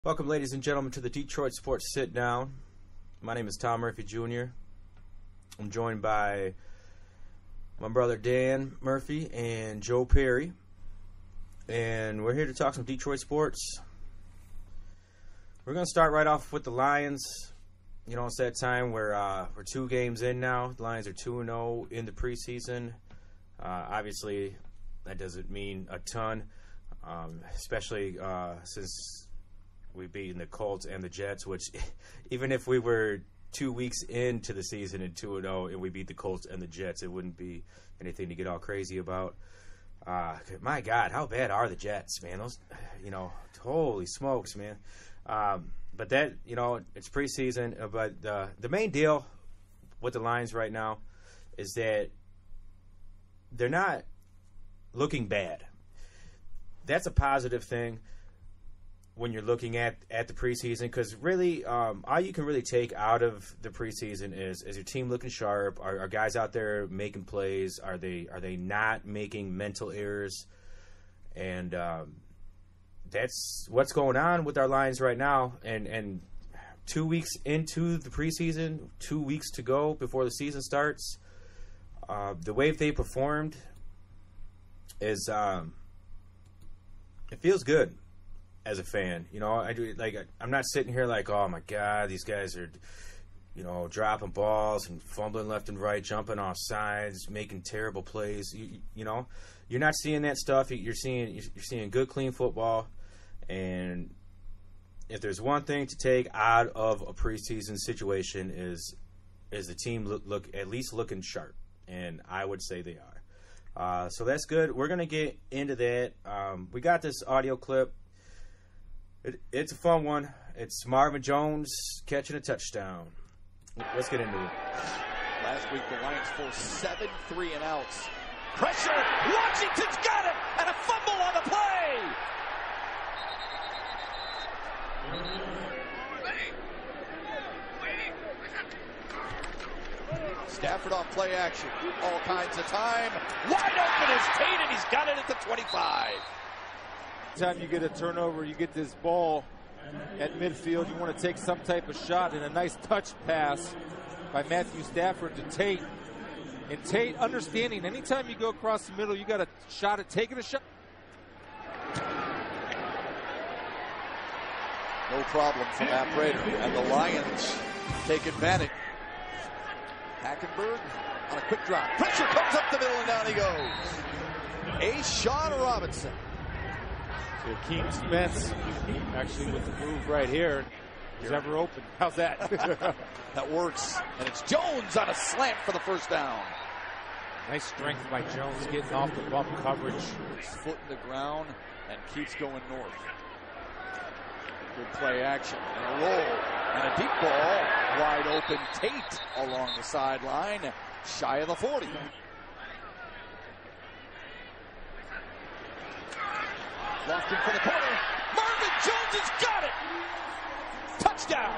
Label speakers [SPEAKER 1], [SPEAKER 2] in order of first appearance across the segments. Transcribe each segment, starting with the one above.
[SPEAKER 1] Welcome, ladies and gentlemen, to the Detroit Sports Sit Down. My name is Tom Murphy Jr. I'm joined by my brother Dan Murphy and Joe Perry, and we're here to talk some Detroit sports. We're going to start right off with the Lions. You know, it's that time where we're 2 games in now. The Lions are 2-0 in the preseason. Obviously, that doesn't mean a ton, especially since we've beaten the Colts and the Jets, which even if we were 2 weeks into the season and 2-0 and we beat the Colts and the Jets, it wouldn't be anything to get all crazy about. My God, how bad are the Jets, man? Those, holy smokes, man. But that, it's preseason. But the main deal with the Lions right now is that they're not looking bad. That's a positive thing when you're looking at the preseason, because really all you can really take out of the preseason is your team looking sharp? Are guys out there making plays? Are they not making mental errors? And that's what's going on with our Lions right now. And 2 weeks into the preseason, 2 weeks to go before the season starts, the way they performed is it feels good as a fan. I'm not sitting here like, oh my God, these guys are, dropping balls and fumbling left and right, jumping off sides, making terrible plays. You're not seeing that stuff. You're seeing good, clean football. And if there's one thing to take out of a preseason situation is the team look at least looking sharp, and I would say they are. So that's good. We're gonna get into that. We got this audio clip. It's a fun one. It's Marvin Jones catching a touchdown. Let's get into it.
[SPEAKER 2] Last week, the Lions forced 7 3-and-outs. Pressure! Washington's got it! And a fumble on the play! Stafford off play action. All kinds of time. Wide open is Tate, and he's got it at the 25.
[SPEAKER 3] Time you get a turnover, you get this ball at midfield, you want to take some type of shot, and a nice touch pass by Matthew Stafford to Tate. And Tate, understanding anytime you go across the middle, you got a shot at taking a shot.
[SPEAKER 2] No problem from Matt Prater, and the Lions take advantage. Hackenberg on a quick drop. Pressure comes up the middle, and down he goes. Sean Robinson.
[SPEAKER 3] Akeem Spence, actually with the move right here. He's ever open. How's that?
[SPEAKER 2] That works. And it's Jones on a slant for the first down.
[SPEAKER 3] Nice strength by Jones getting off the bump coverage.
[SPEAKER 2] His foot in the ground and keeps going north. Good play action and a roll. And a deep ball. Wide open Tate along the sideline. Shy of the 40. Lofting for the corner. Marvin Jones has got it. Touchdown.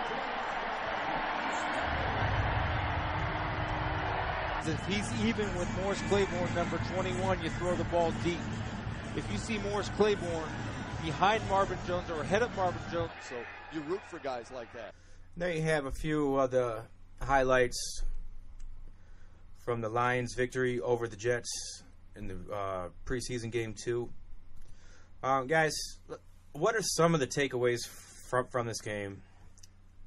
[SPEAKER 3] If he's even with Morris Claiborne, number 21, you throw the ball deep. If you see Morris Claiborne behind Marvin Jones or ahead of Marvin Jones.
[SPEAKER 2] So you root for guys like that.
[SPEAKER 1] There you have a few of the highlights from the Lions' victory over the Jets in the preseason game 2. Guys, what are some of the takeaways from this game?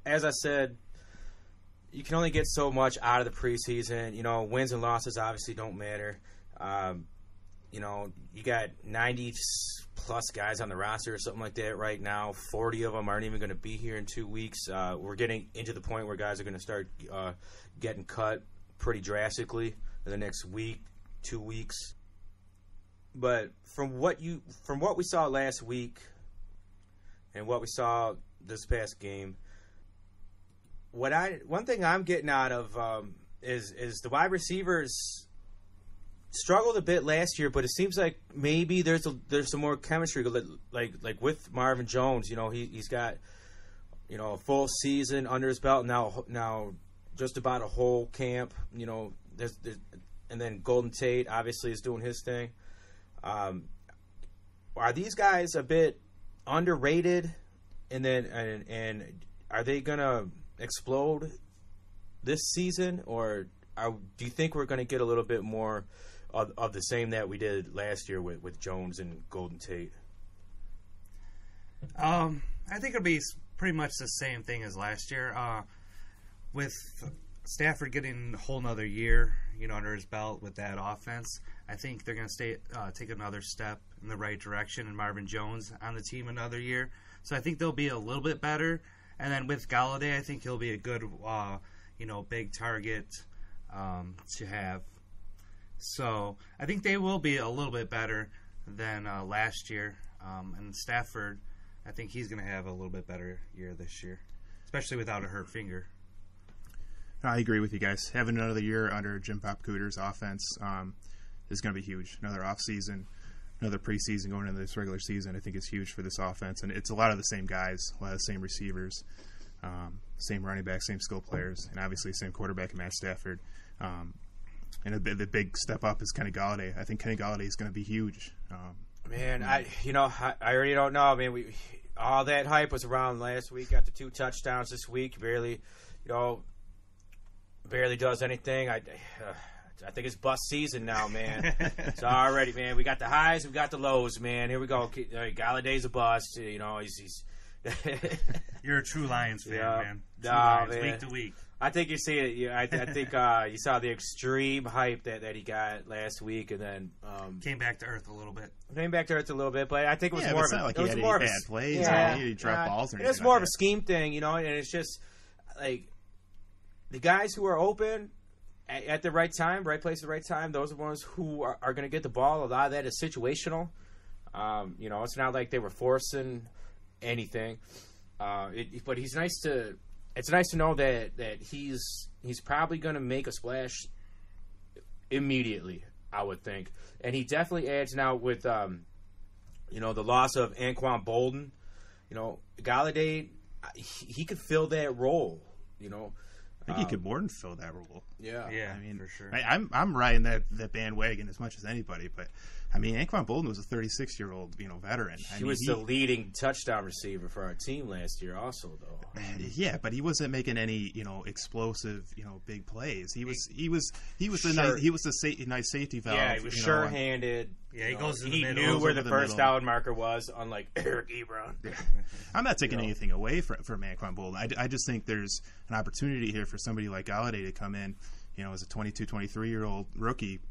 [SPEAKER 1] As I said, you can only get so much out of the preseason. Wins and losses obviously don't matter. You got 90-plus guys on the roster or something like that right now. 40 of them aren't even going to be here in 2 weeks. We're getting into the point where guys are going to start getting cut pretty drastically in the next week, 2 weeks. But from what we saw last week and what we saw this past game, one thing I'm getting out of is the wide receivers struggled a bit last year, but it seems like maybe there's some more chemistry, like with Marvin Jones. He's got a full season under his belt now, just about a whole camp. There's and then Golden Tate obviously is doing his thing. Are these guys a bit underrated And then and are they gonna explode this season, or do you think we're gonna get a little bit more of the same that we did last year with Jones and Golden Tate?
[SPEAKER 4] I think it'll be pretty much the same thing as last year. With Stafford getting a whole nother year, under his belt with that offense, I think they're going to take another step in the right direction, and Marvin Jones on the team another year. So I think they'll be a little bit better. And then with Galladay, I think he'll be a good, big target to have. So I think they will be a little bit better than last year. And Stafford, I think he's going to have a little bit better year this year, especially without a hurt finger.
[SPEAKER 5] I agree with you guys. Having another year under Jim Pop Cooter's offense is going to be huge. Another offseason, another preseason going into this regular season, I think is huge for this offense. And it's a lot of the same guys, a lot of the same receivers, same running back, same skill players, and obviously same quarterback in Matt Stafford. And the big step up is Kenny Galladay. I think Kenny Galladay is going to be huge.
[SPEAKER 1] Man, I already don't know. I mean, all that hype was around last week. Got the 2 touchdowns this week. Barely does anything. I think it's bust season now, man. It's already, man. We got the highs, we got the lows, man. Here we go. Galladay's a bust. He's.
[SPEAKER 4] You're a true Lions fan, man. True
[SPEAKER 1] Lions,
[SPEAKER 4] man. Week to week.
[SPEAKER 1] I think you see it. I think you saw the extreme hype that he got last week, and then
[SPEAKER 4] came back to earth a little bit.
[SPEAKER 1] But I think it was more of
[SPEAKER 5] like he had any bad plays. He dropped balls or anything.
[SPEAKER 1] It's more of a scheme thing, and it's just like the guys who are open at the right time, right place at the right time, those are the ones who are going to get the ball. A lot of that is situational. It's not like they were forcing anything. But it's nice to know that he's probably going to make a splash immediately, I would think. And he definitely adds now with the loss of Anquan Bolden. Galladay, he could fill that role.
[SPEAKER 5] I think he could more than fill that role.
[SPEAKER 1] Yeah.
[SPEAKER 5] I mean,
[SPEAKER 4] for sure.
[SPEAKER 5] I'm riding that bandwagon as much as anybody, but I mean, Anquan Bolden was a 36-year-old, veteran.
[SPEAKER 1] He was the leading touchdown receiver for our team last year, also, though.
[SPEAKER 5] Yeah, but he wasn't making any, explosive, big plays. He was a nice safety valve.
[SPEAKER 1] Yeah, he was sure-handed.
[SPEAKER 4] Yeah, he goes in the middle.
[SPEAKER 1] He knew where the first down marker was, unlike Eric Ebron.
[SPEAKER 5] Yeah. I'm not taking anything away from Anquan Bolden. I just think there's an opportunity here for somebody like Galladay to come in, as a 22, 23-year-old rookie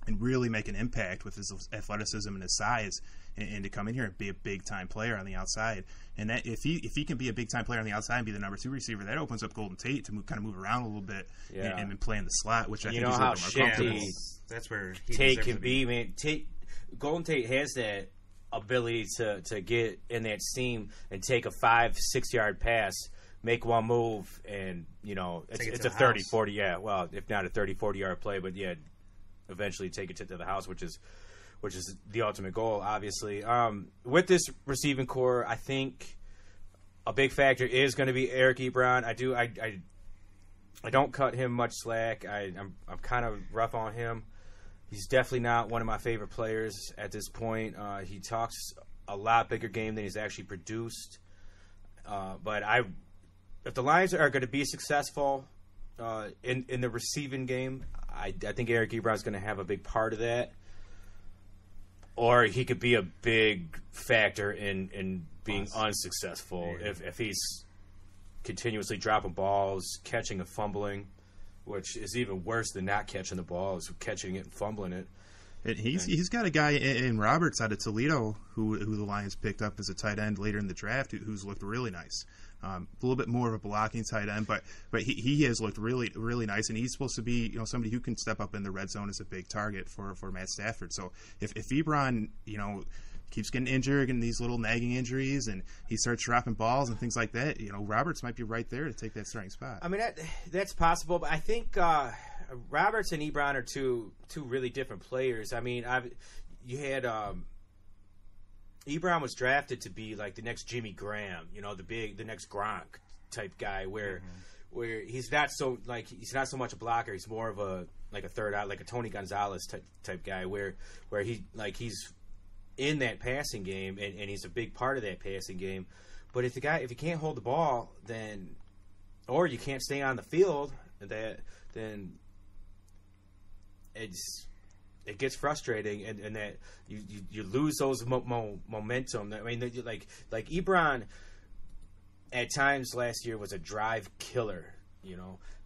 [SPEAKER 5] and really make an impact with his athleticism and his size, and to come in here and be a big-time player on the outside. And that if he can be a big-time player on the outside and be the number 2 receiver, that opens up Golden Tate to move around a little bit and play in the slot, which I think he's a little more comfortable.
[SPEAKER 4] That's where
[SPEAKER 1] Tate can be, man. Golden Tate has that ability to get in that seam and take a 5-6 yard pass, make one move, and it's a 30-40. Well, if not a 30-40 yard play, but eventually take it to the house, which is the ultimate goal, obviously. With this receiving core, I think a big factor is going to be Eric Ebron. I don't cut him much slack. I'm kind of rough on him. He's definitely not one of my favorite players at this point. He talks a lot bigger game than he's actually produced. But if the Lions are going to be successful in the receiving game, I think Eric Ebron is going to have a big part of that. Or he could be a big factor in being unsuccessful if he's continuously dropping balls, catching and fumbling, which is even worse than not catching the ball, is catching it and fumbling it.
[SPEAKER 5] And he's got a guy in Roberts out of Toledo who the Lions picked up as a tight end later in the draft who's looked really nice. A little bit more of a blocking tight end, but he has looked really, really nice, and he's supposed to be somebody who can step up in the red zone as a big target for Matt Stafford. So if Ebron keeps getting injured and these little nagging injuries, and he starts dropping balls and things like that, Roberts might be right there to take that starting spot.
[SPEAKER 1] I mean, that's possible, but I think Roberts and Ebron are two really different players. I mean, you had Ebron was drafted to be like the next Jimmy Graham, the next Gronk type guy, where he's not so much a blocker. He's more of a third out, like a Tony Gonzalez type guy, where he's in that passing game and he's a big part of that passing game. But if you can't hold the ball, then, or you can't stay on the field, then it gets frustrating, and that you lose those momentum. I mean, like Ebron at times last year was a drive killer,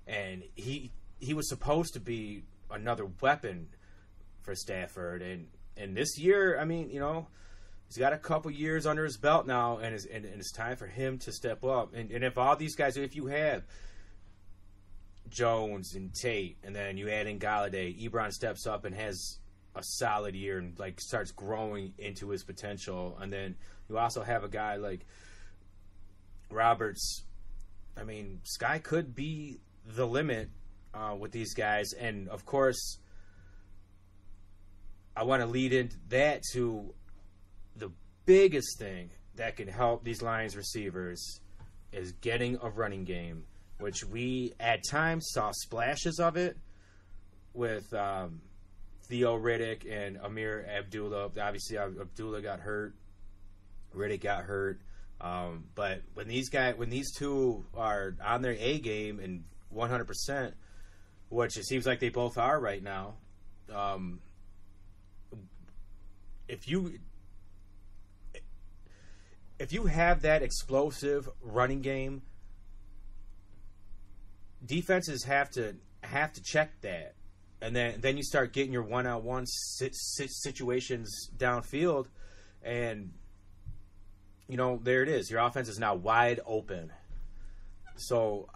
[SPEAKER 1] and he was supposed to be another weapon for Stafford, and this year, I mean, he's got a couple years under his belt now, and it's time for him to step up. And if all these guys, if you have Jones and Tate, and then you add in Galladay, Ebron steps up and has a solid year and like starts growing into his potential, and then you also have a guy like Roberts. I mean, sky could be the limit with these guys, and of course, I want to lead into that to the biggest thing that can help these Lions receivers is getting a running game, which we at times saw splashes of it with Theo Riddick and Amir Abdullah. Obviously, Abdullah got hurt, Riddick got hurt, but when these two are on their A game and 100%, which it seems like they both are right now, if you have that explosive running game, defenses have to check that, and then you start getting your one-on-one situations downfield, and there it is. Your offense is now wide open. So,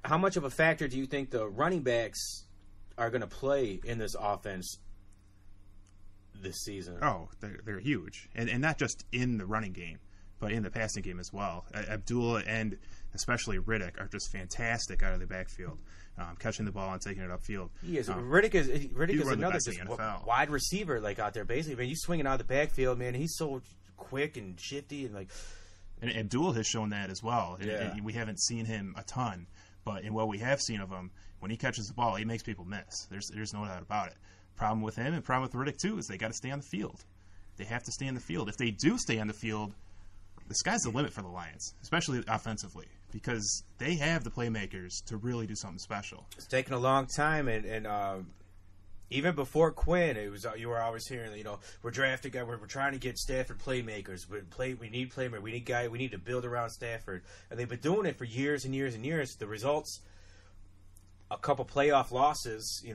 [SPEAKER 1] how much of a factor do you think the running backs are going to play in this offense this season?
[SPEAKER 5] Oh, they're huge, and not just in the running game, but in the passing game as well. Abdullah and especially Riddick are just fantastic out of the backfield, catching the ball and taking it upfield.
[SPEAKER 1] He is. Riddick is another just wide receiver like out there. Basically, man, you swinging out of the backfield, man. He's so quick and shifty and like.
[SPEAKER 5] And Abdullah has shown that as well.
[SPEAKER 1] Yeah.
[SPEAKER 5] We haven't seen him a ton, but in what we have seen of him, when he catches the ball, he makes people miss. There's no doubt about it. Problem with him and problem with Riddick too is they got to stay on the field. They have to stay on the field. If they do stay on the field, the sky's the limit for the Lions, especially offensively, because they have the playmakers to really do something special.
[SPEAKER 1] It's taken a long time, and even before Quinn, it was you were always hearing, we're drafting guys, we're trying to get Stafford playmakers. We need playmakers. We need to build around Stafford, and they've been doing it for years and years and years. The results, a couple playoff losses,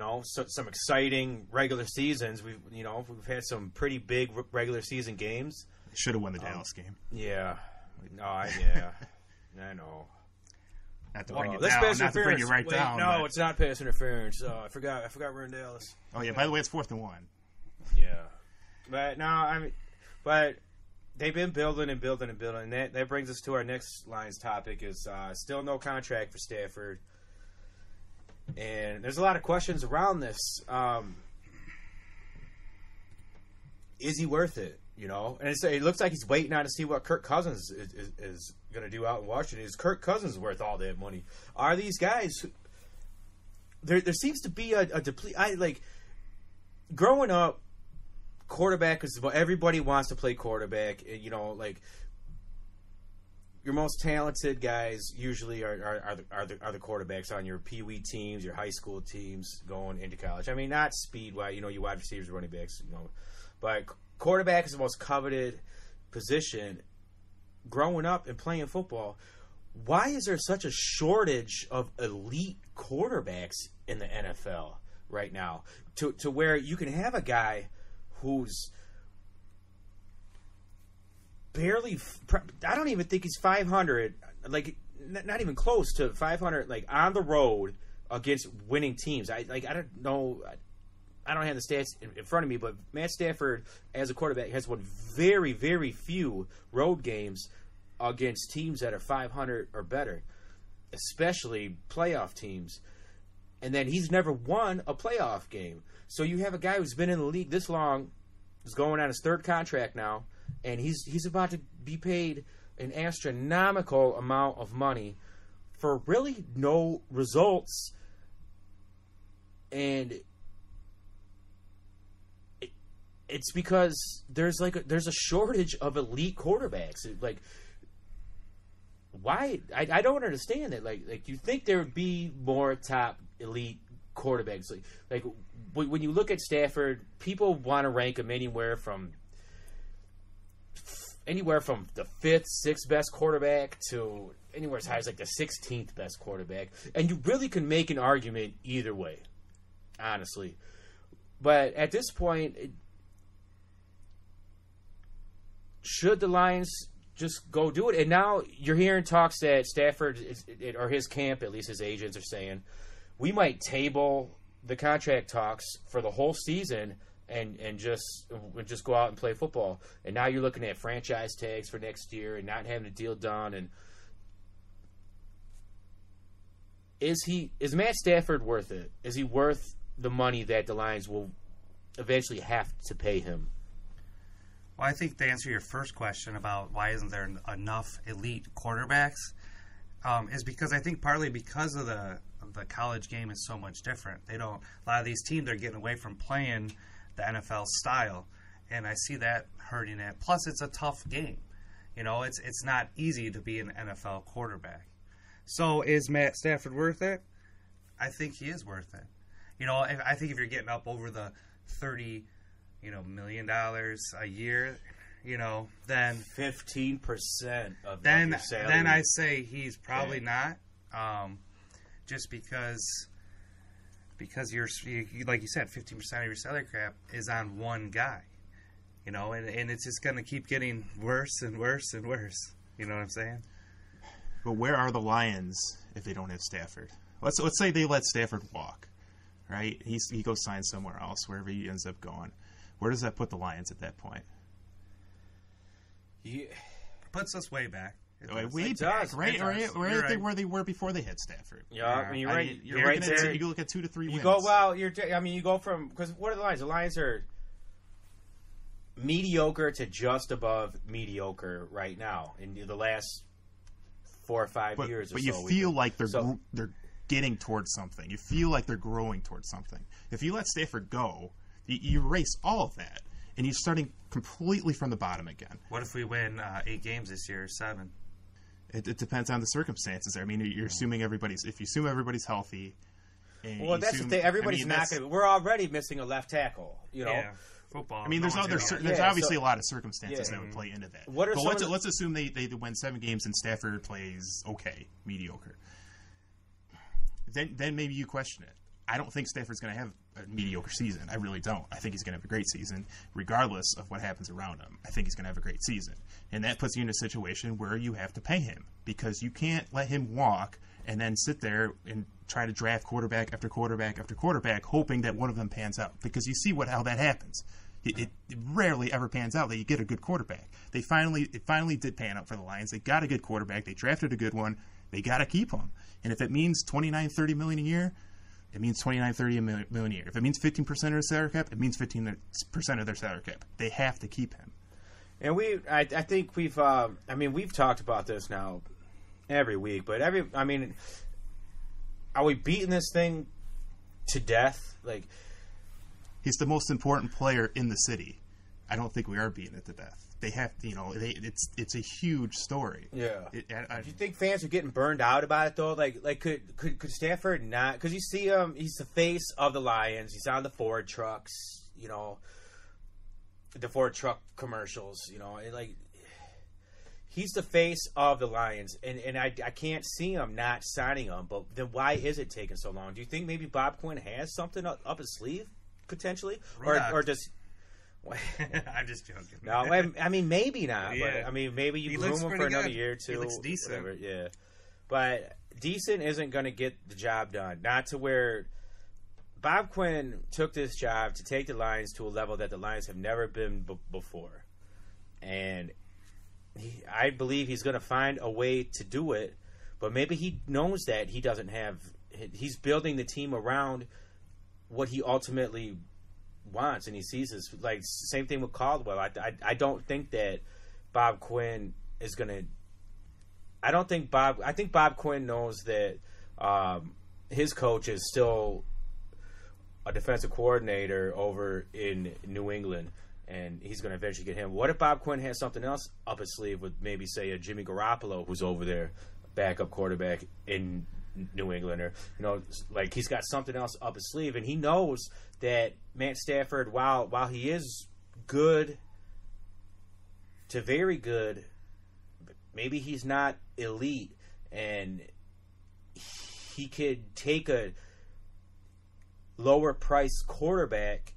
[SPEAKER 1] some exciting regular seasons. We've had some pretty big regular season games.
[SPEAKER 5] Should have won the Dallas game.
[SPEAKER 1] Yeah. I know.
[SPEAKER 5] Not to bring you down. Not to bring you right down.
[SPEAKER 1] No, but it's not pass interference. I forgot we're in Dallas.
[SPEAKER 5] Oh yeah. By the way, it's 4th and 1.
[SPEAKER 1] Yeah. But no, but they've been building and building and building. And that brings us to our next Lions topic is still no contract for Stafford. And there's a lot of questions around this. Is he worth it? And it looks like he's waiting on to see what Kirk Cousins is going to do out in Washington. Is Kirk Cousins worth all that money? Are these guys? There seems to be a deplete. Growing up, quarterback is what everybody wants to play quarterback. Like your most talented guys usually are the quarterbacks on your Pee Wee teams, your high school teams going into college. I mean, not speed wise, you wide receivers, running backs, but quarterback is the most coveted position. Growing up and playing football, why is there such a shortage of elite quarterbacks in the NFL right now? To where you can have a guy who's barely, I don't even think he's 500, like not even close to 500, like on the road against winning teams. I don't know. I don't have the stats in front of me, but Matt Stafford, as a quarterback, has won very, very few road games against teams that are 500 or better, especially playoff teams. And then he's never won a playoff game. So you have a guy who's been in the league this long, who's going on his 3rd contract now, and he's about to be paid an astronomical amount of money for really no results. And it's because there's a shortage of elite quarterbacks. Like why? I don't understand that. Like you think there would be more top elite quarterbacks. Like when you look at Stafford, people want to rank him anywhere from the 5th, 6th best quarterback to anywhere as high as like the 16th best quarterback. And you really can make an argument either way, honestly. But at this point, should the Lions just go do it? And now you're hearing talks that Stafford, or his camp, at least his agents, are saying, we might table the contract talks for the whole season and just go out and play football. And now you're looking at franchise tags for next year and not having a deal done. And is Matt Stafford worth it? Is he worth the money that the Lions will eventually have to pay him?
[SPEAKER 4] Well, I think to answer your first question about why isn't there enough elite quarterbacks, is because I think partly because of the college game is so much different. A lot of these teams are getting away from playing the NFL style, and I see that hurting it. Plus, it's a tough game. It's not easy to be an NFL quarterback. So, is Matt Stafford worth it? I think he is worth it. I think if you're getting up over the $30 million a year, then
[SPEAKER 1] 15% of
[SPEAKER 4] your
[SPEAKER 1] salary.
[SPEAKER 4] Then I say he's probably not, just because you're, like you said, 15% of your salary cap is on one guy, and it's just going to keep getting worse and worse and worse. You know what I'm saying?
[SPEAKER 5] But where are the Lions if they don't have Stafford? Let's say they let Stafford walk, right? He goes sign somewhere else, wherever he ends up going. Where does that put the Lions at that point?
[SPEAKER 4] Yeah. Puts us way back.
[SPEAKER 5] Way back, right? Right where they were before they had Stafford.
[SPEAKER 1] Yeah, I mean, you're right. You're right there.
[SPEAKER 5] You look at 2 to 3 wins.
[SPEAKER 1] You go from, because what are the Lions? The Lions are mediocre to just above mediocre right now in the last 4 or 5 years.
[SPEAKER 5] But you feel like they're getting towards something. You feel like they're growing towards something. If you let Stafford go, you erase all of that, and you're starting completely from the bottom again.
[SPEAKER 4] What if we win 8 games this year, or 7?
[SPEAKER 5] It depends on the circumstances. I mean, you're assuming everybody's healthy.
[SPEAKER 1] Well, that's the thing. Everybody's not going to. We're already missing a left tackle.
[SPEAKER 4] Yeah, football.
[SPEAKER 5] I mean, there's obviously a lot of circumstances that would play into that. Let's assume they win 7 games and Stafford plays okay, mediocre. Then maybe you question it. I don't think Stafford's going to have a mediocre season. I really don't. I think he's going to have a great season, regardless of what happens around him. I think he's going to have a great season. And that puts you in a situation where you have to pay him, because you can't let him walk and then sit there and try to draft quarterback after quarterback after quarterback, hoping that one of them pans out. Because you see how that happens. It rarely ever pans out that you get a good quarterback. It finally did pan out for the Lions. They got a good quarterback. They drafted a good one. They got to keep him. And if it means $29-30 million a year, it means $29-30 million a year. If it means 15% of their salary cap, it means 15% of their salary cap. They have to keep him.
[SPEAKER 1] And I think we've talked about this now every week, but are we beating this thing to death? Like,
[SPEAKER 5] he's the most important player in the city. I don't think we are beating it to death. They have to, it's a huge story.
[SPEAKER 1] Yeah. Do you think fans are getting burned out about it though? Like could Stafford not? Because you see him, he's the face of the Lions. He's on the Ford trucks, the Ford truck commercials. He's the face of the Lions, and I can't see him not signing him. But then why is it taking so long? Do you think maybe Bob Quinn has something up his sleeve potentially, or does?
[SPEAKER 4] I'm just joking.
[SPEAKER 1] No, I mean maybe not. Yeah. But maybe you groom him for another year or two.
[SPEAKER 4] He looks decent.
[SPEAKER 1] Whatever, yeah, but decent isn't going to get the job done. Not to where Bob Quinn took this job to take the Lions to a level that the Lions have never been before, and I believe he's going to find a way to do it. But maybe he knows that he doesn't have. He's building the team around what he ultimately wants, and he sees his same thing with Caldwell. I don't think that Bob Quinn is gonna. I think Bob Quinn knows that his coach is still a defensive coordinator over in New England, and he's going to eventually get him. What if Bob Quinn has something else up his sleeve with maybe say a Jimmy Garoppolo who's over there backup quarterback in New England, or like he's got something else up his sleeve, and he knows that Matt Stafford, while he is good to very good, maybe he's not elite, and he could take a lower price quarterback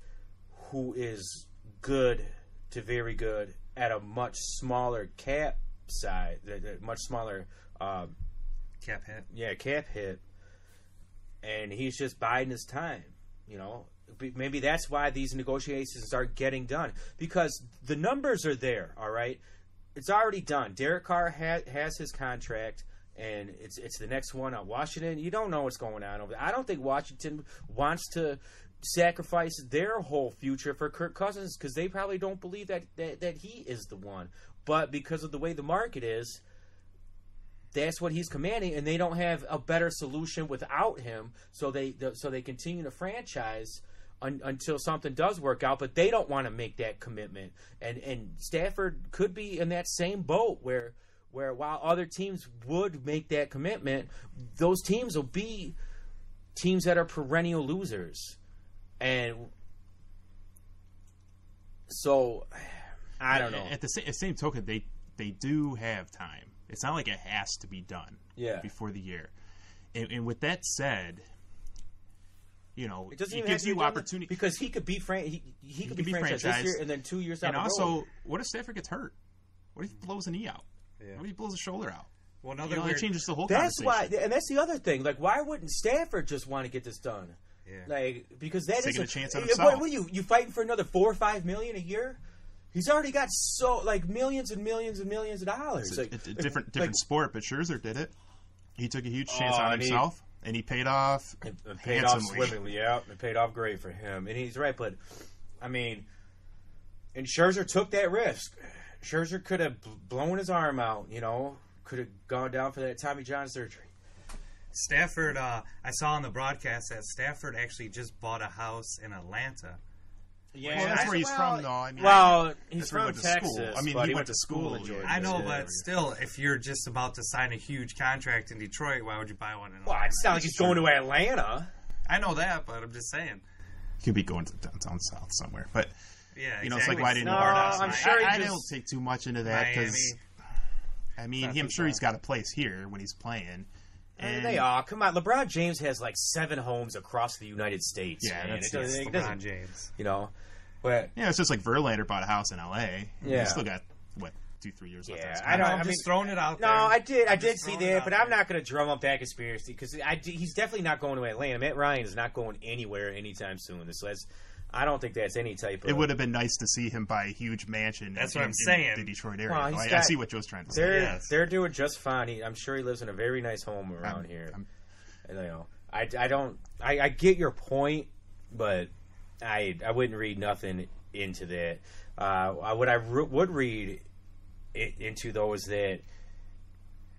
[SPEAKER 1] who is good to very good at a much smaller cap side, much smaller
[SPEAKER 4] cap hit.
[SPEAKER 1] Yeah, cap hit, and he's just biding his time. Maybe that's why these negotiations are getting done, because the numbers are there. All right, it's already done. Derek Carr has his contract, and it's the next one on Washington. You don't know what's going on over there. I don't think Washington wants to sacrifice their whole future for Kirk Cousins, because they probably don't believe that he is the one. But because of the way the market is, that's what he's commanding, and they don't have a better solution without him. So they continue to franchise until something does work out, but they don't want to make that commitment. And Stafford could be in that same boat where while other teams would make that commitment, those teams will be teams that are perennial losers. And so, I don't know.
[SPEAKER 5] At the same token, they do have time. It's not like it has to be done before the year. And with that said,
[SPEAKER 1] it doesn't
[SPEAKER 5] it
[SPEAKER 1] even
[SPEAKER 5] gives you opportunity,
[SPEAKER 1] because he could be he could be franchised this year, and then 2 years down the road.
[SPEAKER 5] And also, what if Stafford gets hurt? What if he blows a knee out?
[SPEAKER 1] Yeah.
[SPEAKER 5] What if he blows a shoulder out?
[SPEAKER 4] Well,
[SPEAKER 5] that changes the whole
[SPEAKER 1] That's
[SPEAKER 5] conversation.
[SPEAKER 1] why, and that's the other thing. Like, why wouldn't Stafford just want to get this done?
[SPEAKER 4] Yeah.
[SPEAKER 1] Like, because that
[SPEAKER 5] taking
[SPEAKER 1] is
[SPEAKER 5] a chance on himself.
[SPEAKER 1] What you fighting for another $4 or $5 million a year? He's already got millions and millions and millions of dollars.
[SPEAKER 5] It's a different sport, but Scherzer did it. He took a huge chance on himself, and he paid off.
[SPEAKER 1] It paid off swimmingly. Yeah, it paid off great for him, and he's right. But I mean, and Scherzer took that risk. Scherzer could have blown his arm out. Could have gone down for that Tommy John surgery.
[SPEAKER 4] Stafford, I saw on the broadcast that Stafford actually just bought a house in Atlanta.
[SPEAKER 1] Yeah,
[SPEAKER 5] well, that's where he's from, though. I mean,
[SPEAKER 1] he's from Texas.
[SPEAKER 5] I mean, he went to school in Georgia.
[SPEAKER 4] I know, but still, if you're just about to sign a huge contract in Detroit, why would you buy one in Atlanta?
[SPEAKER 1] Well, it's not like he's going to Atlanta.
[SPEAKER 4] I know that, but I'm just saying.
[SPEAKER 5] He could be going to downtown south somewhere, but
[SPEAKER 4] yeah,
[SPEAKER 5] exactly. It's like, why didn't
[SPEAKER 1] I'm sure
[SPEAKER 5] I don't take too much into that, because I'm sure he's got a place here when he's playing. And
[SPEAKER 1] they are. Come on, LeBron James has like 7 homes across the United States.
[SPEAKER 5] Yeah,
[SPEAKER 1] man.
[SPEAKER 5] that's
[SPEAKER 4] LeBron James.
[SPEAKER 1] But
[SPEAKER 5] it's just like Verlander bought a house in L.A.
[SPEAKER 1] Yeah,
[SPEAKER 5] he's still got 2-3 years left.
[SPEAKER 1] Yeah,
[SPEAKER 4] I'm just throwing it out there.
[SPEAKER 1] No, I did see that, but I'm not going to drum up that conspiracy, because he's definitely not going to Atlanta. Matt Ryan is not going anywhere anytime soon. I don't think that's any type of...
[SPEAKER 5] It would have been nice to see him buy a huge mansion
[SPEAKER 4] That's what I'm saying.
[SPEAKER 5] in the Detroit area.
[SPEAKER 1] Well,
[SPEAKER 5] I see what Joe's trying to say.
[SPEAKER 1] They're doing just fine. I'm sure he lives in a very nice home around here. I get your point, but I wouldn't read nothing into that. What I would read into, though, is that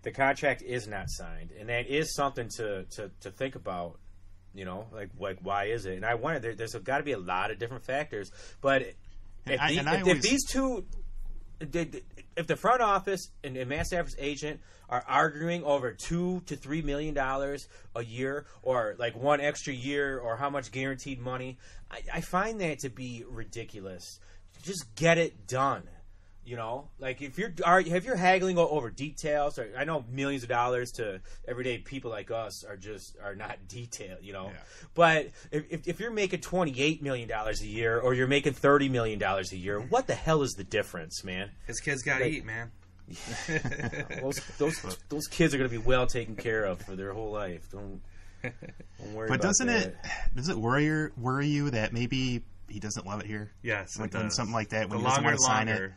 [SPEAKER 1] the contract is not signed, and that is something to think about. Like why is it? And I wonder, there's got to be a lot of different factors. But if these two, if the front office and Matt Stafford's agent are arguing over $2 to $3 million a year, or like one extra year, or how much guaranteed money, I find that to be ridiculous. Just get it done. Like if you're haggling over details, or I know millions of dollars to everyday people like us are not detailed,
[SPEAKER 5] Yeah.
[SPEAKER 1] But if you're making $28 million a year, or you're making $30 million a year, what the hell is the difference, man?
[SPEAKER 4] His kids got to eat, man.
[SPEAKER 1] Those kids are going to be well taken care of for their whole life. Don't worry.
[SPEAKER 5] But
[SPEAKER 1] about
[SPEAKER 5] does it worry you that maybe he doesn't love it here?
[SPEAKER 4] Yes,
[SPEAKER 5] like when something like that, when
[SPEAKER 4] he
[SPEAKER 5] doesn't want to sign it.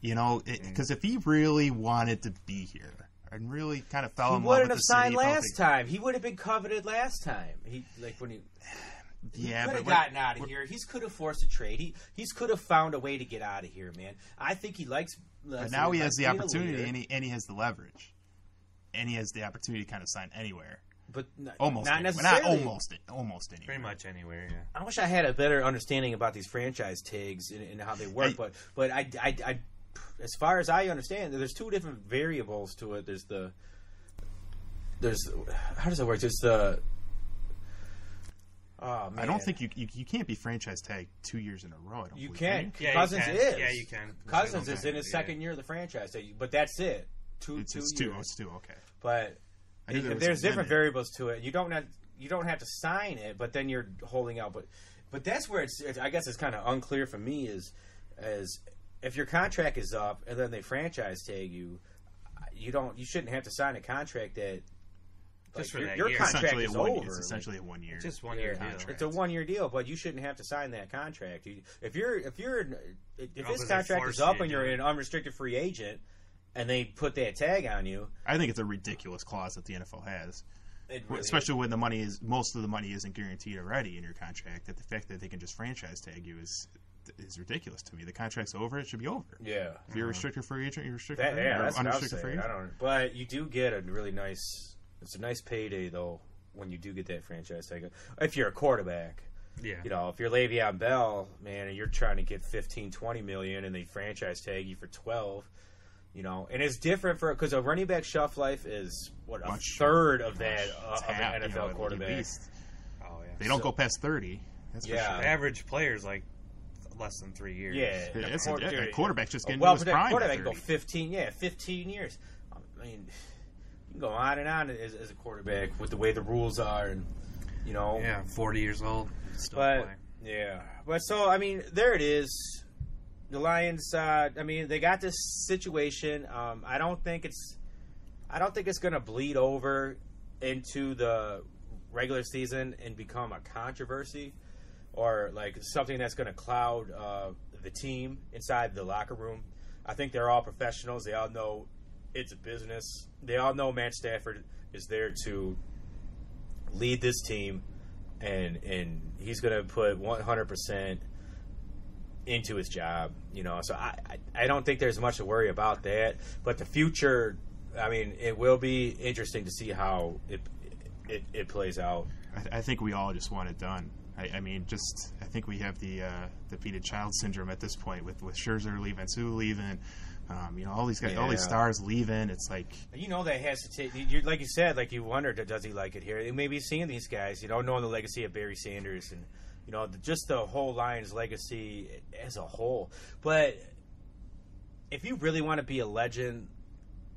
[SPEAKER 5] Because if he really wanted to be here and really kind of fell in love with the city,
[SPEAKER 1] he wouldn't have signed last time. He would have been coveted last time. He could have gotten out of here. He could have forced a trade. He could have found a way to get out of here, man. I think he likes.
[SPEAKER 5] But now he has the opportunity, and he has the leverage, and he has the opportunity to kind of sign anywhere.
[SPEAKER 1] But
[SPEAKER 5] almost
[SPEAKER 1] not
[SPEAKER 5] anywhere.
[SPEAKER 1] necessarily.
[SPEAKER 5] Not almost anywhere.
[SPEAKER 4] Pretty much anywhere. Yeah.
[SPEAKER 1] I wish I had a better understanding about these franchise tags and how they work. But I as far as I understand, there's 2 different variables to it. There's how does it work? Just the. Oh, man.
[SPEAKER 5] I don't think you can't be franchise tagged 2 years in a row.
[SPEAKER 1] You can.
[SPEAKER 4] Yeah,
[SPEAKER 1] Cousins
[SPEAKER 4] you can.
[SPEAKER 1] is.
[SPEAKER 4] Yeah, you can.
[SPEAKER 1] Cousins is in his second year of the franchise tag, but that's it. Two
[SPEAKER 5] It's
[SPEAKER 1] years.
[SPEAKER 5] two. It's two. Okay.
[SPEAKER 1] But
[SPEAKER 5] I knew there was
[SPEAKER 1] there's
[SPEAKER 5] a
[SPEAKER 1] different
[SPEAKER 5] limit.
[SPEAKER 1] variables to it. You don't have to sign it, but then you're holding out. But that's where it's I guess it's kind of unclear for me is if your contract is up and then they franchise tag you, you shouldn't have to sign a contract that.
[SPEAKER 4] Just for that
[SPEAKER 1] your
[SPEAKER 4] year.
[SPEAKER 1] contract is over.
[SPEAKER 5] It's essentially a 1 year.
[SPEAKER 4] Just 1 year
[SPEAKER 5] contract.
[SPEAKER 4] deal.
[SPEAKER 1] It's a 1 year deal, but you shouldn't have to sign that contract. If this
[SPEAKER 4] because
[SPEAKER 1] contract
[SPEAKER 4] they
[SPEAKER 1] is
[SPEAKER 4] force
[SPEAKER 1] up
[SPEAKER 4] you
[SPEAKER 1] and
[SPEAKER 4] to
[SPEAKER 1] you're
[SPEAKER 4] do it.
[SPEAKER 1] an unrestricted free agent, and they put that tag on you,
[SPEAKER 5] I think it's a ridiculous clause that the NFL has,
[SPEAKER 1] it really
[SPEAKER 5] especially when most of the money isn't guaranteed already in your contract. That the fact that they can just franchise tag you is ridiculous to me. The contract's over; it should be over.
[SPEAKER 1] Yeah,
[SPEAKER 5] If you're a restricted free agent, you're restricted.
[SPEAKER 1] that's what I was
[SPEAKER 5] unrestricted free
[SPEAKER 1] saying.
[SPEAKER 5] agent.
[SPEAKER 1] But you do get a really nice. It's a nice payday though when you do get that franchise tag. If you're a quarterback.
[SPEAKER 4] Yeah.
[SPEAKER 1] You know, if you're Le'Veon Bell, man, and you're trying to get 15, 20 million and they franchise tag you for 12, you know, and it's different because a running back shelf life is a third of that of an NFL quarterback.
[SPEAKER 4] Oh, yeah.
[SPEAKER 5] They don't go past 30. That's
[SPEAKER 1] Yeah.
[SPEAKER 5] for sure.
[SPEAKER 4] The average player's like less than 3 years.
[SPEAKER 1] Yeah,
[SPEAKER 5] A quarterback's just getting
[SPEAKER 1] well,
[SPEAKER 5] to his
[SPEAKER 1] but that
[SPEAKER 5] prime.
[SPEAKER 1] quarterback
[SPEAKER 5] at
[SPEAKER 1] go
[SPEAKER 5] 30.
[SPEAKER 1] 15 years. I mean, you can go on and on as a quarterback with the way the rules are, and you know,
[SPEAKER 4] Yeah, 40 years old. Still
[SPEAKER 1] but
[SPEAKER 4] playing.
[SPEAKER 1] yeah, but so I mean, there it is. The Lions. I mean, they got this situation. I don't think it's going to bleed over into the regular season and become a controversy or like something that's going to cloud the team inside the locker room. I think they're all professionals. They all know it's a business. They all know Matt Stafford is there to lead this team, and he's going to put 100% into his job. You know, so I don't think there's much to worry about that. But the future, I mean, it will be interesting to see how it plays out.
[SPEAKER 5] I think we all just want it done. I mean, I think we have the defeated child syndrome at this point with Scherzer leaving, Sue leaving, you know, all these guys, all these stars leaving. It's like,
[SPEAKER 1] you know, that has to take. Like you said, like you wondered, does he like it here? Maybe seeing these guys, you know, knowing the legacy of Barry Sanders and you know just the whole Lions legacy as a whole. But if you really want to be a legend,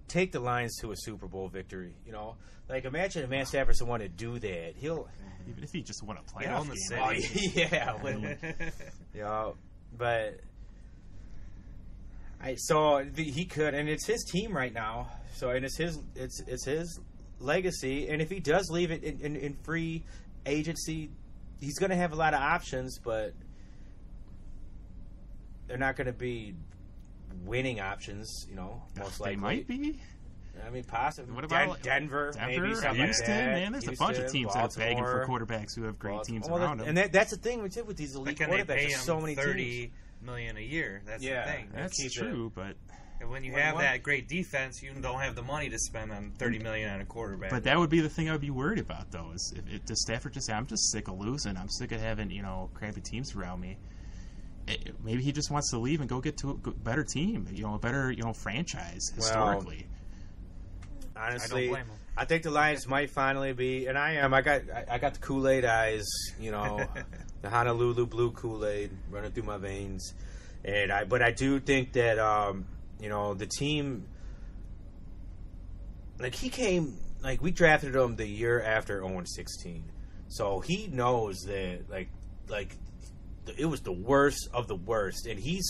[SPEAKER 1] take the Lions to a Super Bowl victory. You know, like imagine if Matt Stafford's the one to do that.
[SPEAKER 5] even if he just won a
[SPEAKER 4] Yeah,
[SPEAKER 5] playoff
[SPEAKER 4] on the
[SPEAKER 5] game.
[SPEAKER 4] city.
[SPEAKER 1] You know, but he could, and it's his team right now. So and it's his legacy, and if he does leave it in free agency, he's going to have a lot of options, but they're not going to be winning options. You know, most likely
[SPEAKER 5] They might be.
[SPEAKER 1] I mean, possibly.
[SPEAKER 5] What about
[SPEAKER 1] Denver, maybe something
[SPEAKER 5] Houston?
[SPEAKER 1] like that.
[SPEAKER 5] Man, there's a bunch of teams that are begging for
[SPEAKER 1] Baltimore.
[SPEAKER 5] quarterbacks who have great teams
[SPEAKER 1] Well,
[SPEAKER 5] around them.
[SPEAKER 1] and that's the thing with these
[SPEAKER 4] But
[SPEAKER 1] elite
[SPEAKER 4] can they
[SPEAKER 1] quarterbacks.
[SPEAKER 4] pay
[SPEAKER 1] There's so many
[SPEAKER 4] him $30
[SPEAKER 1] teams.
[SPEAKER 4] million a year? That's
[SPEAKER 1] Yeah.
[SPEAKER 4] the thing.
[SPEAKER 5] That's
[SPEAKER 1] keep
[SPEAKER 5] true, but
[SPEAKER 4] And when you
[SPEAKER 1] When
[SPEAKER 4] have
[SPEAKER 1] what?
[SPEAKER 4] that great defense, you don't have the money to spend on $30 million on a quarterback.
[SPEAKER 5] that would be the thing I would be worried about, though. Is does Stafford just say, "I'm just sick of losing. I'm sick of having crappy teams around me." Maybe he just wants to leave and go get to a better team, a better franchise historically.
[SPEAKER 1] Honestly,
[SPEAKER 4] I don't blame him.
[SPEAKER 1] I think the Lions might finally be, and I am. I got the Kool-Aid eyes, the Honolulu blue Kool-Aid running through my veins, but I do think that the team, like we drafted him the year after 0-16, so he knows that like it was the worst of the worst, and he's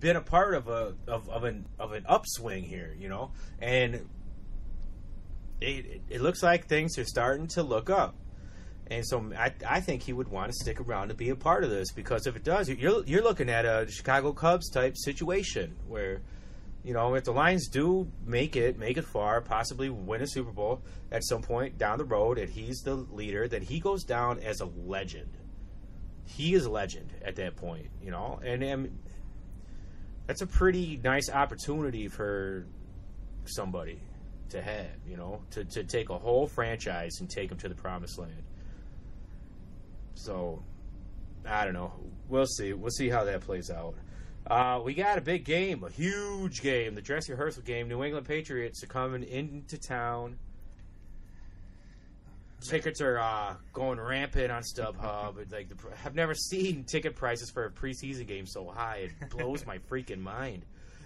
[SPEAKER 1] been a part of an upswing here, and. It looks like things are starting to look up, and so I think he would want to stick around to be a part of this, because if it does, you're looking at a Chicago Cubs type situation where, if the Lions do make it far, possibly win a Super Bowl at some point down the road, and he's the leader, then he goes down as a legend. He is a legend at that point, and that's a pretty nice opportunity for somebody to have, to take a whole franchise and take them to the promised land. So, I don't know. We'll see. We'll see how that plays out. We got a big game, a huge game, the dress rehearsal game. New England Patriots are coming into town tickets are going rampant on StubHub. Like I've never seen ticket prices for a preseason game so high. It blows my freaking mind.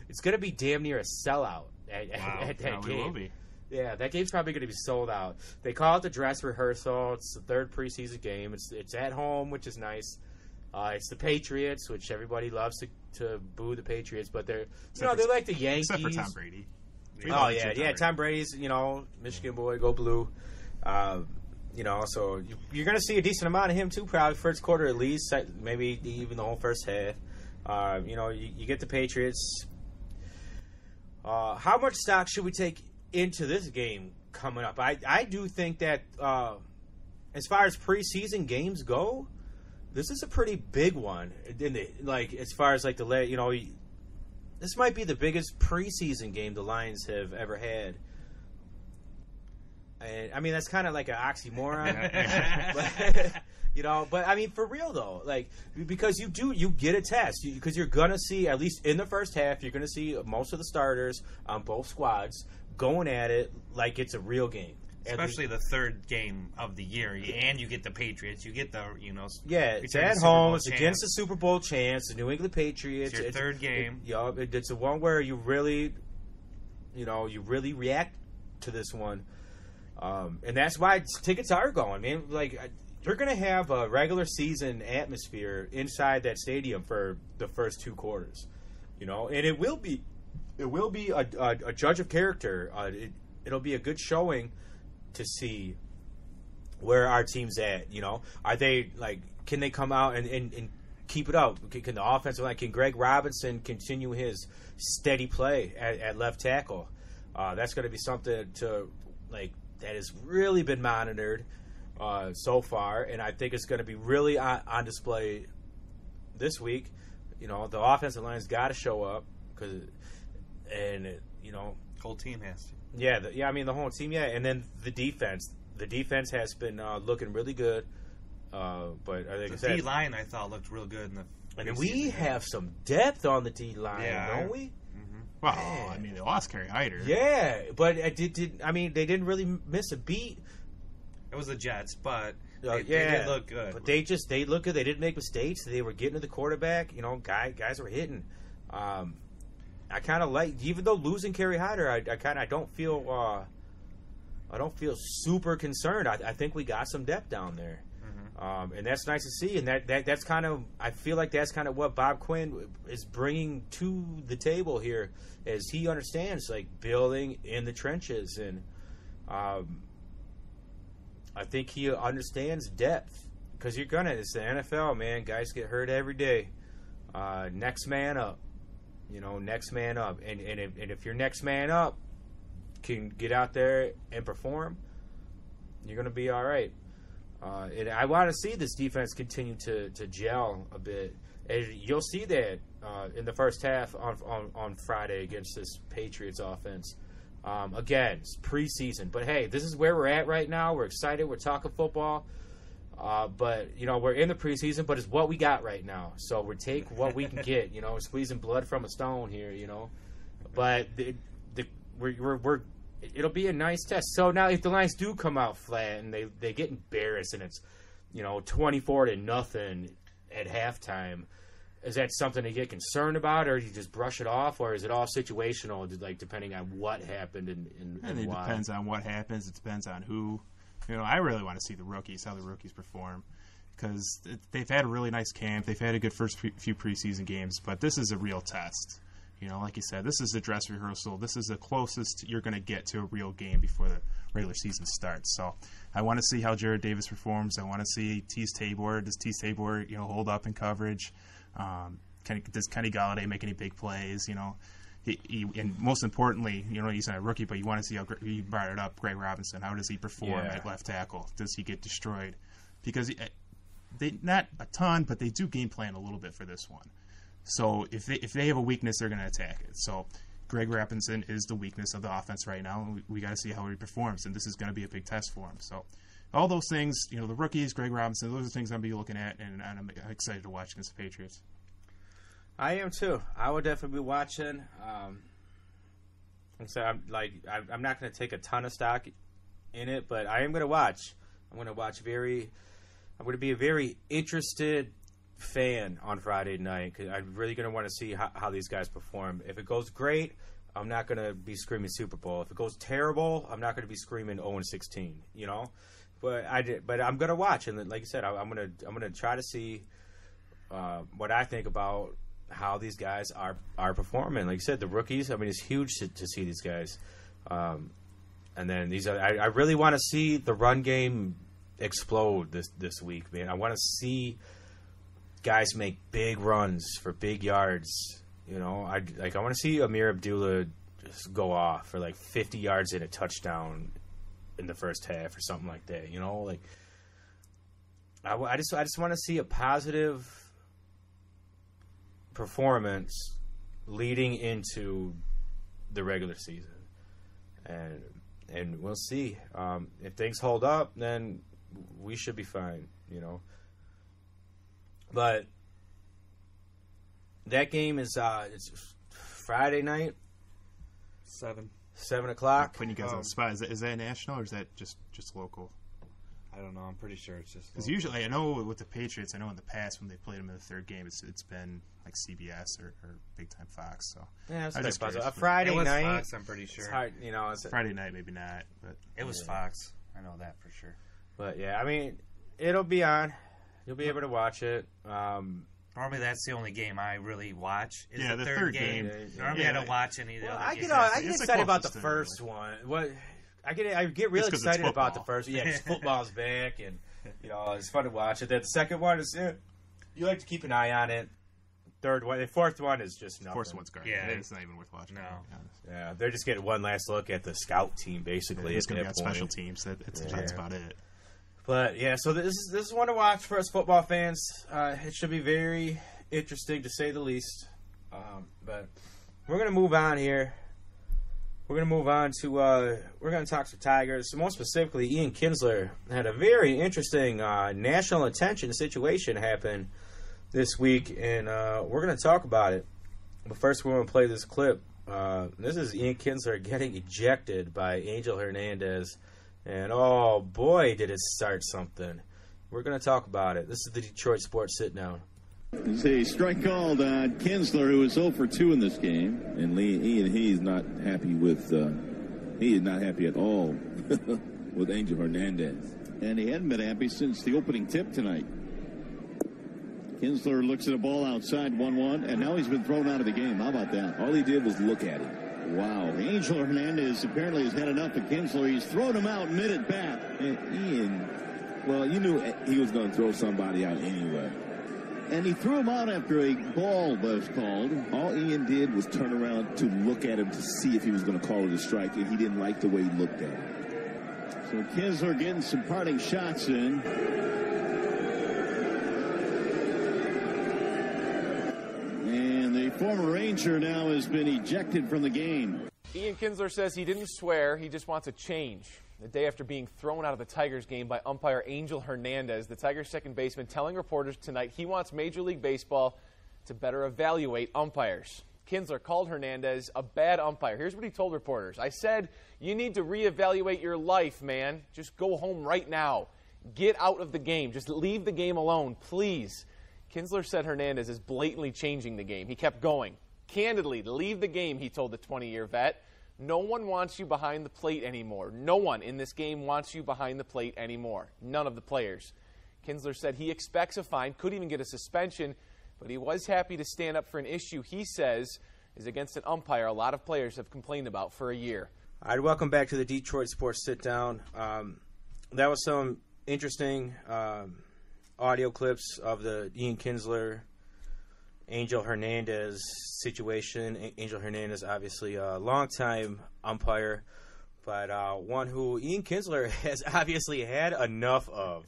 [SPEAKER 1] It's going to be damn near a sellout at that game.
[SPEAKER 5] Will be.
[SPEAKER 1] Yeah, that game's probably going to be sold out. They call it the dress rehearsal. It's the third preseason game. It's at home, which is nice. It's the Patriots, which everybody loves to boo the Patriots, but they're like the Yankees.
[SPEAKER 5] Except for Tom Brady.
[SPEAKER 1] Tom Brady's Michigan boy, go blue. So you're going to see a decent amount of him too, probably first quarter at least, maybe even the whole first half. You get the Patriots. How much stock should we take into this game coming up? I do think that as far as preseason games go, this is a pretty big one. As far as this might be the biggest preseason game the Lions have ever had. And I mean that's kind of like an oxymoron, but I mean for real though, because you get a test because you're gonna see, at least in the first half, you're gonna see most of the starters on both squads going at it like it's a real game.
[SPEAKER 4] Especially the third game of the year, and you get the Patriots, you get the
[SPEAKER 1] it's at home, it's against the Super Bowl chance, the New England Patriots.
[SPEAKER 4] It's your third game.
[SPEAKER 1] It's the one where you really react to this one, and that's why tickets are going, man. You're going to have a regular season atmosphere inside that stadium for the first two quarters, and it will be a judge of character. It'll be a good showing to see where our team's at. Are they can they come out and keep it up? Can the offensive line, can Greg Robinson continue his steady play at left tackle? That's going to be something that has really been monitored so far, and I think it's going to be really on display this week. The offensive line's got to show up
[SPEAKER 4] whole team has to.
[SPEAKER 1] The whole team, and then the defense. The defense has been looking really good, but like I said,
[SPEAKER 4] D line I thought looked real good in the.
[SPEAKER 1] And we have some depth on the D line, don't we?
[SPEAKER 5] Mm-hmm. Well, I mean, they lost Kyrie Irving.
[SPEAKER 1] Yeah, but they didn't really miss a beat.
[SPEAKER 4] It was the Jets, but
[SPEAKER 1] they
[SPEAKER 4] did look good.
[SPEAKER 1] But they looked good. They didn't make mistakes. They were getting to the quarterback. Guys were hitting. I kind of even though losing Kerry Hyder, I don't feel super concerned. I think we got some depth down there, and that's nice to see. And that's kind of, I feel like that's kind of what Bob Quinn is bringing to the table here, as he understands building in the trenches, and I think he understands depth, because it's the NFL, man. Guys get hurt every day. Next man up. Next man up. And if your next man up can get out there and perform, you're going to be all right. And I want to see this defense continue to gel a bit. And you'll see that in the first half on Friday against this Patriots offense. Again, it's preseason. But, hey, this is where we're at right now. We're excited. We're talking football. But, we're in the preseason, but it's what we got right now. So we take what we can get, we're squeezing blood from a stone here, But it'll be a nice test. So now if the Lions do come out flat and they get embarrassed and it's, 24-0 at halftime, is that something to get concerned about, or do you just brush it off, or is it all situational, depending on what happened and
[SPEAKER 5] why? It depends on what happens. It depends on who. I really want to see how the rookies perform, because they've had a really nice camp. They've had a good first few preseason games, but this is a real test. Like you said, this is the dress rehearsal. This is the closest you're going to get to a real game before the regular season starts. So I want to see how Jared Davis performs. I want to see Tease Tabor. Does Tease Tabor, hold up in coverage? Does Kenny Galladay make any big plays? And most importantly, he's not a rookie, but you want to see how he brought it up. Greg Robinson, how does he perform at left tackle? Does he get destroyed? Because they not a ton, but they do game plan a little bit for this one. So if they have a weakness, they're going to attack it. So Greg Robinson is the weakness of the offense right now, and we got to see how he performs, and this is going to be a big test for him. So all those things, the rookies, Greg Robinson, those are things I'm going to be looking at, and I'm excited to watch against the Patriots.
[SPEAKER 1] I am too. I will definitely be watching. I'm not going to take a ton of stock in it, but I am going to watch. I'm going to be a very interested fan on Friday night, because I'm really going to want to see how these guys perform. If it goes great, I'm not going to be screaming Super Bowl. If it goes terrible, I'm not going to be screaming 0-16. You know, but I'm going to watch, and like you said, I'm going to try to see what I think about how these guys are performing. Like you said, the rookies. I mean, it's huge to see these guys. And then I really want to see the run game explode this week, man. I want to see guys make big runs for big yards. You know, I want to see Amir Abdullah just go off for like 50 yards and a touchdown in the first half or something like that. You know, like I just want to see a positive performance leading into the regular season, and we'll see. If things hold up, then we should be fine, you know. But that game is it's Friday night, 7 o'clock.
[SPEAKER 5] Putting you guys on the spot. Is that national or is that just local?
[SPEAKER 4] I don't know. I'm pretty sure it's just
[SPEAKER 5] because usually I know with the Patriots, I know in the past when they played them in the third game, it's been like CBS or big time Fox. So
[SPEAKER 1] yeah,
[SPEAKER 5] I just curious.
[SPEAKER 1] A Friday night.
[SPEAKER 4] Fox, I'm pretty sure.
[SPEAKER 1] It's hard, you know.
[SPEAKER 5] Friday night, maybe not, but
[SPEAKER 4] it was Fox. I know that for sure.
[SPEAKER 1] But yeah, I mean, it'll be on. You'll be able to watch it.
[SPEAKER 4] Normally, that's the only game I really watch. Is
[SPEAKER 5] the third game.
[SPEAKER 4] Normally, I don't watch any of the other games.
[SPEAKER 1] I get excited about the first one. I get real excited about the first one. Yeah, because football's back, and you know it's fun to watch it. Then the second one is you like to keep an eye on it. The fourth one is just nothing.
[SPEAKER 5] Fourth one's garbage.
[SPEAKER 4] Yeah,
[SPEAKER 5] it's not even worth watching.
[SPEAKER 4] No.
[SPEAKER 1] Yeah, they're just getting one last look at the scout team, basically.
[SPEAKER 5] It's going to be on special teams. That's about it.
[SPEAKER 1] But yeah, so this is one to watch for us football fans. It should be very interesting to say the least. But we're gonna move on here. We're gonna move on to we're gonna talk some Tigers. More specifically, Ian Kinsler had a very interesting national attention situation happen this week, and we're gonna talk about it. But first, we're gonna play this clip. This is Ian Kinsler getting ejected by Angel Henandez. And oh boy, did it start something. We're going to talk about it. This is the Detroit Sports Sit Down.
[SPEAKER 6] It's a strike called on Kinsler, who is 0 for 2 in this game. And he's not happy with, he is not happy at all with Angel Henandez. And he hadn't been happy since the opening tip tonight. Kinsler looks at a ball outside, 1-1, and now he's been thrown out of the game. How about that?
[SPEAKER 7] All he did was look at him.
[SPEAKER 6] Wow. Angel Henandez apparently has had enough of Kinsler. He's thrown him out mid-at-bat.
[SPEAKER 7] And Ian, well, you knew he was going to throw somebody out anyway.
[SPEAKER 6] And he threw him out after a ball was called.
[SPEAKER 7] All Ian did was turn around to look at him to see if he was going to call it a strike, and he didn't like the way he looked at him.
[SPEAKER 6] So Kinsler getting some parting shots in. And the former Ranger now has been ejected from the game.
[SPEAKER 8] Ian Kinsler says he didn't swear, he just wants a change. The day after being thrown out of the Tigers game by umpire Angel Henandez, the Tigers second baseman telling reporters tonight he wants Major League Baseball to better evaluate umpires. Kinsler called Henandez a bad umpire. Here's what he told reporters. I said, you need to reevaluate your life, man. Just go home right now. Get out of the game. Just leave the game alone, please. Kinsler said Henandez is blatantly changing the game. He kept going. Candidly, leave the game, he told the 20-year vet. No one wants you behind the plate anymore. No one in this game wants you behind the plate anymore. None of the players. Kinsler said he expects a fine, could even get a suspension, but he was happy to stand up for an issue he says is against an umpire a lot of players have complained about for a year.
[SPEAKER 1] All right, welcome back to the Detroit Sports Sit Down. That was some interesting audio clips of the Ian Kinsler, Angel Henandez situation. Angel Henandez, obviously a longtime umpire, but one who Ian Kinsler has obviously had enough of.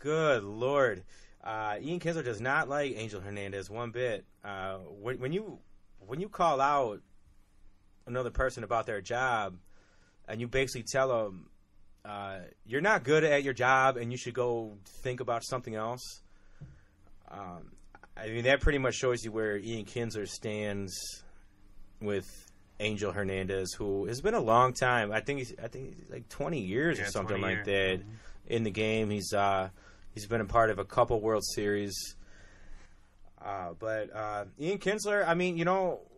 [SPEAKER 1] Good Lord. Ian Kinsler does not like Angel Henandez one bit. When you call out another person about their job and you basically tell them you're not good at your job and you should go think about something else, I mean, that pretty much shows you where Ian Kinsler stands with Angel Henandez, who has been a long time. I think he's like 20 years or something like that in the game. He's been a part of a couple World Series. But Ian Kinsler, I mean,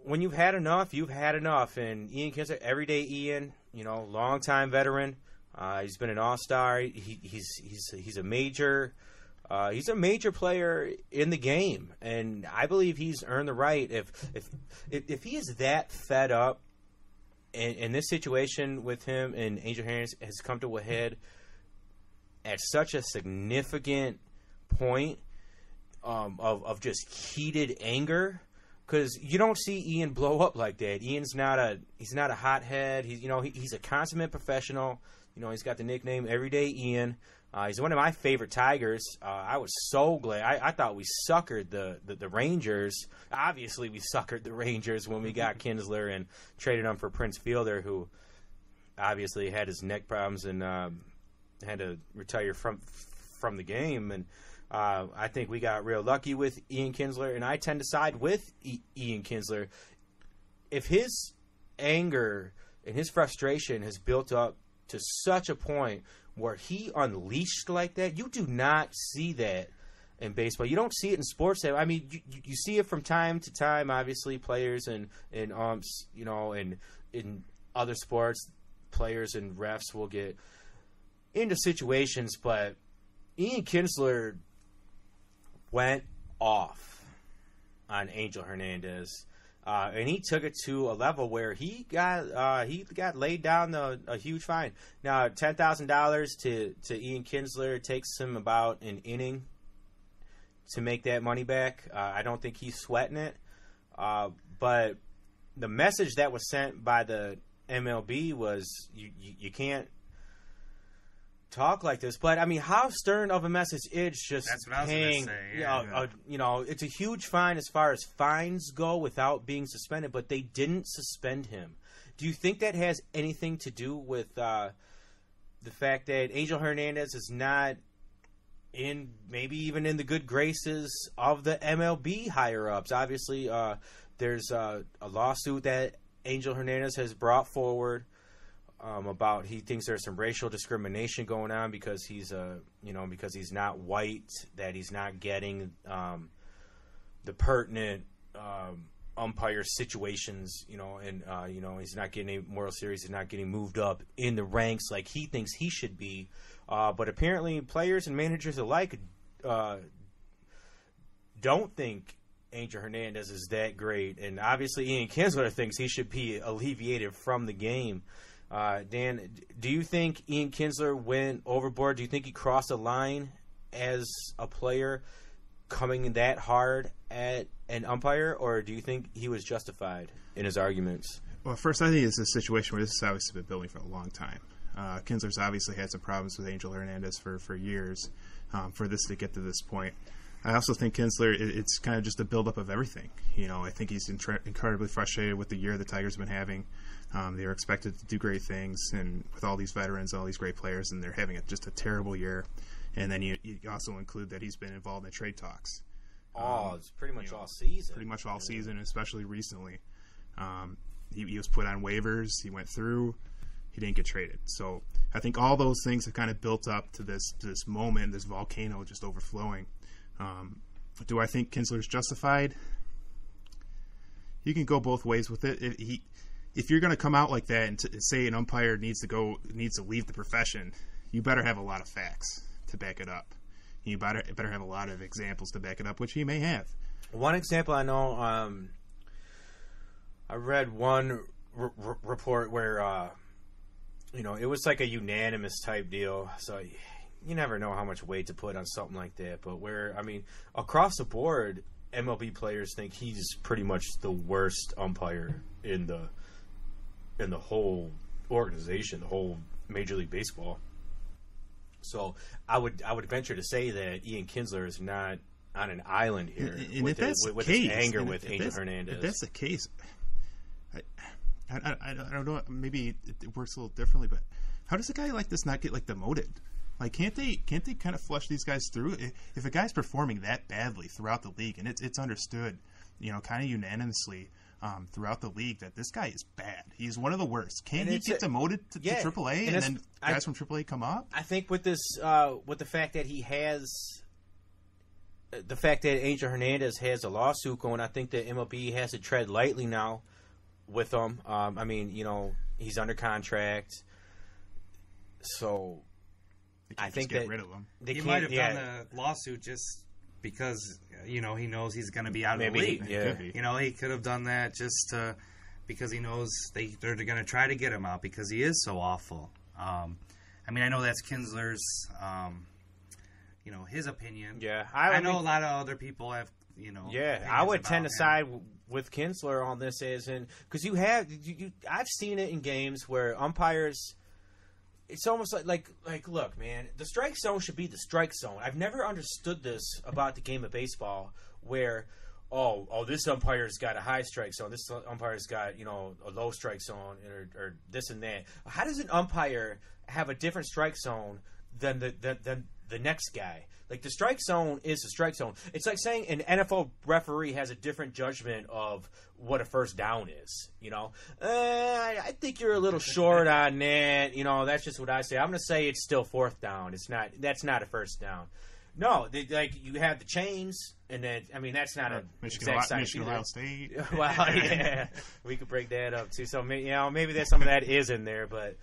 [SPEAKER 1] when you've had enough, you've had enough. And Ian Kinsler, everyday Ian, longtime veteran. He's been an all-star. He's a major player in the game, and I believe he's earned the right. If he is that fed up, and this situation with him and Angel Henandez has come to a head at such a significant point of just heated anger, because you don't see Ian blow up like that. Ian's not a hothead. He's a consummate professional. He's got the nickname Everyday Ian. He's one of my favorite Tigers. I was so glad. I thought we suckered the Rangers. Obviously, we suckered the Rangers when we got Kinsler and traded him for Prince Fielder, who obviously had his neck problems and had to retire from the game. And I think we got real lucky with Ian Kinsler, and I tend to side with Ian Kinsler. If his anger and his frustration has built up to such a point where he unleashed like that, you do not see that in baseball. You don't see it in sports. I mean, you see it from time to time. Obviously, players and umps, and in other sports, players and refs will get into situations. But Ian Kinsler went off on Angel Henandez. And he took it to a level where he got laid down a huge fine. Now, $10,000 to Ian Kinsler takes him about an inning to make that money back. I don't think he's sweating it. But the message that was sent by the MLB was you can't talk like this. But I mean, how stern of a message is just paying? It's a huge fine as far as fines go without being suspended. But they didn't suspend him. Do you think that has anything to do with the fact that Angel Henandez is not maybe even in the good graces of the MLB higher ups? Obviously, there's a lawsuit that Angel Henandez has brought forward. About he thinks there's some racial discrimination going on because he's because he's not white, that he's not getting the pertinent umpire situations, and he's not getting a World Series, he's not getting moved up in the ranks like he thinks he should be. But apparently players and managers alike don't think Angel Henandez is that great, and obviously Ian Kinsler thinks he should be alleviated from the game. Dan, do you think Ian Kinsler went overboard? Do you think he crossed a line as a player coming that hard at an umpire, or do you think he was justified in his arguments?
[SPEAKER 5] Well, first, I think it's a situation where this has obviously been building for a long time. Kinsler's obviously had some problems with Angel Henandez for years for this to get to this point. I also think Kinsler, it's kind of just a buildup of everything. I think he's incredibly frustrated with the year the Tigers have been having. They are expected to do great things, and with all these veterans, all these great players, and they're having just a terrible year. And then you also include that he's been involved in trade talks.
[SPEAKER 1] It's pretty much all season.
[SPEAKER 5] Pretty much all season, especially recently. He was put on waivers. He went through. He didn't get traded. So I think all those things have kind of built up to this moment, this volcano just overflowing. Do I think Kinsler's justified? You can go both ways with it. If you're going to come out like that and say an umpire needs to leave the profession, you better have a lot of facts to back it up. You better have a lot of examples to back it up, which he may have.
[SPEAKER 1] One example I know, I read one report where it was like a unanimous type deal. So you never know how much weight to put on something like that. But across the board, MLB players think he's pretty much the worst umpire in the whole organization, the whole Major League Baseball. So I would venture to say that Ian Kinsler is not on an island here with his anger with Angel Henandez.
[SPEAKER 5] If that's the case, I don't know. Maybe it works a little differently, but how does a guy like this not get demoted? Can't they kind of flush these guys through? If a guy's performing that badly throughout the league, and it's understood, kind of unanimously, throughout the league that this guy is bad. He's one of the worst. Can he get demoted to AAA and then guys from AAA come up?
[SPEAKER 1] I think with this, with the fact that he has, the fact that Angel Henandez has a lawsuit going, I think that MLB has to tread lightly now with him. I mean, he's under contract, so I think
[SPEAKER 5] get rid of him.
[SPEAKER 4] He might have done the lawsuit just because he knows he's going to be out of the league. He could have done that just because he knows they're going to try to get him out because he is so awful. I mean, I know that's Kinsler's, his opinion.
[SPEAKER 1] Yeah,
[SPEAKER 4] I know a lot of other people have,
[SPEAKER 1] Yeah, I would tend to side with Kinsler on this, because I've seen it in games where umpires. It's almost like look, man, the strike zone should be the strike zone. I've never understood this about the game of baseball where, this umpire's got a high strike zone, this umpire's got, a low strike zone, or this and that. How does an umpire have a different strike zone than the next guy? Like, the strike zone is the strike zone. It's like saying an NFL referee has a different judgment of what a first down is. I think you're a little short on that. That's just what I say. I'm going to say it's still fourth down. That's not a first down. No, you have the chains, and then that's not a
[SPEAKER 5] Michigan, Ohio State.
[SPEAKER 1] Well, yeah, we could break that up too. So maybe that some of that is in there, but.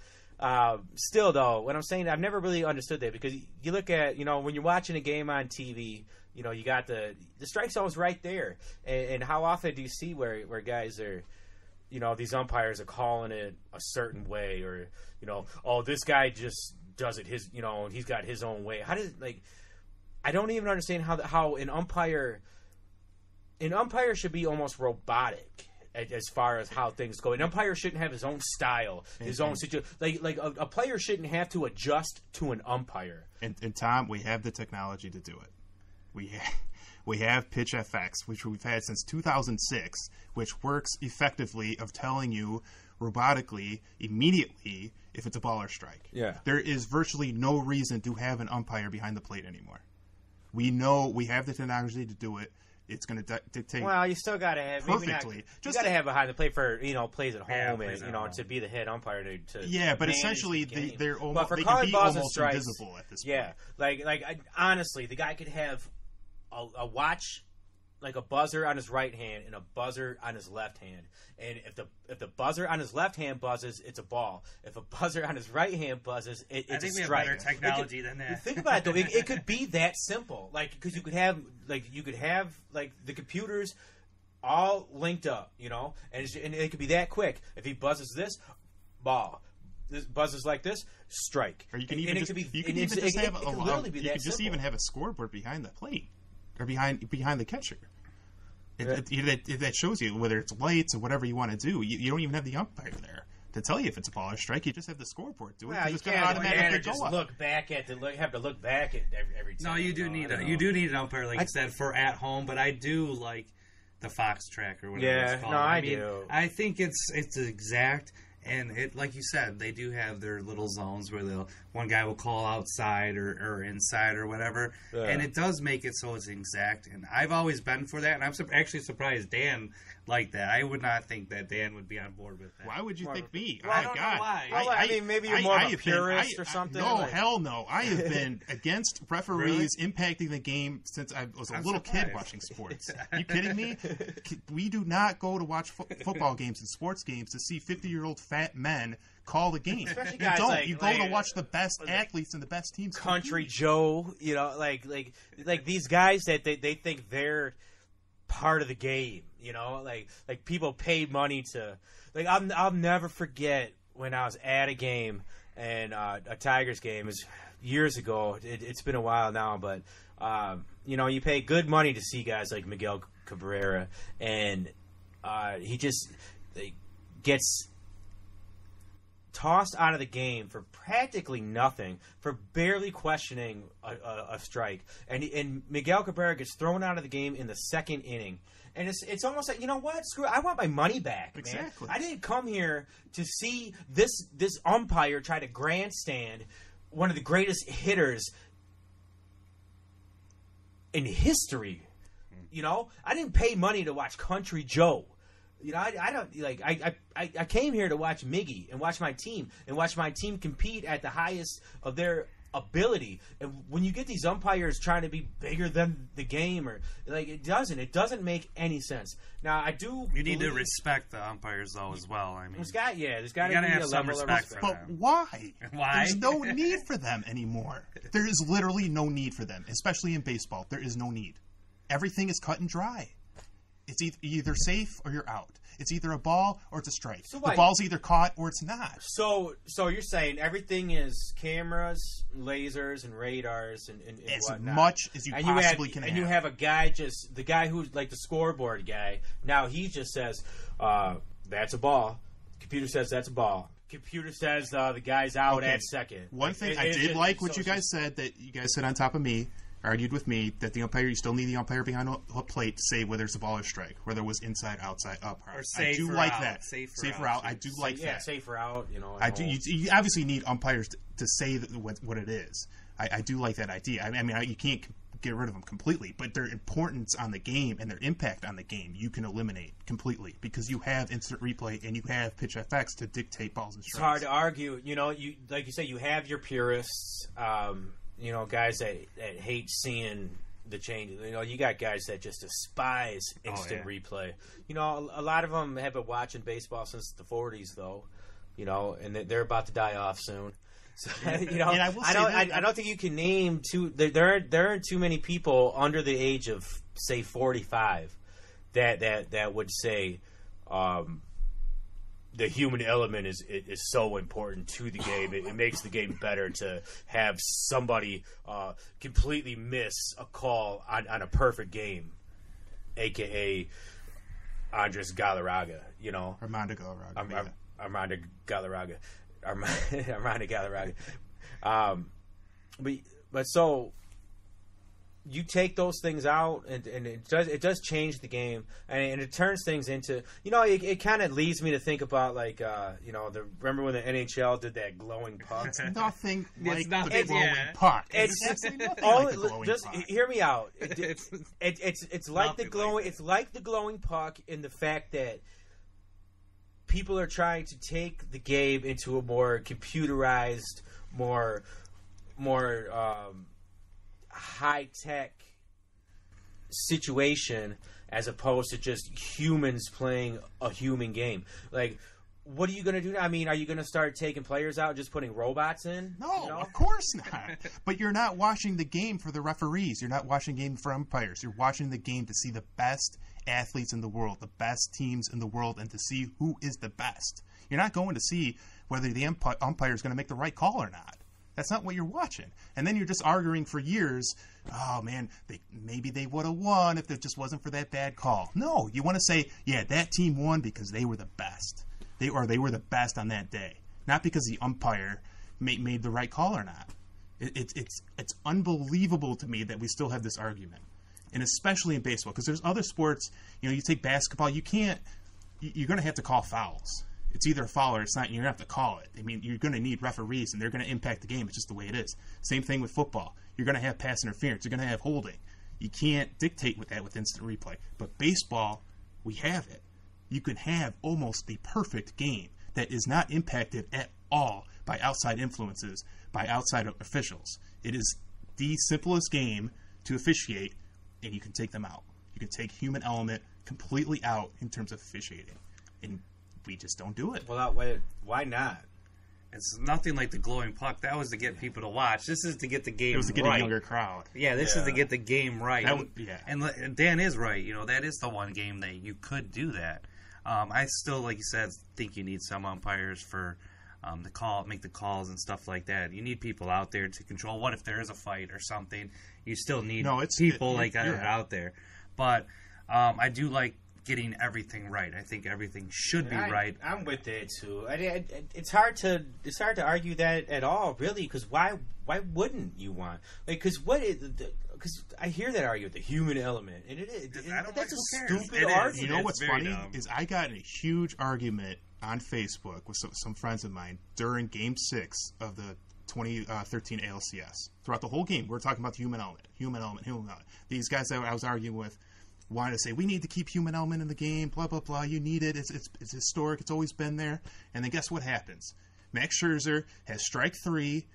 [SPEAKER 1] Still, though, what I'm saying, I've never really understood that because you look at, when you're watching a game on TV, you got the strike zone's right there. And how often do you see where guys are, these umpires are calling it a certain way or, this guy just does it he's got his own way. How does I don't even understand how an umpire should be almost robotic. As far as how things go, an umpire shouldn't have his own style, his own situation. Like a player shouldn't have to adjust to an umpire.
[SPEAKER 5] And Tom, we have the technology to do it. We have Pitch FX, which we've had since 2006, which works effectively of telling you robotically immediately if it's a ball or strike.
[SPEAKER 1] Yeah,
[SPEAKER 5] there is virtually no reason to have an umpire behind the plate anymore. We know we have the technology to do it. It's going to dictate.
[SPEAKER 1] Well, you still got to have
[SPEAKER 5] perfectly.
[SPEAKER 1] You got to have behind the plate for plays at home and to be the head umpire to.
[SPEAKER 5] Yeah, but essentially they're almost
[SPEAKER 1] they
[SPEAKER 5] can be almost
[SPEAKER 1] strikes,
[SPEAKER 5] invisible at this point.
[SPEAKER 1] Yeah, honestly, the guy could have a watch, like a buzzer on his right hand and a buzzer on his left hand, and if the buzzer on his left hand buzzes, it's a ball. If a buzzer on his right hand buzzes, it's a strike.
[SPEAKER 4] I think we have better technology than that.
[SPEAKER 1] Think about it though; it could be that simple. Because you could have the computers all linked up, and it could be that quick. If he buzzes this, ball. This buzzes like this, strike.
[SPEAKER 5] Or you can even just even have a scoreboard behind the plate or behind the catcher. That shows you whether it's lights or whatever you want to do. You don't even have the umpire there to tell you if it's a ball or strike. You just have the scoreboard do it.
[SPEAKER 1] Well, you can't automatically just look back at have to look back at every time.
[SPEAKER 4] No, you do need an umpire, like you said, for at home. But I do like the Fox track or whatever it's called.
[SPEAKER 1] No, I do.
[SPEAKER 4] I think it's exact. And it, like you said, they do have their little zones where one guy will call outside or inside or whatever, and it does make it so it's exact. And I've always been for that, and I'm actually surprised Dan liked that. I would not think that Dan would be on board with that.
[SPEAKER 5] Why would you think me?
[SPEAKER 4] Well, I don't know why.
[SPEAKER 1] I mean, maybe you're more of a purist or something.
[SPEAKER 5] No, hell no. I have been against referees impacting the game since I was a little kid watching sports. Are you kidding me? We do not go to watch football games and sports games to see 50-year-old fat men call the game.
[SPEAKER 1] Especially
[SPEAKER 5] you don't. You go to watch the best athletes and the best teams.
[SPEAKER 1] Country Joe, like these guys that they think they're part of the game. Like people pay money to. I'll never forget when I was at a game and a Tigers game. It was years ago. It's been a while now, but you pay good money to see guys like Miguel Cabrera, and he just gets tossed out of the game for practically nothing, for barely questioning a strike, and Miguel Cabrera gets thrown out of the game in the second inning. And it's almost like, you know what? Screw it. I want my money back, man.
[SPEAKER 5] Exactly.
[SPEAKER 1] I didn't come here to see this umpire try to grandstand one of the greatest hitters in history. I didn't pay money to watch Country Joe You know, I don't like. I came here to watch Miggy and watch my team compete at the highest of their ability. And when you get these umpires trying to be bigger than the game, or like it doesn't make any sense. Now I do.
[SPEAKER 4] You need to respect the umpires though as well. I mean,
[SPEAKER 1] there's got to be
[SPEAKER 4] have
[SPEAKER 1] a
[SPEAKER 4] some
[SPEAKER 1] level of
[SPEAKER 4] respect
[SPEAKER 1] respect.
[SPEAKER 4] for
[SPEAKER 5] But
[SPEAKER 4] them.
[SPEAKER 5] why?
[SPEAKER 4] Why?
[SPEAKER 5] There's no need for them anymore. There is literally no need for them, especially in baseball. There is no need. Everything is cut and dry. It's either safe or you're out. It's either a ball or it's a strike.
[SPEAKER 1] So
[SPEAKER 5] the ball's either caught or it's not.
[SPEAKER 1] So you're saying everything is cameras, lasers, and radars, and
[SPEAKER 5] As
[SPEAKER 1] whatnot.
[SPEAKER 5] much as you possibly can have.
[SPEAKER 1] And you have a guy the guy who's like the scoreboard guy. Now he just says, that's a ball. Computer says that's a ball. Computer says the guy's out at second.
[SPEAKER 5] One thing I did like what you guys said, that you guys said on top of me, argued with me, that the umpire, you still need the umpire behind a plate to say whether it's a ball or strike, whether it was inside, outside, up.
[SPEAKER 4] Or
[SPEAKER 5] I do like
[SPEAKER 4] out.
[SPEAKER 5] that.
[SPEAKER 4] Safer
[SPEAKER 5] out. I do like that.
[SPEAKER 1] Yeah, safer out. You know.
[SPEAKER 5] I do. You obviously need umpires to say what it is. I do like that idea. I mean, you can't get rid of them completely, but their importance on the game and their impact on the game you can eliminate completely, because you have instant replay and you have pitch FX to dictate balls and strikes.
[SPEAKER 1] It's hard to argue. You know, like you say, you have your purists. You know, guys that hate seeing the changes. You know, you got guys that just despise instant replay. You know, a lot of them have been watching baseball since the 40s, though. You know, and they're about to die off soon. So, you know, I don't think you can name there aren't too many people under the age of, say, 45 that would say the human element is so important to the game. It makes the game better to have somebody completely miss a call on a perfect game, a.k.a. Andres Galarraga, you know.
[SPEAKER 5] Armando Galarraga.
[SPEAKER 1] Armando Galarraga. But so you take those things out, and it does change the game, and it turns things into, you know, it kind of leads me to think about, like, you know, remember when the NHL did that glowing puck?
[SPEAKER 5] It's nothing like the
[SPEAKER 4] nothing,
[SPEAKER 5] glowing
[SPEAKER 4] yeah.
[SPEAKER 5] puck.
[SPEAKER 1] It's
[SPEAKER 5] nothing like the glowing
[SPEAKER 1] just
[SPEAKER 5] puck.
[SPEAKER 1] hear me out. It's like the glowing.
[SPEAKER 4] like
[SPEAKER 1] It's like the glowing puck in the fact that people are trying to take the game into a more computerized, more high-tech situation, as opposed to just humans playing a human game. Like, what are you going to do now? I mean, are you going to start taking players out and just putting robots in?
[SPEAKER 5] No,
[SPEAKER 1] you know?
[SPEAKER 5] of course not. But you're not watching the game for the referees. You're not watching the game for umpires. You're watching the game to see the best athletes in the world, the best teams in the world, and to see who is the best. You're not going to see whether the umpire is going to make the right call or not. That's not what you're watching. And then you're just arguing for years, oh, man, maybe they would have won if it just wasn't for that bad call. No, you want to say, yeah, that team won because they were the best. They were the best on that day, not because the umpire made the right call or not. It's unbelievable to me that we still have this argument, and especially in baseball, because there's other sports. You know, you take basketball, you're going to have to call fouls. It's either a foul or it's not. You're going to have to call it. I mean, you're going to need referees, and they're going to impact the game. It's just the way it is. Same thing with football. You're going to have pass interference. You're going to have holding. You can't dictate with that with instant replay. But baseball, we have it. You can have almost the perfect game that is not impacted at all by outside influences, by outside officials. It is the simplest game to officiate, and you can take them out. You can take human element completely out in terms of officiating. And we just don't do it.
[SPEAKER 1] Well, why not?
[SPEAKER 4] It's nothing like the glowing puck. That was to get people to watch. This is to get the game right.
[SPEAKER 5] It was to get a younger crowd.
[SPEAKER 4] Yeah, this is to get the game right.
[SPEAKER 5] Yeah.
[SPEAKER 4] And Dan is right. You know, that is the one game that you could do that. I still, like you said, think you need some umpires for make the calls and stuff like that. You need people out there to control. What if there is a fight or something? You still need people out there. But I do like getting everything right. I think everything should be right.
[SPEAKER 1] I'm with it too. It's hard to argue that at all, really, because why wouldn't you want, like, because I hear that argument, the human element, and that's a stupid argument.
[SPEAKER 5] You know what's funny is I got in a huge argument on Facebook with some friends of mine during Game 6 of the 2013 ALCS. Throughout the whole game, we're talking about the human element. These guys that I was arguing with wanted to say, we need to keep human element in the game, blah, blah, blah. You need it. It's historic. It's always been there. And then guess what happens? Max Scherzer has strike 3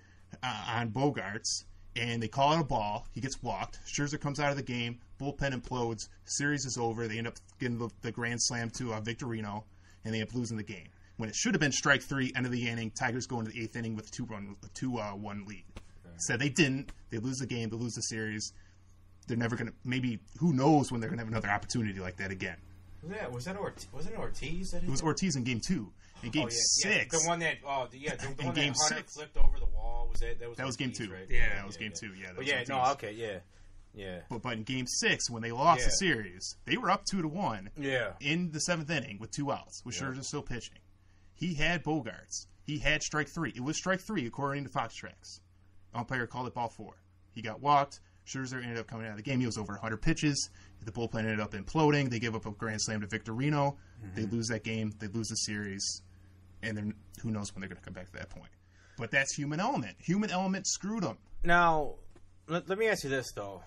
[SPEAKER 5] on Bogarts, and they call it a ball. He gets walked. Scherzer comes out of the game. Bullpen implodes. Series is over. They end up getting the grand slam to Victorino, and they end up losing the game. When it should have been strike 3, end of the inning, Tigers go into the 8th inning with a 2-1 lead. So they didn't. They lose the game. They lose the series. They're never going to, maybe, who knows when they're going to have another opportunity like that again.
[SPEAKER 1] Was it Ortiz?
[SPEAKER 5] It was Ortiz in game 2. In game 6.
[SPEAKER 1] Yeah. The one that, the one
[SPEAKER 5] game
[SPEAKER 1] that Hunter
[SPEAKER 5] 6.
[SPEAKER 1] flipped over the wall. That was
[SPEAKER 5] game
[SPEAKER 1] Ortiz,
[SPEAKER 5] 2.
[SPEAKER 1] Right?
[SPEAKER 5] Yeah, that was game 2. Yeah, that was Ortiz.
[SPEAKER 1] Yeah.
[SPEAKER 5] But in game 6, when they lost the series, they were up 2-1 in the 7th inning with 2 outs, with Scherzer still pitching. He had Bogarts. He had strike 3. It was strike 3, according to Fox Tracks. Umpire called it ball 4. He got walked. Scherzer ended up coming out of the game. He was over 100 pitches. The bullpen ended up imploding. They give up a grand slam to Victorino. They lose that game. They lose the series. And then who knows when they're going to come back to that point. But that's human element. Human element screwed them.
[SPEAKER 1] Now, let me ask you this, though.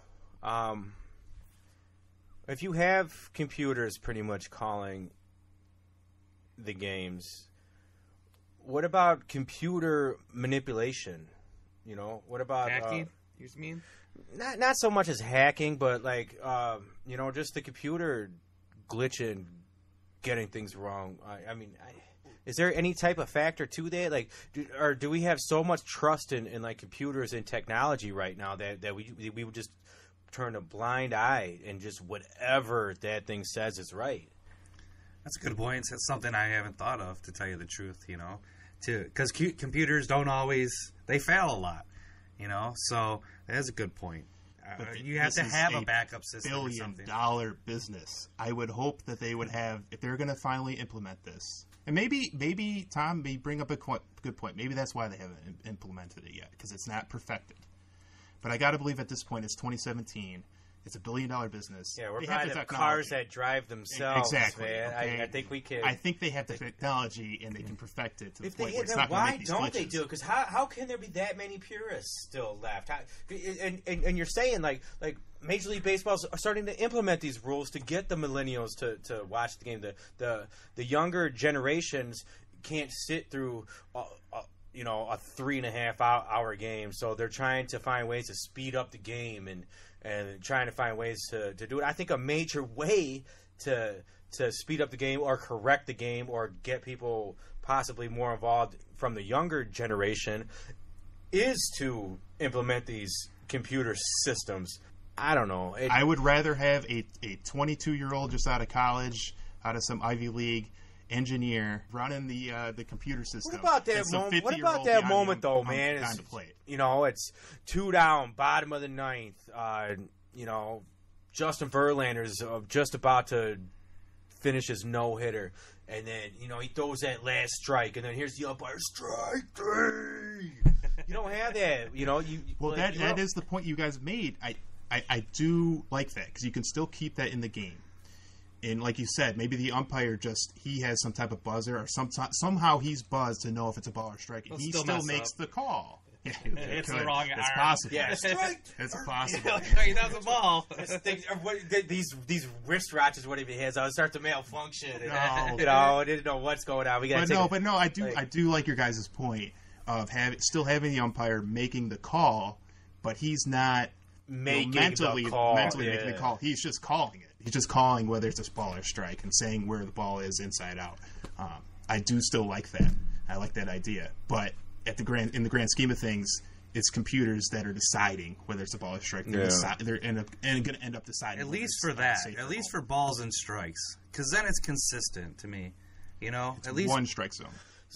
[SPEAKER 1] If you have computers pretty much calling the games, what about computer manipulation? What about
[SPEAKER 4] hacking? You mean?
[SPEAKER 1] Not so much as hacking, but like just the computer glitching, getting things wrong. Is there any type of factor to that? Like, do we have so much trust in like computers and technology right now that we would just turn a blind eye and just whatever that thing says is right?
[SPEAKER 4] That's a good point. It's something I haven't thought of, to tell you the truth. Because computers don't always, they fail a lot. So that's a good point. You have to have a backup system.
[SPEAKER 5] $1 billion business. I would hope that they would have, if they're going to finally implement this. And maybe Tom may bring up a good point. Maybe that's why they haven't implemented it yet, because it's not perfected. But I got to believe at this point, it's 2017. It's $1 billion business.
[SPEAKER 1] Yeah, we're probably the cars that drive themselves.
[SPEAKER 5] Exactly.
[SPEAKER 1] Man.
[SPEAKER 5] Okay.
[SPEAKER 1] I think we can.
[SPEAKER 5] I think they have the technology and they can perfect it to the point where it's
[SPEAKER 1] then
[SPEAKER 5] not going to
[SPEAKER 1] why
[SPEAKER 5] make these
[SPEAKER 1] don't
[SPEAKER 5] glitches.
[SPEAKER 1] they do it? Because how can there be that many purists still left? And you're saying like Major League Baseball are starting to implement these rules to get the millennials to watch the game. The younger generations can't sit through a 3.5 hour game, so they're trying to find ways to speed up the game and trying to find ways to do it. I think a major way to speed up the game or correct the game or get people possibly more involved from the younger generation is to implement these computer systems. I don't know.
[SPEAKER 5] I would rather have a 22-year-old just out of college, out of some Ivy League engineer running the computer system.
[SPEAKER 1] What about that moment? Though, man? It's 2 down, bottom of the 9th. Justin Verlander's just about to finish his no-hitter, and then he throws that last strike, and then here's the umpire, strike 3. You don't have that.
[SPEAKER 5] That is the point you guys made. I do like that because you can still keep that in the game. And like you said, maybe the umpire he has some type of buzzer or somehow he's buzzed to know if it's a ball or strike. He still makes the call. Yeah,
[SPEAKER 4] it's the wrong arm.
[SPEAKER 5] It's possible.
[SPEAKER 1] Yeah, strike.
[SPEAKER 5] It's possible.
[SPEAKER 4] That's a ball.
[SPEAKER 1] These wrist watches, whatever he has, I'll start to malfunction. And,
[SPEAKER 5] no.
[SPEAKER 1] I didn't know what's going on.
[SPEAKER 5] I do like your guys' point of still having the umpire making the call, but he's not mentally making the call. He's just calling it. He's just calling whether it's a ball or strike and saying where the ball is inside out. I do still like that. I like that idea. But in the grand scheme of things, it's computers that are deciding whether it's a ball or strike. They're going to end up deciding.
[SPEAKER 4] At least for that. At least for balls and strikes. Because then it's consistent to me.
[SPEAKER 5] It's
[SPEAKER 4] at least
[SPEAKER 5] one strike zone.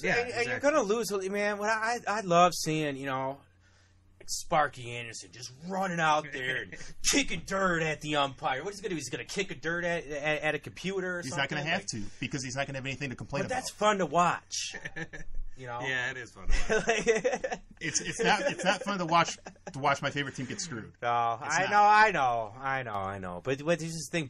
[SPEAKER 1] Yeah, and you're going to lose, man. What I love seeing, Sparky Anderson just running out there and kicking dirt at the umpire. What is he going to do? He's going to kick a dirt at a computer or
[SPEAKER 5] something? He's not going to have to because he's not going to have anything to complain about.
[SPEAKER 1] But that's fun to watch.
[SPEAKER 4] Yeah, it is fun to watch.
[SPEAKER 5] It's not fun to watch my favorite team get screwed.
[SPEAKER 1] No, I know. But this is the thing.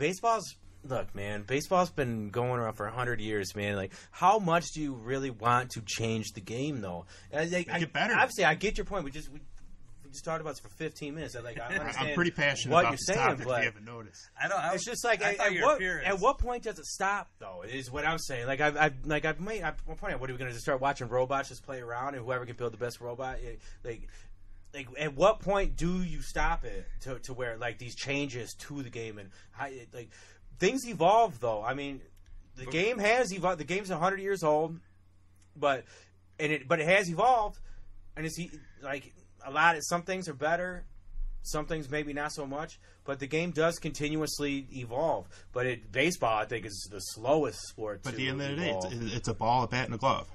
[SPEAKER 1] Baseball's been going around for 100 years, man. Like, how much do you really want to change the game, though?
[SPEAKER 5] Make it better.
[SPEAKER 1] Obviously, I get your point. just talked about this for 15 minutes. I understand.
[SPEAKER 5] I'm pretty passionate
[SPEAKER 1] what
[SPEAKER 5] about
[SPEAKER 1] you're
[SPEAKER 5] this
[SPEAKER 1] saying,
[SPEAKER 5] topic,
[SPEAKER 1] but
[SPEAKER 5] if you haven't noticed.
[SPEAKER 1] It's just like at what point does it stop? Though is what I'm saying. Like I've made. At one point, what are we going to just start watching robots just play around and whoever can build the best robot? Like at what point do you stop it to where like these changes to the game and like things evolve though? I mean, the game has evolved. The game's 100 years old, but it has evolved, and it's like some things are better, some things maybe not so much, but the game does continuously evolve. But baseball, I think, is the slowest sport.
[SPEAKER 5] But at the end of the day, it's a ball, a bat, and a glove.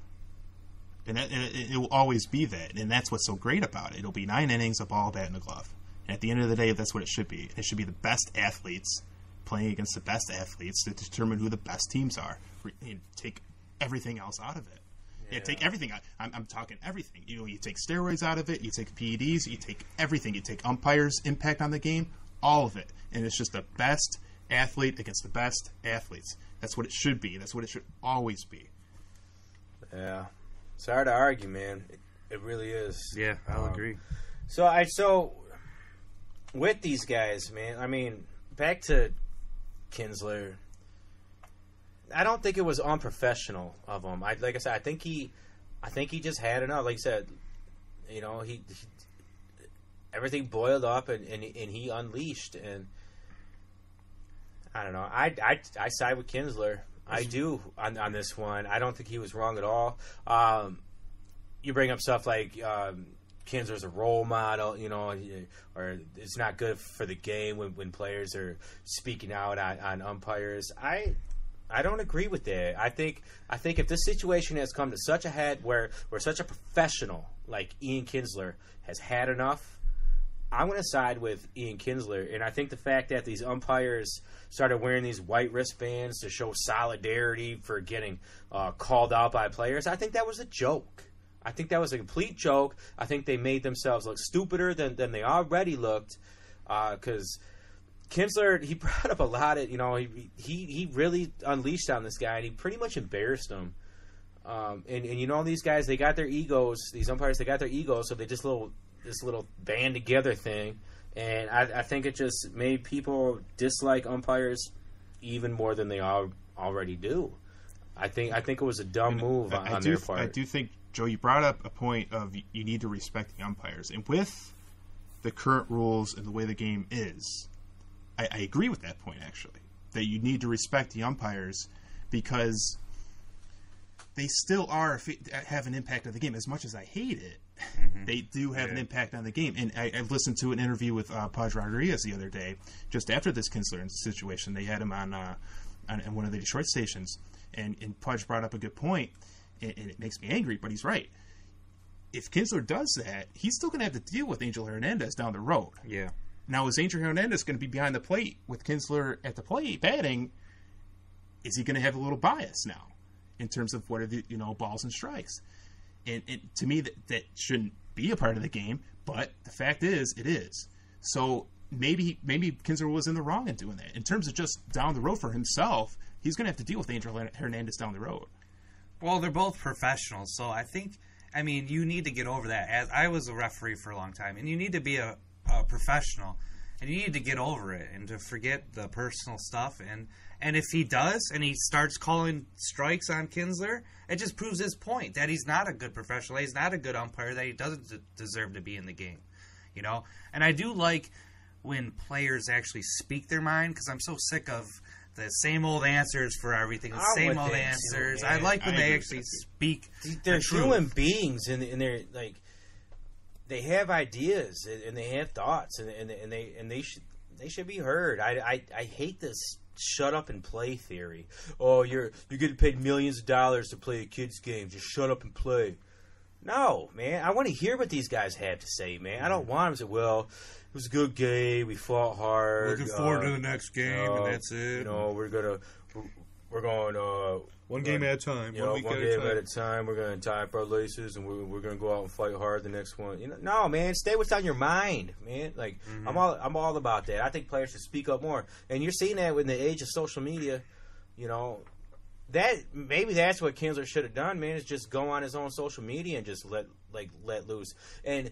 [SPEAKER 5] And it will always be that. And that's what's so great about it. It'll be 9 innings, a ball, a bat, and a glove. And at the end of the day, that's what it should be. It should be the best athletes playing against the best athletes to determine who the best teams are. Take everything else out of it. Yeah, take everything out. I'm talking everything. You take steroids out of it. You take PEDs. You take everything. You take umpires' impact on the game. All of it. And it's just the best athlete against the best athletes. That's what it should be. That's what it should always be.
[SPEAKER 1] Yeah. It's hard to argue, man. It really is.
[SPEAKER 4] Yeah, I'll agree.
[SPEAKER 1] So with these guys, man, I mean, back to Kinsler, I don't think it was unprofessional of him. Like I said, I think he just had enough. Like you said, he everything boiled up and he unleashed. And I don't know. I side with Kinsler. I do on this one. I don't think he was wrong at all. You bring up stuff like Kinsler's a role model, or it's not good for the game when players are speaking out on umpires. I don't agree with that. I think if this situation has come to such a head where such a professional like Ian Kinsler has had enough, I'm going to side with Ian Kinsler, and I think the fact that these umpires started wearing these white wristbands to show solidarity for getting called out by players, I think that was a joke. I think that was a complete joke. I think they made themselves look stupider than they already looked, because Kinsler, he brought up a lot of, he really unleashed on this guy, and he pretty much embarrassed him. And these guys, they got their egos, these umpires, they got their egos, so they just this little band together thing, and I think it just made people dislike umpires even more than they already do. I think it was a dumb move on their part.
[SPEAKER 5] I do think, Joe, you brought up a point of you need to respect the umpires, and with the current rules and the way the game is, I agree with that point actually, that you need to respect the umpires because they still have an impact on the game. As much as I hate it, they do have an impact on the game. And I listened to an interview with Pudge Rodriguez the other day, just after this Kinsler situation. They had him on one of the Detroit stations, and Pudge brought up a good point, and it makes me angry, but he's right. If Kinsler does that, he's still going to have to deal with Angel Henandez down the road.
[SPEAKER 4] Yeah.
[SPEAKER 5] Now, is Angel Henandez going to be behind the plate with Kinsler at the plate batting? Is he going to have a little bias now in terms of what are the balls and strikes? And to me, that shouldn't be a part of the game, but the fact is, it is. So maybe Kinsler was in the wrong in doing that. In terms of just down the road for himself, he's going to have to deal with Angel Henandez down the road.
[SPEAKER 4] Well, they're both professionals, so you need to get over that. As I was a referee for a long time, and you need to be a professional, and you need to get over it and to forget the personal stuff. And if he does, and he starts calling strikes on Kinsler, it just proves his point that he's not a good professional, he's not a good umpire, that he doesn't deserve to be in the game, And I do like when players actually speak their mind, because I'm so sick of the same old answers for everything, the same old answers. I like when they actually speak.
[SPEAKER 1] They're human beings, and they're like, they have ideas and they have thoughts, and they should be heard. I hate this shut up and play theory. Oh, you're getting paid millions of dollars to play a kid's game. Just shut up and play. No, man. I want to hear what these guys have to say, man. I don't want them to say, well, it was a good game. We fought hard.
[SPEAKER 4] Looking forward to the next game, and that's it.
[SPEAKER 1] We're going
[SPEAKER 4] one game at a time.
[SPEAKER 1] One game at a time. We're going to tie up our laces, and we're going to go out and fight hard the next one. No, man. Stay what's on your mind, man. Like I'm all about that. I think players should speak up more, and you're seeing that in the age of social media. That maybe that's what Kinsler should have done, man. Is just go on his own social media and just let loose. And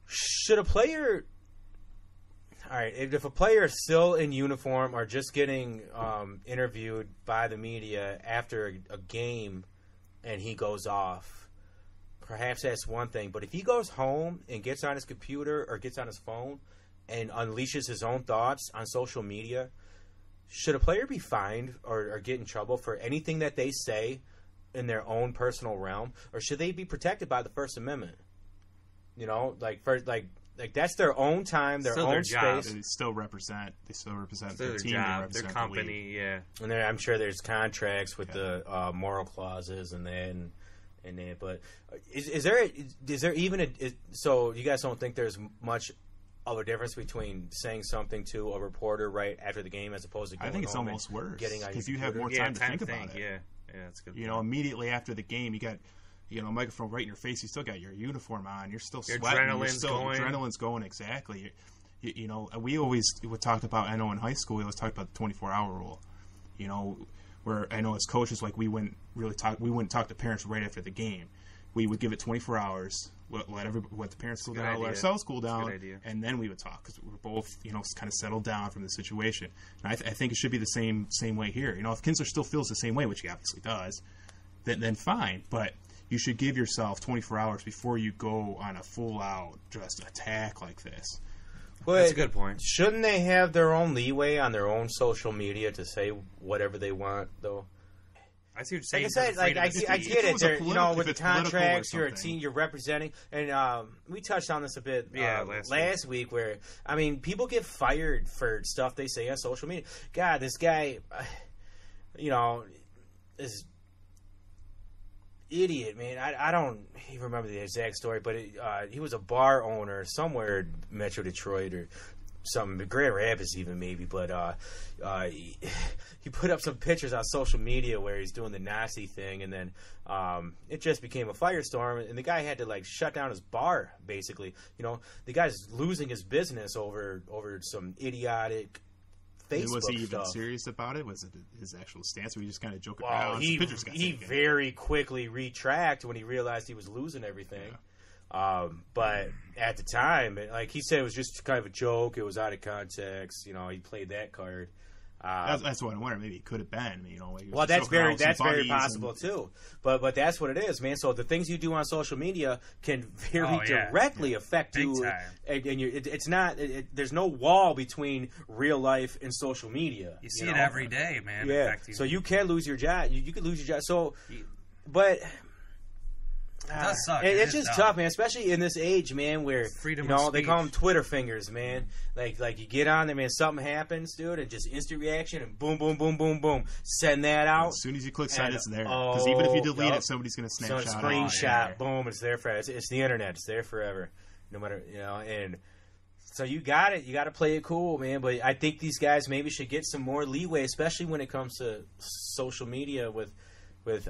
[SPEAKER 1] should a player... All right, if a player is still in uniform or just getting interviewed by the media after a game and he goes off, perhaps that's one thing. But if he goes home and gets on his computer or gets on his phone and unleashes his own thoughts on social media, should a player be fined or get in trouble for anything that they say in their own personal realm? Or should they be protected by the First Amendment? You know, like that's their own time, their
[SPEAKER 4] Still
[SPEAKER 1] own
[SPEAKER 4] their job.
[SPEAKER 1] space.
[SPEAKER 5] They still represent
[SPEAKER 4] Their
[SPEAKER 5] the team,
[SPEAKER 4] job,
[SPEAKER 5] they
[SPEAKER 4] their
[SPEAKER 5] represent the
[SPEAKER 4] company,
[SPEAKER 5] league.
[SPEAKER 4] yeah.
[SPEAKER 1] And I'm sure there's contracts with the moral clauses and that and that. But is there even so you guys don't think there's much of a difference between saying something to a reporter right after the game as opposed to going
[SPEAKER 5] I think it's
[SPEAKER 1] home
[SPEAKER 5] almost
[SPEAKER 1] and
[SPEAKER 5] worse
[SPEAKER 1] getting on
[SPEAKER 5] because
[SPEAKER 1] your
[SPEAKER 5] you have more
[SPEAKER 1] computer?
[SPEAKER 5] time to think about it.
[SPEAKER 4] Yeah, that's good.
[SPEAKER 5] You know, immediately after the game, you got a microphone right in your face. You still got your uniform on. You're still
[SPEAKER 4] Your
[SPEAKER 5] sweating.
[SPEAKER 4] adrenaline's going.
[SPEAKER 5] Exactly. You know, we always talked about. I know in high school we always talked about the 24-hour rule. You know, where I know as coaches, like we wouldn't talk to parents right after the game. We would give it 24 hours. Let the parents cool down, let ourselves cool down, and then we would talk because we're both, kind of settled down from the situation. And I think it should be the same way here. You know, if Kinsler still feels the same way, which he obviously does, then fine. But you should give yourself 24 hours before you go on a full-out just attack like this.
[SPEAKER 1] But
[SPEAKER 4] that's a good point.
[SPEAKER 1] Shouldn't they have their own leeway on their own social media to say whatever they want, though?
[SPEAKER 4] I see what you're saying.
[SPEAKER 1] Like I said, I get it. There, with the contracts, you're a
[SPEAKER 5] something.
[SPEAKER 1] team, you're representing, and we touched on this a bit last week. Where people get fired for stuff they say on social media. God, this guy, is idiot, man. I don't even remember the exact story, but he was a bar owner somewhere in Metro Detroit or something, Grand Rapids even maybe, but he put up some pictures on social media where he's doing the Nazi thing, and then it just became a firestorm, and the guy had to shut down his bar, basically. The guy's losing his business over some idiotic Facebook
[SPEAKER 5] was he even
[SPEAKER 1] stuff.
[SPEAKER 5] serious about it? Was it his actual stance, or he just kind of joking around?
[SPEAKER 1] He very quickly retracted when he realized he was losing everything. Yeah. But at the time, he said, it was just kind of a joke. It was out of context. He played that card.
[SPEAKER 5] That's what I'm wondering. Maybe it could have been.
[SPEAKER 1] Well, that's very possible too. But that's what it is, man. So the things you do on social media can very directly affect
[SPEAKER 4] Big
[SPEAKER 1] you.
[SPEAKER 4] Time.
[SPEAKER 1] And it's not. There's no wall between real life and social media.
[SPEAKER 4] You see it every day, man.
[SPEAKER 1] Yeah. So you can lose your job. You could lose your job. So, but.
[SPEAKER 4] It does suck.
[SPEAKER 1] It's just tough, man, especially in this age, man, where
[SPEAKER 4] freedom of speech.
[SPEAKER 1] They call them Twitter fingers, man. Like you get on there, man, something happens, dude, and just instant reaction, and boom, boom, boom, boom, boom, send that out.
[SPEAKER 5] As soon as you click send, it's there. Because even if you delete it, somebody's going to snapshot.
[SPEAKER 1] So screenshot, boom, it's there forever. It's the internet. It's there forever, no matter and. So you got it. You got to play it cool, man. But I think these guys maybe should get some more leeway, especially when it comes to social media with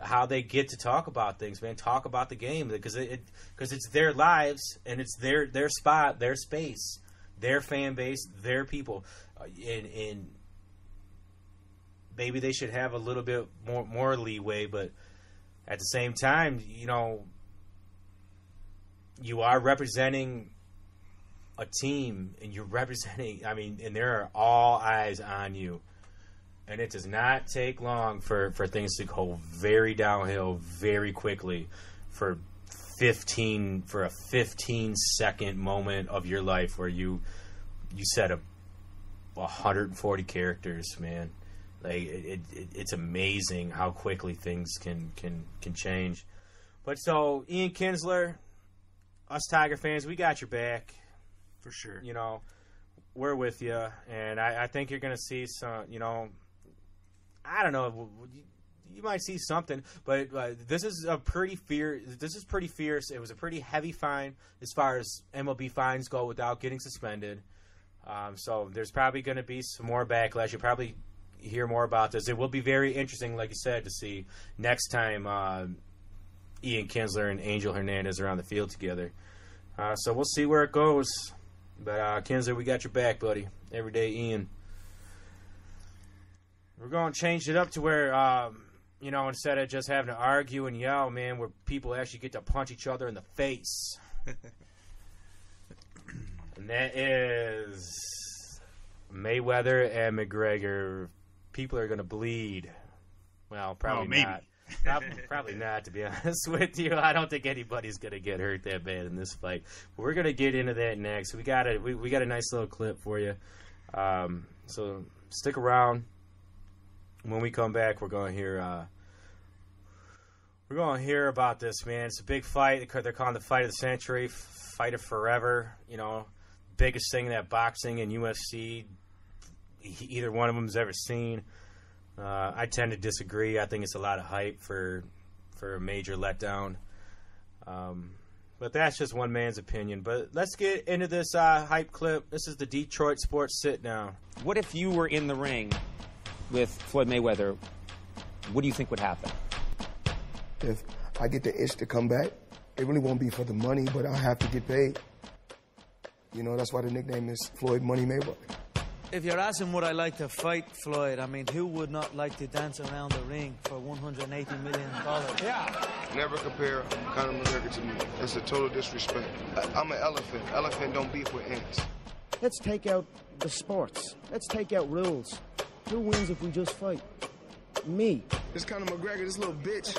[SPEAKER 1] how they get to talk about things, man. Talk about the game because it's their lives and it's their spot, their space, their fan base, their people, and maybe they should have a little bit more leeway. But at the same time, you are representing a team, and you're representing. And there are all eyes on you. And it does not take long for things to go very downhill very quickly for a 15-second moment of your life where you said 140 characters, man. It's amazing how quickly things can change. But so Ian Kinsler, us Tiger fans, we got your back
[SPEAKER 4] for sure.
[SPEAKER 1] We're with you, and I think you're going to see some. I don't know. You might see something, but this is pretty fierce. It was a pretty heavy fine as far as MLB fines go without getting suspended. So there's probably going to be some more backlash. You'll probably hear more about this. It will be very interesting, like you said, to see next time Ian Kinsler and Angel Henandez are on the field together. So we'll see where it goes. But Kinsler, we got your back, buddy. Every day, Ian. We're going to change it up to where, instead of just having to argue and yell, man, where people actually get to punch each other in the face. And that is Mayweather and McGregor. People are going to bleed. Well, probably not. Probably not, to be honest with you. I don't think anybody's going to get hurt that bad in this fight. But we're going to get into that next. We got a nice little clip for you. So stick around. When we come back, we're going to hear about this, man. It's a big fight. They're calling the fight of the century, fight of forever. You know, biggest thing that boxing and UFC, either one of them has ever seen. I tend to disagree. I think it's a lot of hype for a major letdown. But that's just one man's opinion. But let's get into this hype clip. This is the Detroit Sports Sit-Down.
[SPEAKER 9] What if you were in the ring with Floyd Mayweather? What do you think would happen?
[SPEAKER 10] If I get the itch to come back, it really won't be for the money, but I have to get paid. You know, that's why the nickname is Floyd Money Mayweather.
[SPEAKER 11] If you're asking would I like to fight Floyd, I mean, who would not like to dance around the ring for $180 million?
[SPEAKER 10] Yeah.
[SPEAKER 12] Never compare Conor McGregor to me. That's a total disrespect. I'm an elephant. Elephant don't beef with ants.
[SPEAKER 13] Let's take out the sports. Let's take out rules. Who wins if we just fight? Me.
[SPEAKER 12] This Conor McGregor, this little bitch.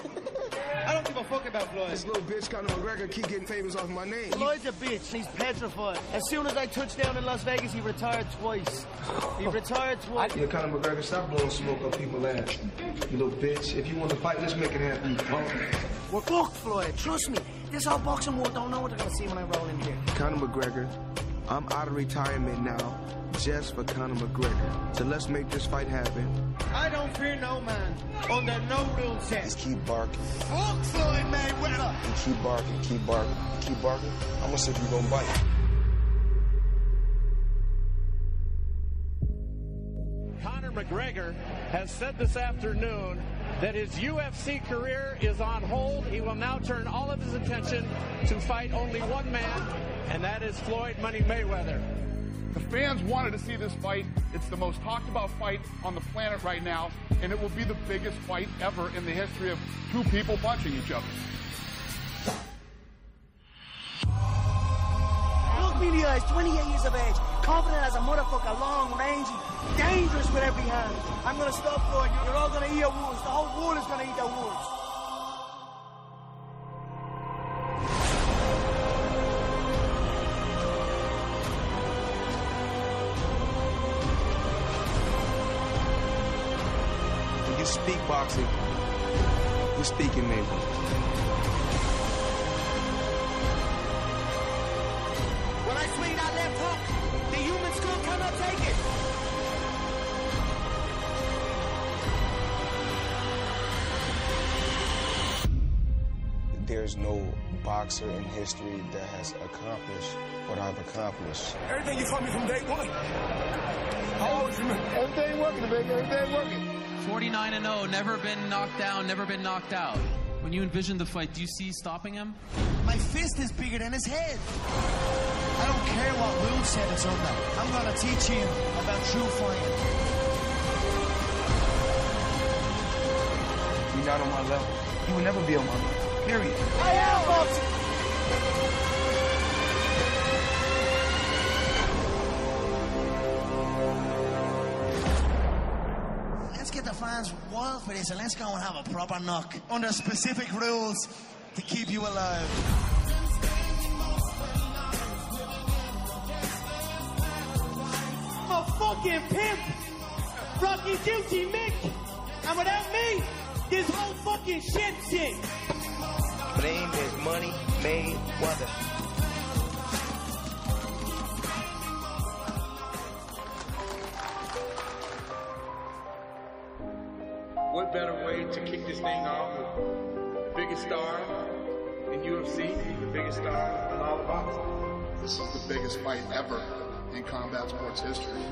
[SPEAKER 11] I don't give a fuck about Floyd.
[SPEAKER 12] This little bitch Conor McGregor keep getting favors off my name.
[SPEAKER 11] Floyd's a bitch. He's petrified. As soon as I touched down in Las Vegas, he retired twice. He retired twice.
[SPEAKER 12] Yeah, Conor McGregor, stop blowing smoke up people's ass. You little bitch. If you want to fight, let's make it happen, you punk.
[SPEAKER 13] Well, fuck Floyd. Trust me. This whole boxing world don't know what they're going to see when I roll in here.
[SPEAKER 12] Conor McGregor, I'm out of retirement now just for Conor McGregor. So let's make this fight happen.
[SPEAKER 11] I don't fear no man under no rule set.
[SPEAKER 12] Just keep barking.
[SPEAKER 11] Fuck Floyd Mayweather.
[SPEAKER 12] And keep barking, keep barking, keep barking. I'm gonna see if you gonna bite.
[SPEAKER 14] Conor McGregor has said this afternoon that his UFC career is on hold. He will now turn all of his attention to fight only one man, and that is Floyd Money Mayweather.
[SPEAKER 15] The fans wanted to see this fight. It's the most talked about fight on the planet right now, and it will be the biggest fight ever in the history of two people punching each other.
[SPEAKER 13] Look me in the eyes, 28 years of age, confident as a motherfucker, long, rangy, dangerous with every hand. I'm going to stop Floyd. You're all going to eat your wounds. The whole world is going to eat their wounds.
[SPEAKER 12] You speak boxing, you speak in Mayweather.
[SPEAKER 13] When I swing that left hook, the human skull cannot take
[SPEAKER 12] it. There's no boxer in history that has accomplished what I've accomplished.
[SPEAKER 10] Everything you taught me from day one. How old you, man? Everything working, baby. Everything working.
[SPEAKER 16] 49-0, never been knocked down, never been knocked out. When you envision the fight, do you see stopping him?
[SPEAKER 13] My fist is bigger than his head. I don't care what rule set it's under. I'm going to teach him about true fighting.
[SPEAKER 12] You're not on my level. You will never be on my level. Period.
[SPEAKER 13] I am boxing. Get the fans wild for this, and let's go and have a proper knock under specific rules to keep you alive. I'm a fucking pimp, Rocky Duty Mick, and without me, this whole fucking shit's shit.
[SPEAKER 12] Name is Money Mayweather.
[SPEAKER 17] What better way to kick this thing off with the biggest star in UFC, the biggest star in all of boxing?
[SPEAKER 15] This is the biggest fight ever in combat sports history.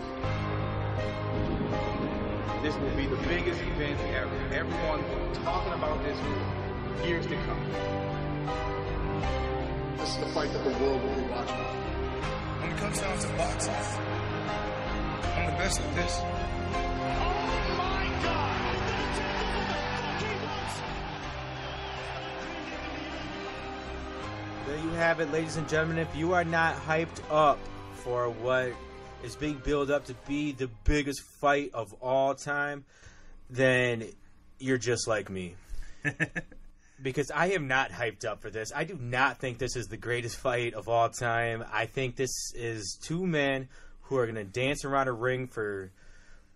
[SPEAKER 17] This will be the biggest event ever. Everyone talking about this for years to come.
[SPEAKER 15] This is the fight that the world will be watching.
[SPEAKER 12] When it comes down to boxing, I'm the best at this.
[SPEAKER 1] There you have it, ladies and gentlemen. If you are not hyped up for what is being built up to be the biggest fight of all time, then you're just like me. Because I am not hyped up for this. I do not think this is the greatest fight of all time. I think this is two men who are going to dance around a ring for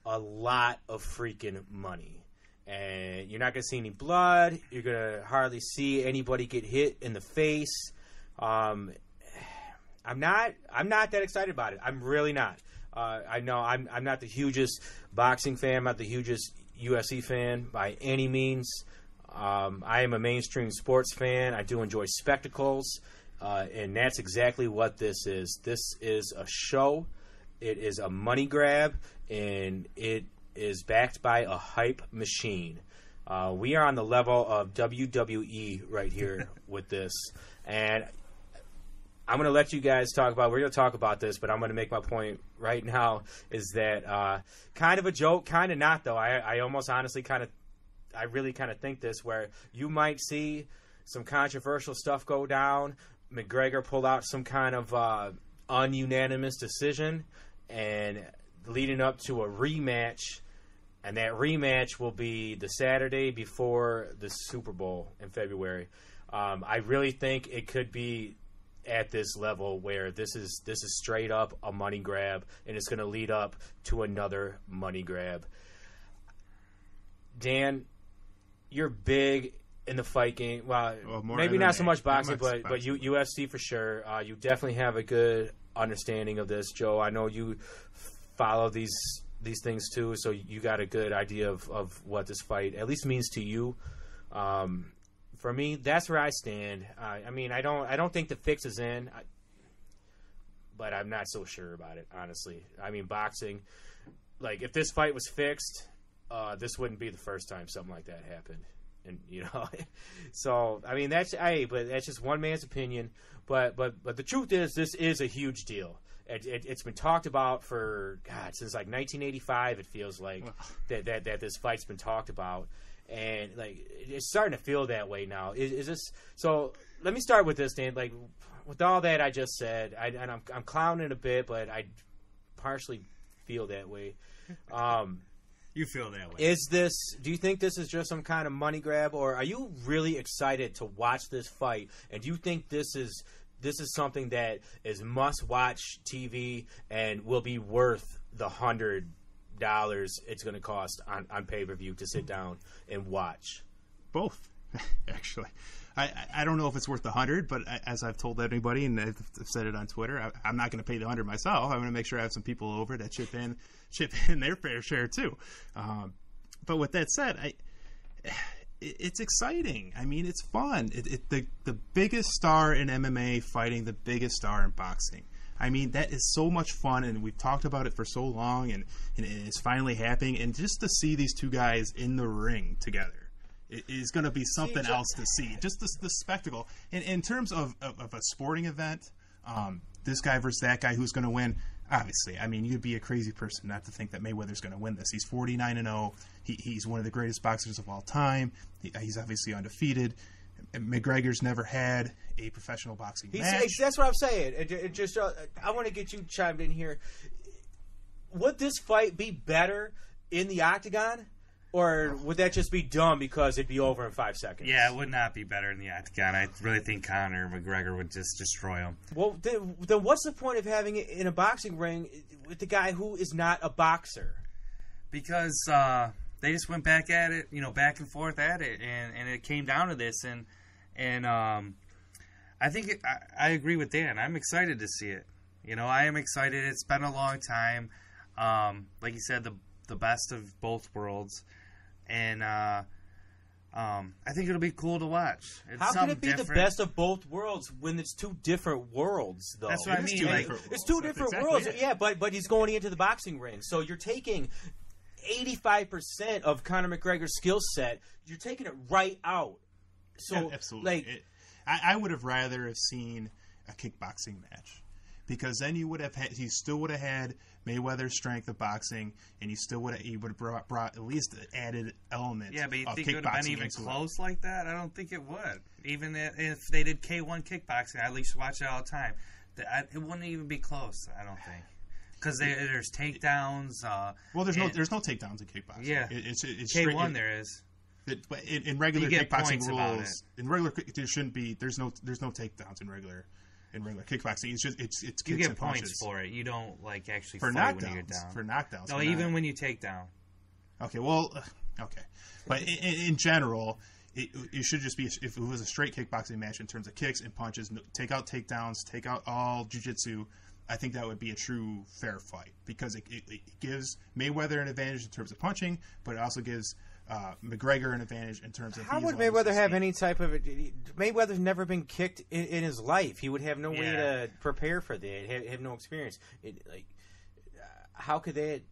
[SPEAKER 1] a lot of freaking money. And you're not going to see any blood. You're going to hardly see anybody get hit in the face. I'm not that excited about it. I'm really not. I know I'm not the hugest boxing fan. I'm not the hugest UFC fan by any means. I am a mainstream sports fan. I do enjoy spectacles, and that's exactly what this is. This is a show. It is a money grab, and it is backed by a hype machine. We are on the level of WWE right here with this, and I'm going to let you guys talk about. We're going to talk about this, but I'm going to make my point right now. Is that kind of a joke? Kind of not, though. I almost honestly I really kind of think this, where you might see some controversial stuff go down. McGregor pull out some kind of ununanimous decision, and leading up to a rematch, and that rematch will be the Saturday before the Super Bowl in February. I really think it could be at this level where this is straight up a money grab, and it's going to lead up to another money grab. Dan, you're big in the fight game. Well maybe MMA, not so much boxing, but UFC for sure. You definitely have a good understanding of this, Joe. I know you follow these things too, so you got a good idea of what this fight at least means to you. For me, that's where I stand. I mean, I don't think the fix is in, but I'm not so sure about it, honestly. I mean, boxing, like if this fight was fixed, this wouldn't be the first time something like that happened, and so I mean but that's just one man's opinion. But the truth is, this is a huge deal. It's been talked about for since like 1985. It feels like that this fight's been talked about, and like it's starting to feel that way now. Is this so? Let me start with this, Dan. Like with all that I just said, and I'm clowning a bit, but I partially feel that way.
[SPEAKER 4] You feel that way.
[SPEAKER 1] Do you think this is just some kind of money grab, or are you really excited to watch this fight? And do you think this is something that is must-watch TV and will be worth the $100 it's going to cost on pay-per-view to sit down and watch?
[SPEAKER 5] Both, actually. I don't know if it's worth the $100, but as I've told anybody, and I've said it on Twitter, I'm not going to pay the $100 myself. I'm going to make sure I have some people over that chip in their fair share too. But with that said, it's exciting. I mean, it's fun. The biggest star in MMA fighting the biggest star in boxing. I mean, that is so much fun, and we've talked about it for so long, and it's finally happening. And just to see these two guys in the ring together, it is going to be something else to see. Just the spectacle. In terms of a sporting event, this guy versus that guy, who's going to win? Obviously, I mean, you'd be a crazy person not to think that Mayweather's going to win this. He's 49-0. He's one of the greatest boxers of all time. He's obviously undefeated. McGregor's never had a professional boxing match.
[SPEAKER 1] That's what I'm saying. I want to get you chimed in here. Would this fight be better in the octagon? Or would that just be dumb because it'd be over in 5 seconds?
[SPEAKER 4] Yeah, it would not be better in the octagon. I really think Conor McGregor would just destroy him.
[SPEAKER 1] Well, then what's the point of having it in a boxing ring with the guy who is not a boxer?
[SPEAKER 4] Because they just went back at it, back and forth at it, and it came down to this. And I think I agree with Dan. I'm excited to see it. I am excited. It's been a long time. Like you said, the best of both worlds. And I think it'll be cool to watch.
[SPEAKER 1] How can it be the best of both worlds when it's two different worlds, though?
[SPEAKER 4] That's what I mean.
[SPEAKER 1] It's two different worlds. Yeah, but he's going into the boxing ring. So you're taking 85% of Conor McGregor's skill set. You're taking it right out. So,
[SPEAKER 5] yeah, absolutely. I would have rather have seen a kickboxing match. Because then you still would have had Mayweather's strength of boxing, and you would have brought at least an added element.
[SPEAKER 4] Yeah, but you think it would have been even close like that? I don't think it would. Even if they did K1 kickboxing, I at least watch it all the time. It wouldn't even be close, I don't think. Because there's takedowns.
[SPEAKER 5] Well, there's no takedowns in kickboxing.
[SPEAKER 4] Yeah,
[SPEAKER 5] it's
[SPEAKER 4] K1 there is.
[SPEAKER 5] But in regular kickboxing rules, there shouldn't be. There's no takedowns in regular kickboxing. It's just it's kicks
[SPEAKER 4] you get
[SPEAKER 5] and
[SPEAKER 4] points
[SPEAKER 5] punches.
[SPEAKER 4] for it. You don't actually
[SPEAKER 5] for
[SPEAKER 4] fight
[SPEAKER 5] knockdowns.
[SPEAKER 4] when you get down.
[SPEAKER 5] For knockdowns.
[SPEAKER 4] No, even when you take down.
[SPEAKER 5] Okay, well, okay, but in general, it should just be if it was a straight kickboxing match in terms of kicks and punches, take out takedowns, take out all jiu-jitsu. I think that would be a true fair fight because it gives Mayweather an advantage in terms of punching, but it also gives McGregor an advantage in terms of
[SPEAKER 18] how would Mayweather have any type of Mayweather's never been kicked in his life. He would have no way to prepare for that. Have no experience. How could that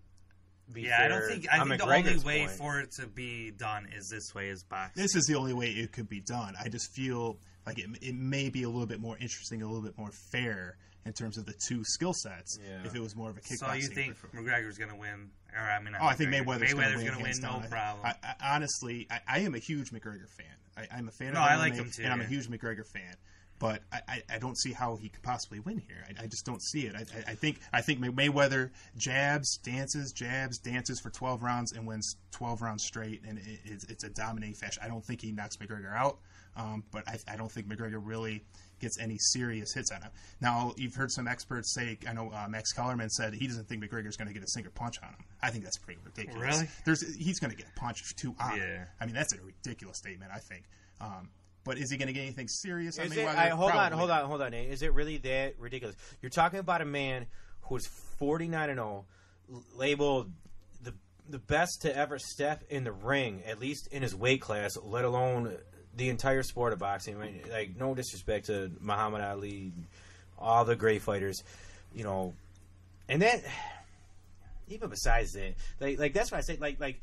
[SPEAKER 18] be fair?
[SPEAKER 4] I think the only way for it to be done is this way, is boxing.
[SPEAKER 5] This is the only way it could be done. I just feel like it may be a little bit more interesting, a little bit more fair in terms of the two skill sets. If it was more of a kickboxing.
[SPEAKER 4] So you think McGregor's going to win?
[SPEAKER 5] I think Mayweather's going to win.
[SPEAKER 4] No problem.
[SPEAKER 5] Honestly, I am a huge McGregor fan. I'm a fan of
[SPEAKER 4] him. I like him too.
[SPEAKER 5] And I'm a huge McGregor fan. But I don't see how he could possibly win here. I just don't see it. I think Mayweather jabs, dances for 12 rounds and wins 12 rounds straight, and it's a dominating fashion. I don't think he knocks McGregor out, but I don't think McGregor really gets any serious hits on him. Now, you've heard some experts say, I know Max Kellerman said he doesn't think McGregor's going to get a single punch on him. I think that's pretty ridiculous.
[SPEAKER 4] Really?
[SPEAKER 5] He's going to get a punch or two on him. I mean, that's a ridiculous statement, I think. But is he going to get anything serious?
[SPEAKER 18] Hold on. Nate. Is it really that ridiculous? You're talking about a man who's 49-0, labeled the best to ever step in the ring, at least in his weight class, let alone the entire sport of boxing. I mean, like, no disrespect to Muhammad Ali, all the great fighters, and that. Even besides that, like that's what I say. Like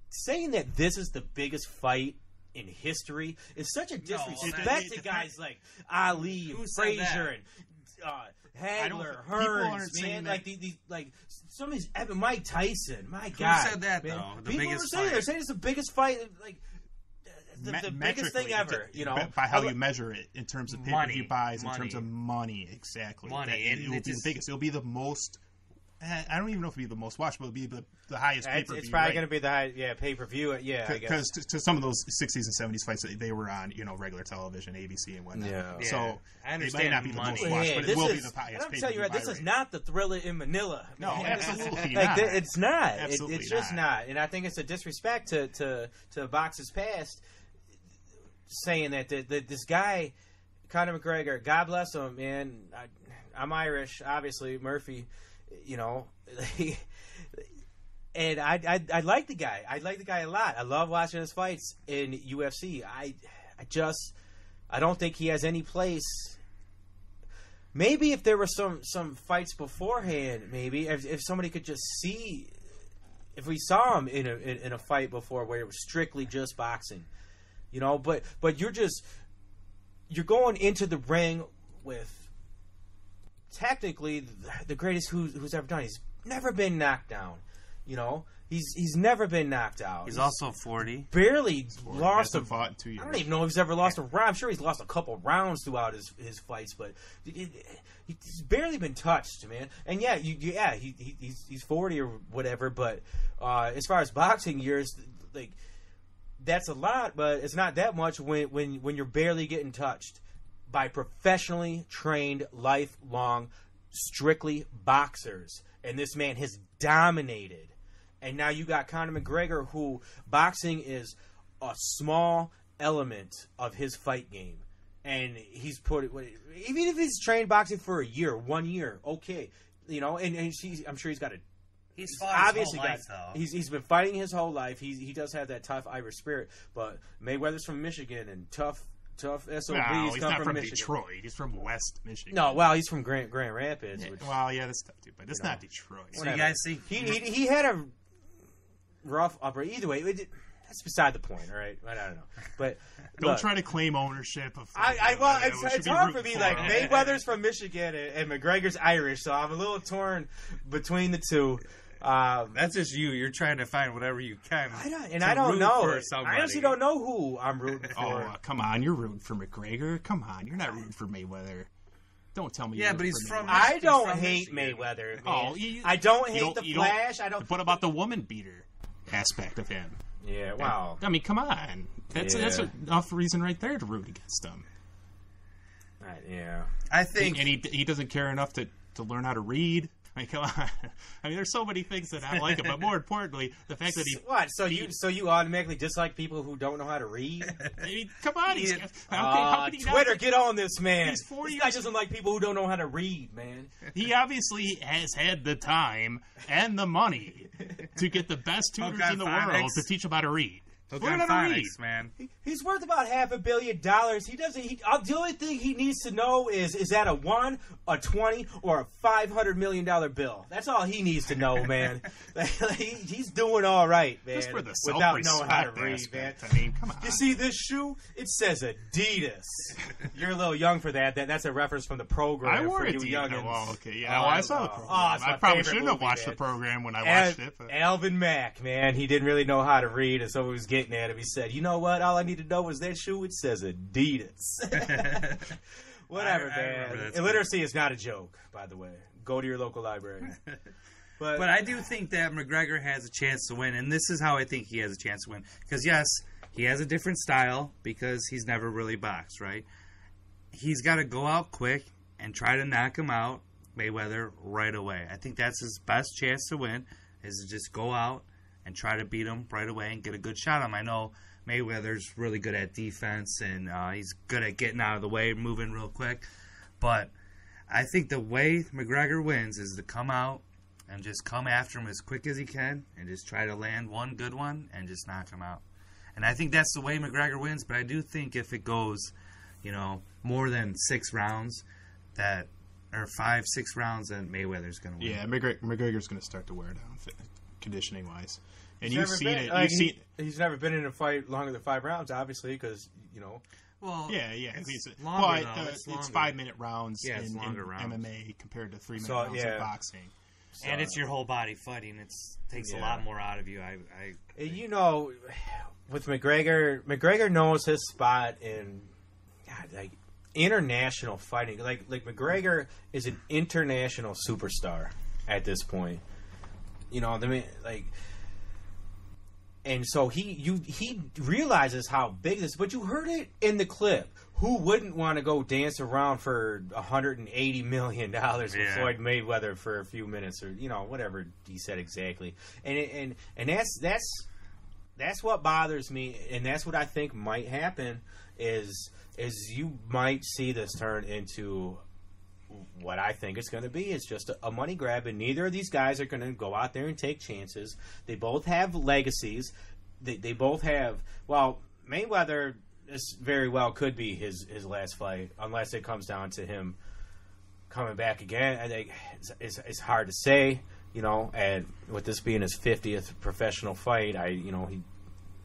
[SPEAKER 18] saying that this is the biggest fight in history is such a disrespect to guys like Ali and Frazier and Hagler, Hearns, man. Like these, like some of these, Mike Tyson. My God,
[SPEAKER 4] who said that
[SPEAKER 18] man?
[SPEAKER 4] though?
[SPEAKER 18] People are saying they're saying it's the biggest fight, like the biggest thing ever.
[SPEAKER 5] By how you measure it in terms of pay-per-view buys, in terms of money, exactly.
[SPEAKER 4] It
[SPEAKER 5] will be the biggest. It'll be the most. I don't even know if it'll be the most watched, but it'll be the highest pay-per-view.
[SPEAKER 18] It's probably going to be the highest, pay-per-view. Yeah,
[SPEAKER 5] because to some of those 60s and 70s fights, they were on regular television, ABC and whatnot.
[SPEAKER 18] Yeah.
[SPEAKER 5] So
[SPEAKER 4] I understand
[SPEAKER 5] it might not be the most watched, but it will be the highest.
[SPEAKER 18] I'm telling you, this is not the Thriller in Manila.
[SPEAKER 5] No, absolutely
[SPEAKER 18] not. It's not.
[SPEAKER 5] Absolutely
[SPEAKER 18] it's just not. And I think it's a disrespect to boxing's past, saying that this guy, Conor McGregor, God bless him, man. I'm Irish, obviously, Murphy. And I like the guy. I like the guy a lot. I love watching his fights in UFC. I don't think he has any place. Maybe if there were some fights beforehand, maybe if somebody could just see, if we saw him in a fight before where it was strictly just boxing, but you're going into the ring with technically the greatest who's ever done. He's never been knocked down. He's never been knocked out.
[SPEAKER 4] He's also 40.
[SPEAKER 5] Barely
[SPEAKER 18] lost
[SPEAKER 5] fought in 2 years.
[SPEAKER 18] I don't even know if he's ever lost a round. I'm sure he's lost a couple rounds throughout his fights, but he's barely been touched, man. And he's 40 or whatever. But as far as boxing years, like, that's a lot, but it's not that much when you're barely getting touched by professionally trained, lifelong, strictly boxers. And this man has dominated. And now you got Conor McGregor, who boxing is a small element of his fight game. And he's even if he's trained boxing for 1 year, okay. I'm sure he's got a...
[SPEAKER 4] He's fought his whole life, though.
[SPEAKER 18] He's been fighting his whole life. He does have that tough Irish spirit. But Mayweather's from Michigan, and tough SOBs
[SPEAKER 5] he's
[SPEAKER 18] come
[SPEAKER 5] not from
[SPEAKER 18] Michigan.
[SPEAKER 5] Detroit. He's from West Michigan.
[SPEAKER 18] No, well, he's from Grand Rapids.
[SPEAKER 5] Yeah, that's tough too, but it's not Detroit.
[SPEAKER 4] So you guys see,
[SPEAKER 18] he had a rough upbringing. Either way, that's beside the point. All right, I don't know, but
[SPEAKER 5] don't try to claim ownership of.
[SPEAKER 18] It's hard for me. Like, Mayweather's from Michigan and McGregor's Irish, so I'm a little torn between the two.
[SPEAKER 4] That's just you. You're trying to find whatever you can.
[SPEAKER 18] I don't know. I honestly don't know who I'm rooting for.
[SPEAKER 5] Oh, come on. You're rooting for McGregor. Come on. You're not rooting for Mayweather. Don't tell me.
[SPEAKER 4] Yeah, but he's from.
[SPEAKER 18] I don't
[SPEAKER 4] from
[SPEAKER 18] hate
[SPEAKER 4] Michigan.
[SPEAKER 18] Mayweather. Man.
[SPEAKER 5] Oh,
[SPEAKER 18] I don't hate the Flash. I don't.
[SPEAKER 5] What about the woman beater aspect of him?
[SPEAKER 18] Yeah, wow.
[SPEAKER 5] I mean, come on. That's enough reason right there to root against him.
[SPEAKER 18] Yeah,
[SPEAKER 4] I think,
[SPEAKER 5] and he doesn't care enough to learn how to read. I mean, come on. I mean, there's so many things that I like him, but more importantly, the fact that he
[SPEAKER 18] what? So you automatically dislike people who don't know how to read?
[SPEAKER 5] I mean, come on,
[SPEAKER 18] Twitter, get on this, man.
[SPEAKER 5] He's 40
[SPEAKER 18] this guy doesn't like people who don't know how to read, man.
[SPEAKER 5] He obviously has had the time and the money to get the best tutors in the world to teach him how to read.
[SPEAKER 4] Learn how to read, man.
[SPEAKER 18] He's worth about $500 million. He doesn't. The only thing he needs to know is that a 1, a 20, or a $500 million bill. That's all he needs to know, man. He's doing all right, man.
[SPEAKER 5] Just for the
[SPEAKER 18] without knowing how to read, man.
[SPEAKER 5] I mean, come on.
[SPEAKER 18] You see this shoe? It says Adidas. You're a little young for that. That's a reference from the program.
[SPEAKER 5] I wore
[SPEAKER 18] for
[SPEAKER 5] it.
[SPEAKER 18] you youngins.
[SPEAKER 5] Oh, okay. Yeah, I saw the program. I probably shouldn't have watched the program when I watched it. But.
[SPEAKER 18] Alvin Mack, man, he didn't really know how to read, and so he was getting at him. He said, "You know what? All I need to know is that shoe. It says Adidas." Whatever, man. Illiteracy is not a joke, by the way. Go to your local library.
[SPEAKER 4] But I do think that McGregor has a chance to win, and this is how I think he has a chance to win. Because, yes, he has a different style because he's never really boxed, right? He's got to go out quick and try to knock him out, Mayweather, right away. I think that's his best chance to win, is to just go out and try to beat him right away and get a good shot on him. I know Mayweather's really good at defense, and he's good at getting out of the way, moving real quick. But I think the way McGregor wins is to come out and just come after him as quick as he can and just try to land one good one and just knock him out. And I think that's the way McGregor wins, but I do think if it goes, more than 6 rounds, or 5-6 rounds, then Mayweather's going to win.
[SPEAKER 5] Yeah, McGregor's going to start to wear down conditioning-wise. And
[SPEAKER 18] He's never been in a fight longer than 5 rounds, obviously, because,
[SPEAKER 4] Well,
[SPEAKER 5] yeah.
[SPEAKER 4] It's
[SPEAKER 5] 5-minute rounds in
[SPEAKER 4] rounds.
[SPEAKER 5] MMA compared to 3-minute rounds in boxing.
[SPEAKER 4] So, and it's your whole body fighting. It takes a lot more out of you.
[SPEAKER 18] With McGregor knows his spot in international fighting. Like McGregor is an international superstar at this point. And so he realizes how big this. But you heard it in the clip. Who wouldn't want to go dance around for $180 million with Floyd Mayweather for a few minutes, or whatever he said exactly? And that's what bothers me, and that's what I think might happen is you might see this turn into what I think it's going to be. It's just a money grab, and neither of these guys are going to go out there and take chances. They both have legacies. They both have. Well, Mayweather. This very well could be his last fight, unless it comes down to him coming back again. I think it's hard to say, and with this being his 50th professional fight, this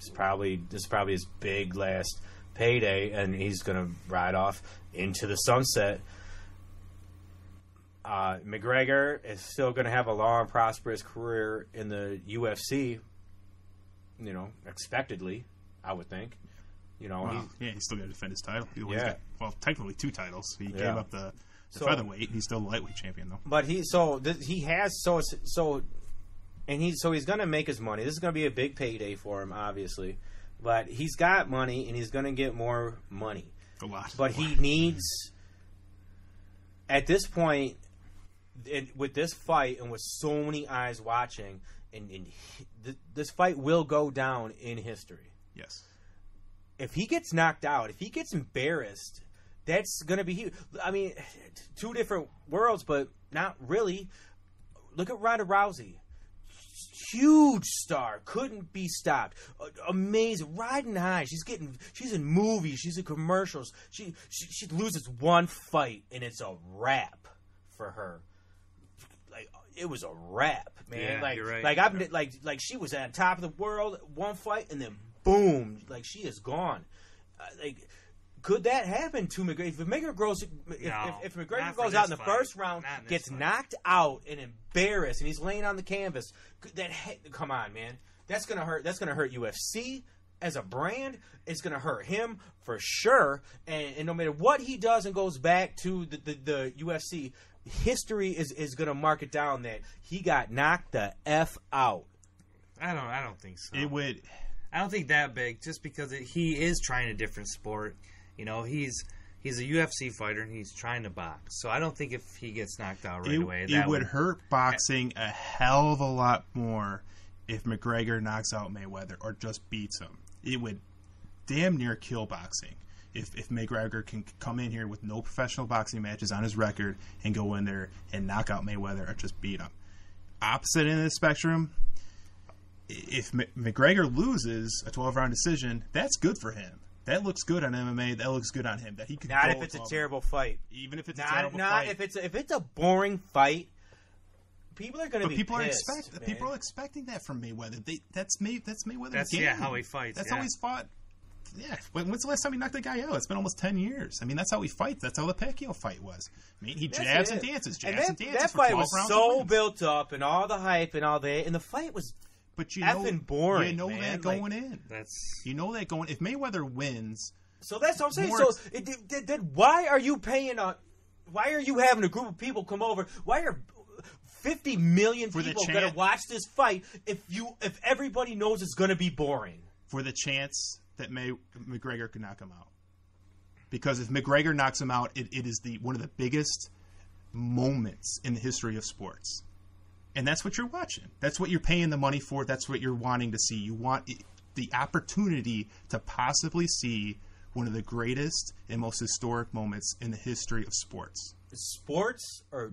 [SPEAKER 18] is probably his big last payday, and he's going to ride off into the sunset. McGregor is still going to have a long, prosperous career in the UFC, expectedly, I would think.
[SPEAKER 5] He's still got to defend his title. Technically 2 titles. He gave up the featherweight. He's still the lightweight champion, though. But
[SPEAKER 18] he's going to make his money. This is going to be a big payday for him, obviously. But he's got money, and he's going to get more money.
[SPEAKER 5] A lot.
[SPEAKER 18] But he needs, at this point, with this fight and with so many eyes watching, this fight will go down in history.
[SPEAKER 5] Yes.
[SPEAKER 18] If he gets knocked out, if he gets embarrassed, that's going to be huge. I mean, 2 different worlds, but not really. Look at Ronda Rousey. Huge star. Couldn't be stopped. Amazing. Riding high. She's in movies. She's in commercials. She loses one fight, and it's a wrap for her. It was a wrap, man.
[SPEAKER 4] Yeah, you're right.
[SPEAKER 18] Like she was at the top of the world, one fight, and then boom, she is gone. Could that happen to McGregor? If McGregor goes out in the first round, gets knocked out and embarrassed, and he's laying on the canvas, come on, man, that's gonna hurt. That's gonna hurt UFC. as a brand, it's going to hurt him for sure. And no matter what he does and goes back to the UFC, history is going to mark it down that he got knocked the F out.
[SPEAKER 4] I don't think so.
[SPEAKER 5] It would.
[SPEAKER 4] I don't think that big, just because he is trying a different sport. You know, he's a UFC fighter and he's trying to box. So I don't think if he gets knocked out right away,
[SPEAKER 5] it would hurt boxing a hell of a lot more if McGregor knocks out Mayweather or just beats him. It would damn near kill boxing if McGregor can come in here with no professional boxing matches on his record and go in there and knock out Mayweather or just beat him. Opposite end of the spectrum, if McGregor loses a 12-round decision, that's good for him. That looks good on MMA. That looks good on him. That he could
[SPEAKER 18] not if it's a terrible fight.
[SPEAKER 5] Even if it's a terrible fight.
[SPEAKER 18] If it's a boring fight, people are going to be pissed.
[SPEAKER 5] People are expecting that from Mayweather. That's Mayweather's
[SPEAKER 4] That's
[SPEAKER 5] game.
[SPEAKER 4] how he fights.
[SPEAKER 5] That's how he's fought. Yeah. When's the last time he knocked a guy out? It's been almost 10 years. I mean, that's how he fights. That's how the Pacquiao fight was. I mean, he jabs and dances.
[SPEAKER 18] That fight was so built up and all the hype and all that, and the fight was effing boring.
[SPEAKER 5] You know
[SPEAKER 18] man.
[SPEAKER 5] that going in. You know that going. If Mayweather wins,
[SPEAKER 18] so that's what I'm saying. So why are you paying why are you having a group of people come over? Why are 50 million people going to watch this fight if everybody knows it's going to be boring?
[SPEAKER 5] For the chance that McGregor could knock him out. Because if McGregor knocks him out, it is one of the biggest moments in the history of sports. And that's what you're watching. That's what you're paying the money for. That's what you're wanting to see. You want the opportunity to possibly see one of the greatest and most historic moments in the history of sports.
[SPEAKER 18] Sports or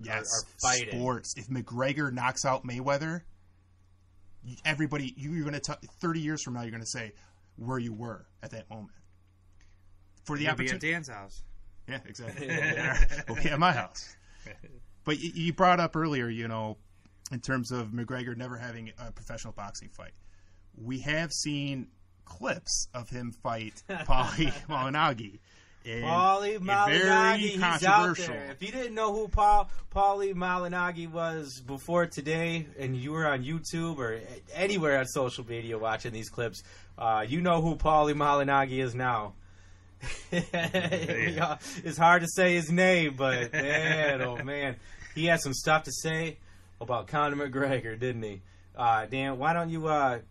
[SPEAKER 18] fighting?
[SPEAKER 5] Sports. If McGregor knocks out Mayweather, everybody, you're going to 30 years from now, you're going to say where you were at that moment. For the opportunity.
[SPEAKER 4] Be at Dan's house.
[SPEAKER 5] Yeah, exactly. We'll be at my house. But you brought up earlier, in terms of McGregor never having a professional boxing fight. We have seen clips of him fight Paulie Malignaggi.
[SPEAKER 18] Paulie Malignaggi, he's out there. If you didn't know who Paulie Malignaggi was before today, and you were on YouTube or anywhere on social media watching these clips, you know who Paulie Malignaggi is now. It's hard to say his name, but man, oh man, he had some stuff to say about Conor McGregor, didn't he? Dan, why don't you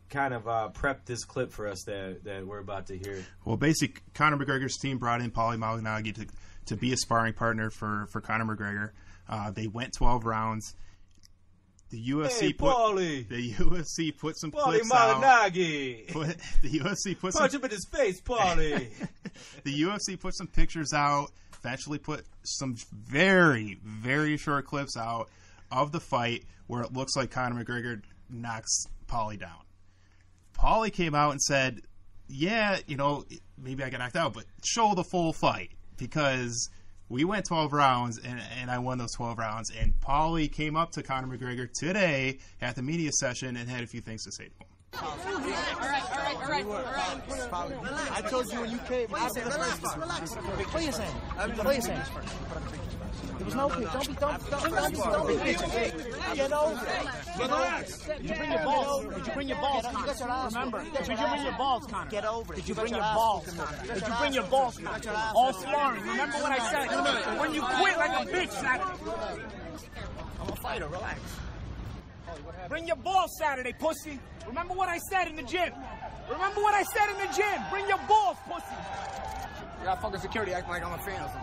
[SPEAKER 18] kind of prep this clip for us that we're about to hear?
[SPEAKER 5] Well, basically, Conor McGregor's team brought in Paulie Malignaggi to be a sparring partner for Conor McGregor. They went 12 rounds. The UFC put some clips out.
[SPEAKER 18] Malignaggi.
[SPEAKER 5] The UFC put
[SPEAKER 18] punch him in his face, Paulie.
[SPEAKER 5] The UFC put some pictures out. Eventually, put some very, very short clips out of the fight where it looks like Conor McGregor knocks Paulie down. Paulie came out and said, yeah, maybe I got knocked out, but show the full fight because we went 12 rounds and I won those 12 rounds. And Paulie came up to Conor McGregor today at the media session and had a few things to say to him.
[SPEAKER 13] All right. I told you when you came. I said, relax. Play your hands. There was no pitch. Don't be bitching. Get over it. Relax. Did you bring your balls? Connor? Remember, did you bring your balls, Connor? Get over it. Did you bring your balls, Connor? Did you bring your balls, Connor? All sparring. Remember what I said? When you quit like a bitch, Saturday. I'm a fighter. Relax. Bring your balls Saturday, pussy. Remember what I said in the gym. Bring your balls, pussy. You got fucking security acting like I'm a fan or something.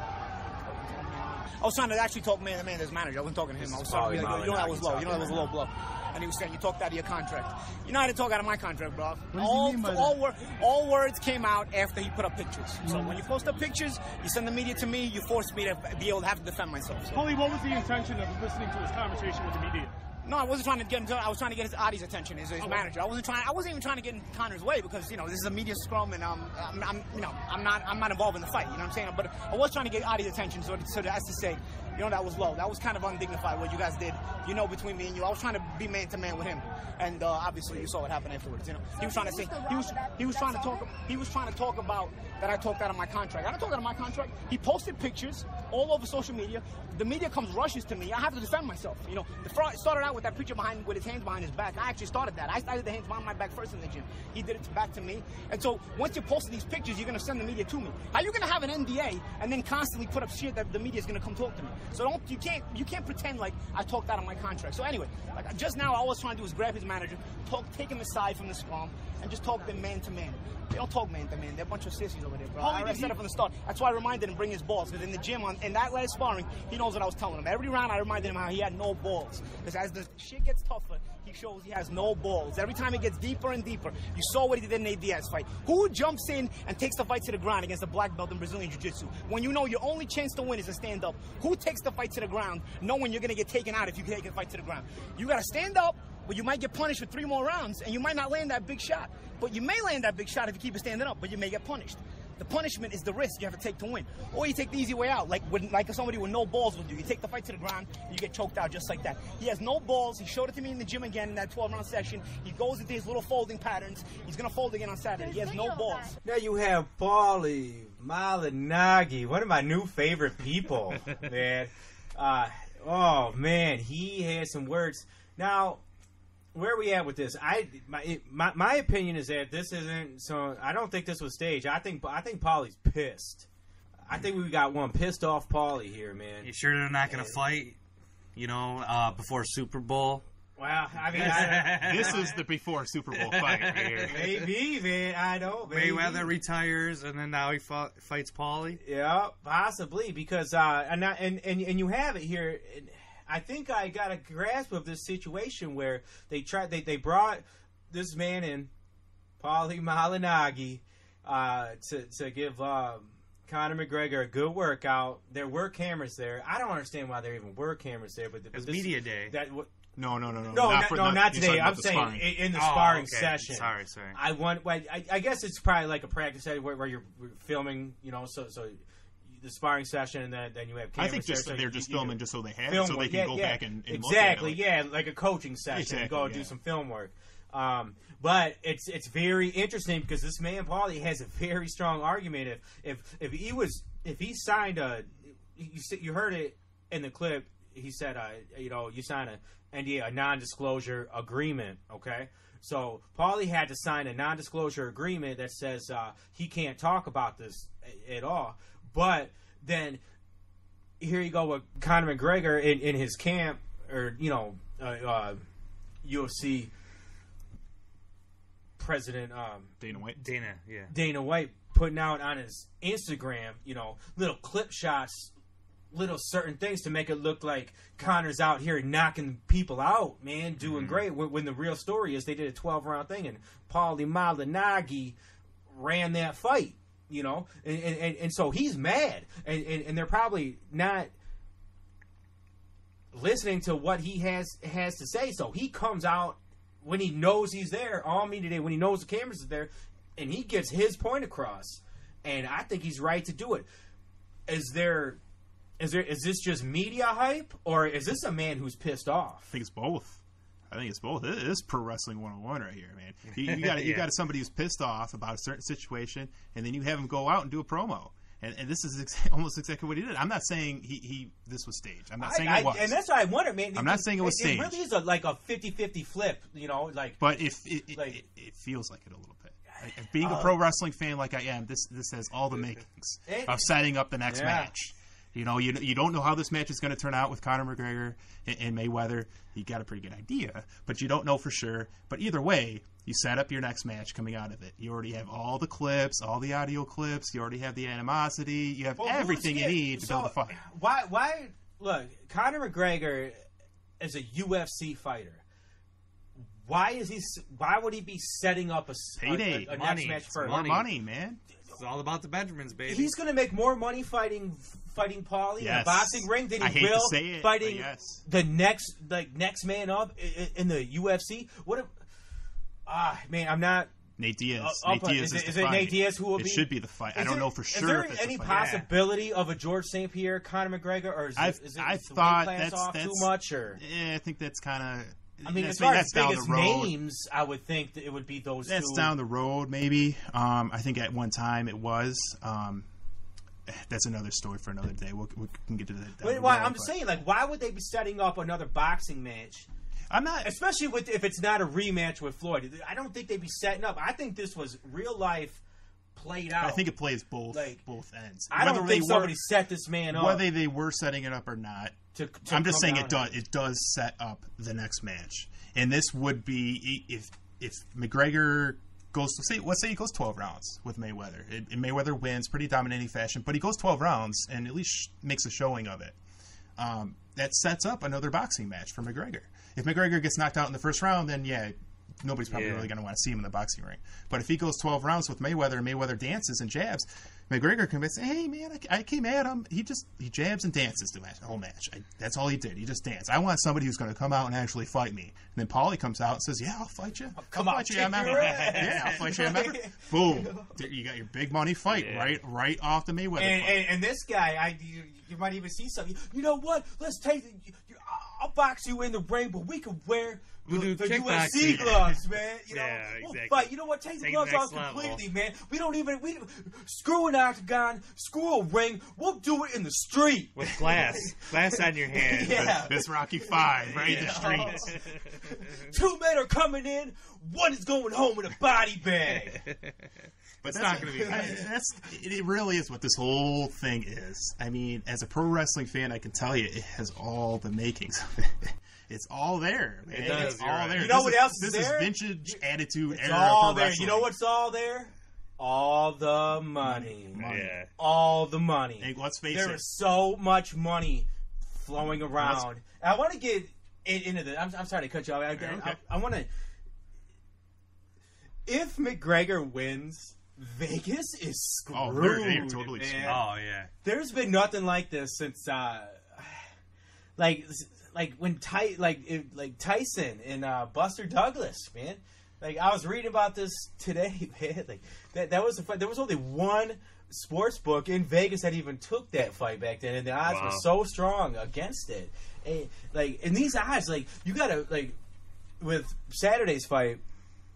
[SPEAKER 13] I was trying to actually talk man to man to his manager. I wasn't talking to him. I was trying to be like, that was low. That was a low blow. And he was saying, you talked out of your contract. You know how to talk out of my contract, bro. All words came out after he put up pictures. So when you post up pictures, you send the media to me, you force me to be able to have to defend myself. So.
[SPEAKER 19] Paulie, what was the intention of listening to his conversation with the media?
[SPEAKER 13] No, I wasn't trying to get him. I was trying to get his Adi's attention, his manager. I wasn't even trying to get in Conor's way because this is a media scrum, and I'm not involved in the fight. You know what I'm saying? But I was trying to get Adi's attention, so as to say, You know, that was low. That was kind of undignified what you guys did, you know, between me and you. I was trying to be man-to-man with him. And obviously you saw what happened afterwards, you know. He was trying to say, he was trying to talk about that I talked out of my contract. I didn't talk out of my contract. He posted pictures all over social media. The media rushes to me. I have to defend myself. You know, it started out with that picture with his hands behind his back. I actually started that. I started the hands behind my back first in the gym. He did it back to me. And so once you post these pictures, you're going to send the media to me. How are you going to have an NDA and then constantly put up shit that the media is going to come talk to me? So you can't pretend like I talked out of my contract. So anyway, like just now, all I was trying to do is grab his manager, take him aside from the scrum, and just talk them man to man. They don't talk man to man. They're a bunch of sissies over there, bro. I said it from the start. That's why I reminded him bring his balls. Because in the gym, in that last sparring, he knows what I was telling him. Every round, I reminded him how he had no balls. Because as the shit gets tougher, he shows he has no balls. Every time it gets deeper and deeper. You saw what he did in the Diaz fight. Who jumps in and takes the fight to the ground against a black belt in Brazilian Jiu-Jitsu? When you know your only chance to win is to stand up. Who takes the fight to the ground knowing you're going to get taken out if you take the fight to the ground? You got to stand up, but you might get punished for 3 more rounds, and you might not land that big shot. But you may land that big shot if you keep it standing up, but you may get punished. The punishment is the risk you have to take to win. Or you take the easy way out, like somebody with no balls would do. You take the fight to the ground, and you get choked out just like that. He has no balls. He showed it to me in the gym again in that 12-round session. He goes into his little folding patterns. He's going to fold again on Saturday. He has no balls.
[SPEAKER 18] Now you have Paulie Malignaggi, one of my new favorite people, man. Oh, man, he has some words. Now, where are we at with this? My opinion is that this isn't so. I don't think this was staged. I think Paulie's pissed. I think we got one pissed off Paulie here, man.
[SPEAKER 4] You sure they're not going to fight? You know, before Super Bowl.
[SPEAKER 18] Well, I mean,
[SPEAKER 5] this is the before Super Bowl fight right here.
[SPEAKER 18] Maybe, man. I know. Maybe.
[SPEAKER 4] Mayweather retires, and then now he fights Paulie.
[SPEAKER 18] Yeah, possibly because and you have it here. I think I got a grasp of this situation where they brought this man in, Paulie Malignaggi, to give Conor McGregor a good workout. There were cameras there. I don't understand why there even were cameras there, but
[SPEAKER 4] it was media day.
[SPEAKER 5] No,
[SPEAKER 18] not today. I'm saying in the sparring session.
[SPEAKER 4] Sorry.
[SPEAKER 18] I guess it's probably like a practice where you're filming, you know, so the sparring session, and then you have cameras.
[SPEAKER 5] I think they're just filming just so they have
[SPEAKER 18] it,
[SPEAKER 5] so they can go back and
[SPEAKER 18] exactly,
[SPEAKER 5] look at it.
[SPEAKER 18] like a coaching session, and go do some film work. But it's very interesting because this man Paulie has a very strong argument. If he signed you heard it in the clip. He said, you sign an NDA, a non-disclosure agreement. Okay. So Paulie had to sign a non-disclosure agreement that says he can't talk about this at all. But then here you go with Conor McGregor in his camp, or UFC president
[SPEAKER 5] Dana White.
[SPEAKER 18] Dana White putting out on his Instagram, little clip shots, little certain things to make it look like Conor's out here knocking people out, man, doing great. When the real story is they did a 12-round thing and Paulie Malignaggi ran that fight, and so he's mad, and they're probably not listening to what he has to say. So he comes out when he knows he's there on media day, when he knows the cameras are there, and he gets his point across. And I think he's right to do it. Is this just media hype, or is this a man who's pissed off?
[SPEAKER 5] I think it's both. It is pro wrestling 101 right here, man. You got somebody who's pissed off about a certain situation, and then you have him go out and do a promo. And this is almost exactly what he did. I'm not saying this was staged. I'm not saying it was.
[SPEAKER 18] And that's why I wonder, man.
[SPEAKER 5] I'm not saying it was staged.
[SPEAKER 18] It really is like a 50-50 flip,
[SPEAKER 5] But it feels like it a little bit. Like, being a pro wrestling fan like I am, this has all the makings of setting up the next match. You don't know how this match is going to turn out with Conor McGregor and Mayweather. You got a pretty good idea, but you don't know for sure. But either way, you set up your next match coming out of it. You already have all the clips, all the audio clips. You already have the animosity. You have everything you need to build a fight.
[SPEAKER 18] Why? Look, Conor McGregor is a UFC fighter. Why would he be setting up a next match first?
[SPEAKER 5] More money, man.
[SPEAKER 4] It's all about the Benjamins, baby.
[SPEAKER 18] He's going to make more money fighting Paulie in a boxing ring than he will fighting the next man up in the UFC. Man, I'm not
[SPEAKER 5] Nate Diaz.
[SPEAKER 18] Nate
[SPEAKER 5] Diaz
[SPEAKER 18] is it Nate Diaz who will be?
[SPEAKER 5] It should be the fight. I don't know for sure.
[SPEAKER 18] Is there
[SPEAKER 5] if it's
[SPEAKER 18] any
[SPEAKER 5] the fight.
[SPEAKER 18] possibility of a George St. Pierre, Conor McGregor, or is
[SPEAKER 5] I
[SPEAKER 18] the
[SPEAKER 5] thought
[SPEAKER 18] weight class
[SPEAKER 5] that's
[SPEAKER 18] off too much? Or
[SPEAKER 5] I think that's kind of.
[SPEAKER 18] I mean, as far as biggest names, I would think that it would be those two.
[SPEAKER 5] That's down the road, maybe. I think at one time it was. That's another story for another day. We can get to that.
[SPEAKER 18] I'm just saying, like, why would they be setting up another boxing match?
[SPEAKER 5] I'm not,
[SPEAKER 18] especially if it's not a rematch with Floyd. I don't think they'd be setting up. I think this was real life played out.
[SPEAKER 5] I think it plays both ends.
[SPEAKER 18] I don't think somebody set this man up.
[SPEAKER 5] Whether they were setting it up or not, I'm just saying it does. It does set up the next match, and this would be if McGregor goes. Let's say he goes 12 rounds with Mayweather, and Mayweather wins pretty dominating fashion, but he goes 12 rounds and at least makes a showing of it. That sets up another boxing match for McGregor. If McGregor gets knocked out in the first round, then nobody's probably really going to want to see him in the boxing ring. But if he goes 12 rounds with Mayweather and Mayweather dances and jabs, McGregor can say, hey, man, I came at him. He jabs and dances the whole match. That's all he did. He just danced. I want somebody who's going to come out and actually fight me. And then Paulie comes out and says, yeah, I'll fight you.
[SPEAKER 18] I'll fight you.
[SPEAKER 5] I'll fight you. Remember? Boom. You got your big money fight right off the Mayweather fight.
[SPEAKER 18] And this guy, you might even see something. You know what? Let's take I'll box you in the ring, but we can wear the UFC gloves, man. You know, we'll fight. You know what? Take the gloves off completely, man. We screw an octagon, screw a ring. We'll do it in the street
[SPEAKER 4] with glass on your hand.
[SPEAKER 18] Yeah,
[SPEAKER 5] this Rocky V, right in the streets.
[SPEAKER 18] Two men are coming in. One is going home with a body bag.
[SPEAKER 5] But it's not going to be. It really is what this whole thing is. I mean, as a pro wrestling fan, I can tell you it has all the makings of it. It's all there, man.
[SPEAKER 18] It does.
[SPEAKER 5] It's all there.
[SPEAKER 18] You know what else is
[SPEAKER 5] This
[SPEAKER 18] there?
[SPEAKER 5] is vintage attitude
[SPEAKER 18] It's
[SPEAKER 5] era
[SPEAKER 18] all
[SPEAKER 5] pro
[SPEAKER 18] there.
[SPEAKER 5] wrestling.
[SPEAKER 18] You know what's all there? All the money.
[SPEAKER 5] Yeah.
[SPEAKER 18] All the money.
[SPEAKER 5] Hey, let's face
[SPEAKER 18] there
[SPEAKER 5] it.
[SPEAKER 18] is so much money flowing around. I want to get into the. I'm sorry to cut you off. I want to. If McGregor wins, Vegas is screwed.
[SPEAKER 5] Oh, they're totally screwed.
[SPEAKER 4] Oh, yeah.
[SPEAKER 18] There's been nothing like this since, like when Tyson and Buster Douglas, man. Like I was reading about this today, man. Like that was a fight. There was only one sports book in Vegas that even took that fight back then, and the odds were so strong against it. And these odds, you gotta with Saturday's fight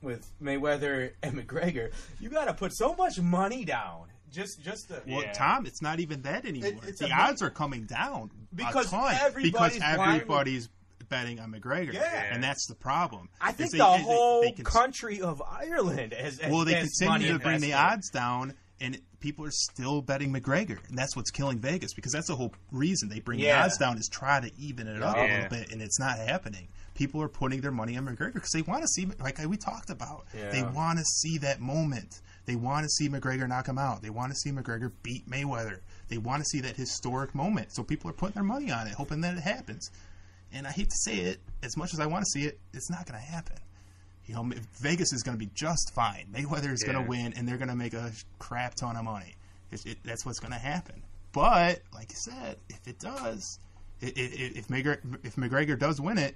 [SPEAKER 18] with Mayweather and McGregor, you got to put so much money down. Just to,
[SPEAKER 5] Tom, it's not even that anymore. The odds are coming down
[SPEAKER 18] because
[SPEAKER 5] a ton
[SPEAKER 18] everybody's
[SPEAKER 5] betting on McGregor,
[SPEAKER 18] and
[SPEAKER 5] that's the problem.
[SPEAKER 18] I think the whole country of Ireland has
[SPEAKER 5] they continue to bring the odds down, and people are still betting McGregor, and that's what's killing Vegas because that's the whole reason they bring the odds down is try to even it up a little bit, and it's not happening. People are putting their money on McGregor because they want to see, like we talked about, they want to see that moment. They want to see McGregor knock him out. They want to see McGregor beat Mayweather. They want to see that historic moment. So people are putting their money on it, hoping that it happens. And I hate to say it, as much as I want to see it, it's not going to happen. You know, Vegas is going to be just fine. Mayweather is going to win, and they're going to make a crap ton of money. That's what's going to happen. But, like you said, if it does, if McGregor does win it,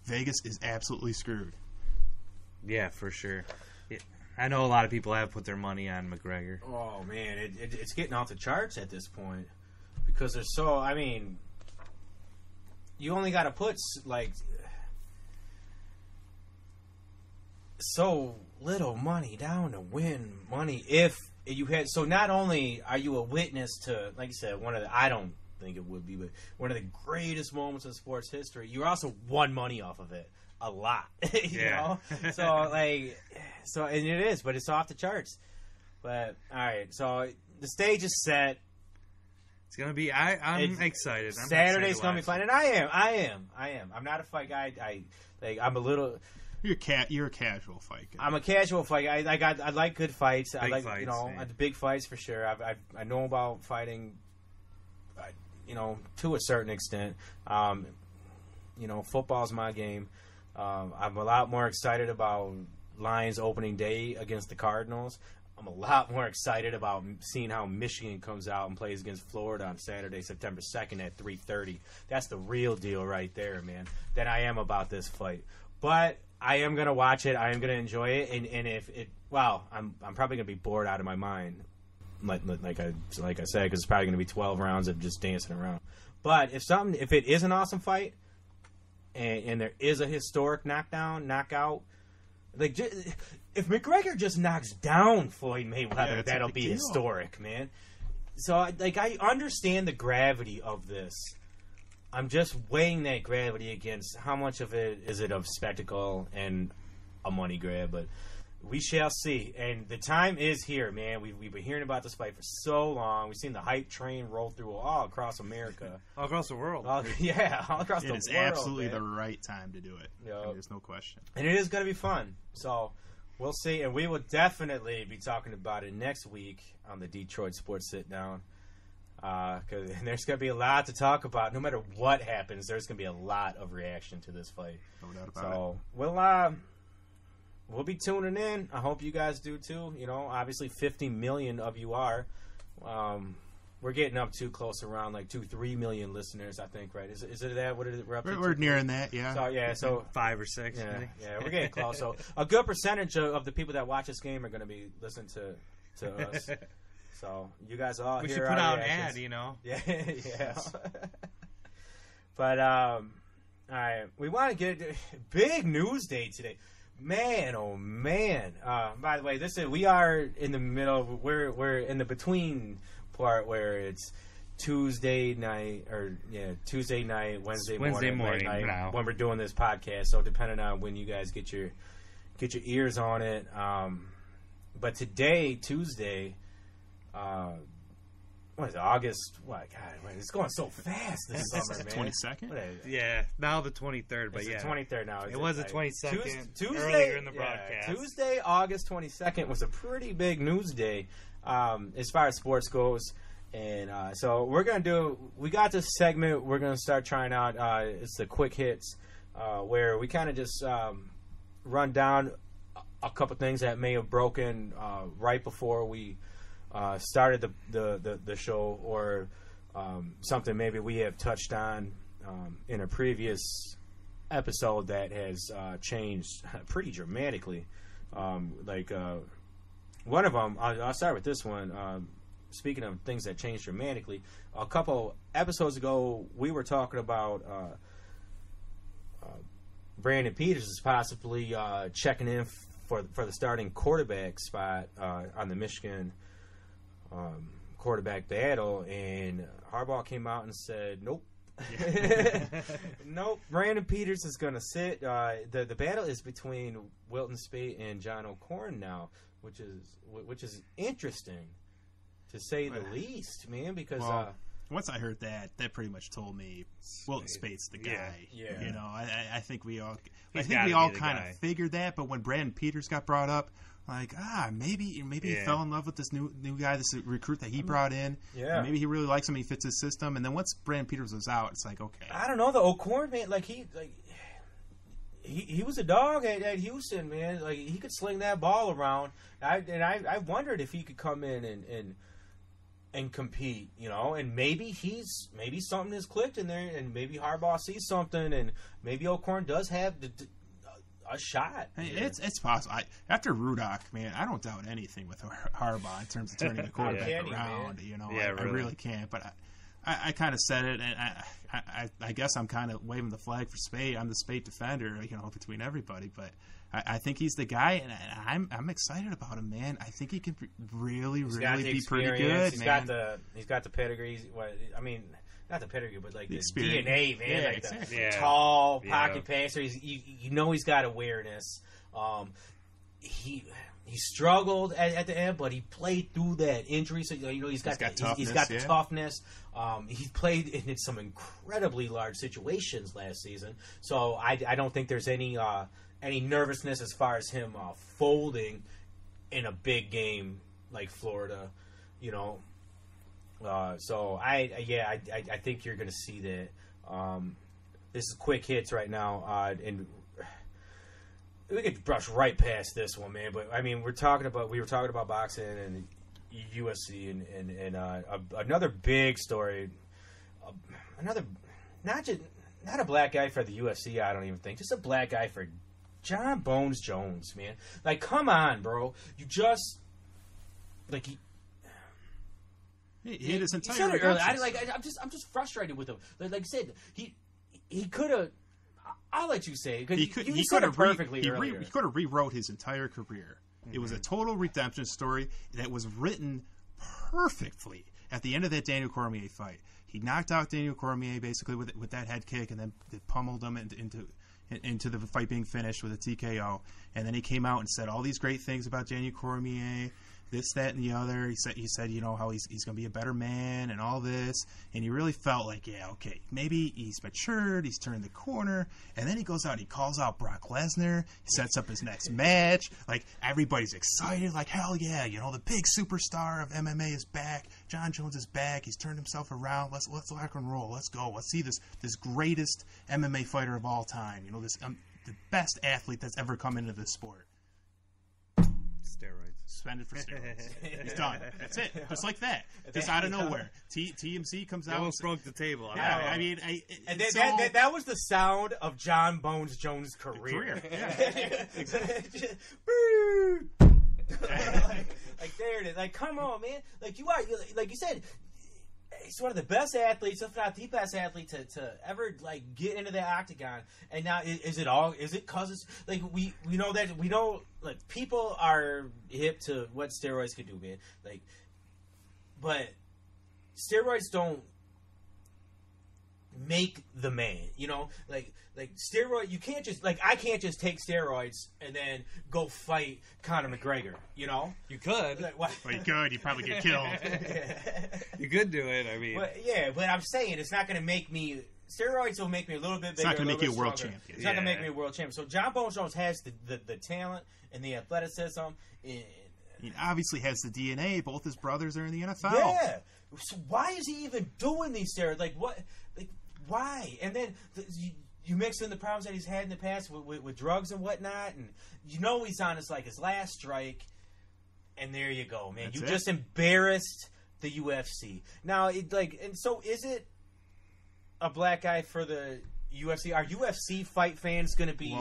[SPEAKER 5] Vegas is absolutely screwed.
[SPEAKER 4] Yeah, for sure. I know a lot of people have put their money on McGregor.
[SPEAKER 18] Oh, man. It's getting off the charts at this point. Because there's so... I mean... You only got to put, so little money down to win money if you had... So not only are you a witness to, like you said, one of the... I don't think it would be, but one of the greatest moments in sports history. You also won money off of it a lot, you know. So and it is, but it's off the charts. But all right, so the stage is set.
[SPEAKER 4] It's gonna be. I'm excited.
[SPEAKER 18] Saturday's gonna be fun, and I am. I'm not a fight guy. I'm a little.
[SPEAKER 5] You're a casual fight guy.
[SPEAKER 18] I'm a casual fight guy. I like good fights. I like
[SPEAKER 4] fights,
[SPEAKER 18] the big fights for sure. I know about fighting. To a certain extent, football's my game. I'm a lot more excited about Lions opening day against the Cardinals. I'm a lot more excited about seeing how Michigan comes out and plays against Florida on Saturday, September 2nd at 3:30. That's the real deal right there, man, than I am about this fight. But I am gonna watch it. I am gonna enjoy it. And if it, well, I'm probably gonna be bored out of my mind, like I said, because it's probably gonna be 12 rounds of just dancing around. But if it is an awesome fight, and there is a historic knockout, like if McGregor just knocks down Floyd Mayweather, that'll be historic, man. So I understand the gravity of this. I'm just weighing that gravity against how much of it is it of spectacle and a money grab, but we shall see. And the time is here, man. We've been hearing about this fight for so long. We've seen the hype train roll through all across America.
[SPEAKER 4] All across the world.
[SPEAKER 18] All across the world.
[SPEAKER 5] It is absolutely the right time to do it.
[SPEAKER 18] Yep.
[SPEAKER 5] I mean, there's no question.
[SPEAKER 18] And it is going to be fun. So we'll see. And we will definitely be talking about it next week on the Detroit Sports Sit Down. Because there's going to be a lot to talk about. No matter what happens, there's going to be a lot of reaction to this fight.
[SPEAKER 5] No doubt about
[SPEAKER 18] it. We'll be tuning in. I hope you guys do too. You know, obviously 50 million of you are. We're getting up too close, around like 2-3 million listeners, I think, right? Is it that? What is it? We're up to
[SPEAKER 5] we're nearing that, yeah.
[SPEAKER 18] So
[SPEAKER 4] 5 or 6.
[SPEAKER 18] Yeah, we're getting close. So a good percentage of the people that watch this game are going to be listening to us. So you guys all
[SPEAKER 4] we
[SPEAKER 18] hear
[SPEAKER 4] should put out an ad, you know.
[SPEAKER 18] Yeah. But all right, we want to get big news day today. Man, oh man! By the way, we are in the middle. We're in the between part where it's Tuesday night, Wednesday morning
[SPEAKER 4] now.
[SPEAKER 18] when we're doing this podcast. So depending on when you guys get your ears on it. But today, Tuesday. What is it, August? What? God, it's going so fast this summer, man.
[SPEAKER 5] 22nd?
[SPEAKER 4] Yeah, now the 23rd, but
[SPEAKER 18] it's the 23rd now.
[SPEAKER 4] It was the 22nd
[SPEAKER 18] Tuesday,
[SPEAKER 4] earlier in the broadcast.
[SPEAKER 18] Tuesday, August 22nd was a pretty big news day as far as sports goes. And so we got this segment we're going to start trying out. It's the quick hits where we kind of just run down a couple things that may have broken right before we started the show, or something maybe we have touched on in a previous episode that has changed pretty dramatically. One of them, I'll start with this one. Speaking of things that changed dramatically, a couple episodes ago we were talking about Brandon Peters is possibly checking in for the starting quarterback spot on the Michigan quarterback battle, and Harbaugh came out and said, nope. Nope, Brandon Peters is going to sit. The battle is between Wilton Speight and John O'Korn now, which is interesting, to say the least, man, because
[SPEAKER 5] once I heard that pretty much told me Wilton Spate's the guy.
[SPEAKER 18] Yeah.
[SPEAKER 5] You know, I think we all kind of figured that, but when Brandon Peters got brought up, like, maybe he fell in love with this new guy, this recruit that he brought in.
[SPEAKER 18] Yeah.
[SPEAKER 5] Maybe he really likes him, he fits his system. And then once Brandon Peters was out, it's like, okay.
[SPEAKER 18] I don't know, the O'Korn, man, he was a dog at Houston, man. Like, he could sling that ball around. I wondered if he could come in and compete, you know, and maybe something has clicked in there, and maybe Harbaugh sees something, and maybe O'Korn does have a shot.
[SPEAKER 5] Hey, it's possible. After Rudock, man, I don't doubt anything with Harbaugh in terms of turning a quarterback around. You know, I really can't. But I kind of said it, and I guess I'm kind of waving the flag for Speight. I'm the Speight defender, you know, between everybody. But I think he's the guy, and I'm excited about him, man. I think he can really be pretty good.
[SPEAKER 18] He's got the pedigree. Not the pedigree, but like the DNA, man.
[SPEAKER 5] Yeah,
[SPEAKER 18] like
[SPEAKER 5] exactly.
[SPEAKER 18] the tall pocket passer. You know he's got awareness. He struggled at the end, but he played through that injury. So you know he's got the toughness. He played in some incredibly large situations last season. So I don't think there's any nervousness as far as him folding in a big game like Florida. You know. So I think you're going to see that. This is quick hits right now, and we could brush right past this one, man. But I mean, we were talking about boxing and UFC, and another big story, not a black guy for the UFC. I don't even think, just a black guy for Jon Bones Jones, man. Like, come on, bro. You just like
[SPEAKER 5] he hit his entire.
[SPEAKER 18] He said it earlier. I'm just frustrated with him. Like I said, he could have. I'll let you say it because you said it perfectly earlier.
[SPEAKER 5] He could have rewrote his entire career. It was a total redemption story that was written perfectly at the end of that Daniel Cormier fight. He knocked out Daniel Cormier basically with that head kick, and then pummeled him into the fight being finished with a TKO. And then he came out and said all these great things about Daniel Cormier, this, that, and the other. He said, you know, how he's going to be a better man and all this. And he really felt like, yeah, okay, maybe he's matured, he's turned the corner. And then he goes out, he calls out Brock Lesnar, he sets up his next match. Like, everybody's excited, like, hell yeah, you know, the big superstar of MMA is back. Jon Jones is back. He's turned himself around. Let's rock and roll. Let's go. Let's see this greatest MMA fighter of all time. You know, this the best athlete that's ever come into this sport.
[SPEAKER 4] Steroids.
[SPEAKER 5] Suspended for steroids. He's done. That's it. Just like that. Just out of nowhere. TMZ comes out.
[SPEAKER 4] Almost broke the table.
[SPEAKER 5] Yeah, I mean,
[SPEAKER 18] that was the sound of Jon Bones Jones' career.
[SPEAKER 5] Yeah.
[SPEAKER 18] Exactly. like there it is. Like, come on, man. Like like you said, he's one of the best athletes, if not the best athlete to ever like get into the octagon. And now is it cause it's like we know like people are hip to what steroids can do, man. Like, but steroids don't make the man, you know, like steroid. You can't just I can't just take steroids and then go fight Conor McGregor. You know,
[SPEAKER 4] you could.
[SPEAKER 18] Like,
[SPEAKER 5] well, you could. You'd probably get killed.
[SPEAKER 4] You could do it. I mean,
[SPEAKER 18] but I'm saying it's not going to make me. Steroids will make me a little bit bigger.
[SPEAKER 5] It's not going to make you a world champion.
[SPEAKER 18] It's not going to make me a world champion. So Jon Bones Jones has the talent and the athleticism.
[SPEAKER 5] He obviously has the DNA. Both his brothers are in the NFL.
[SPEAKER 18] Yeah. So why is he even doing these steroids? Like what? Like why? And then you mix in the problems that he's had in the past with drugs and whatnot, and you know he's on his last strike. And there you go, man. You just embarrassed the UFC. Now, and so is it a black eye for the UFC? Are UFC fight fans going to be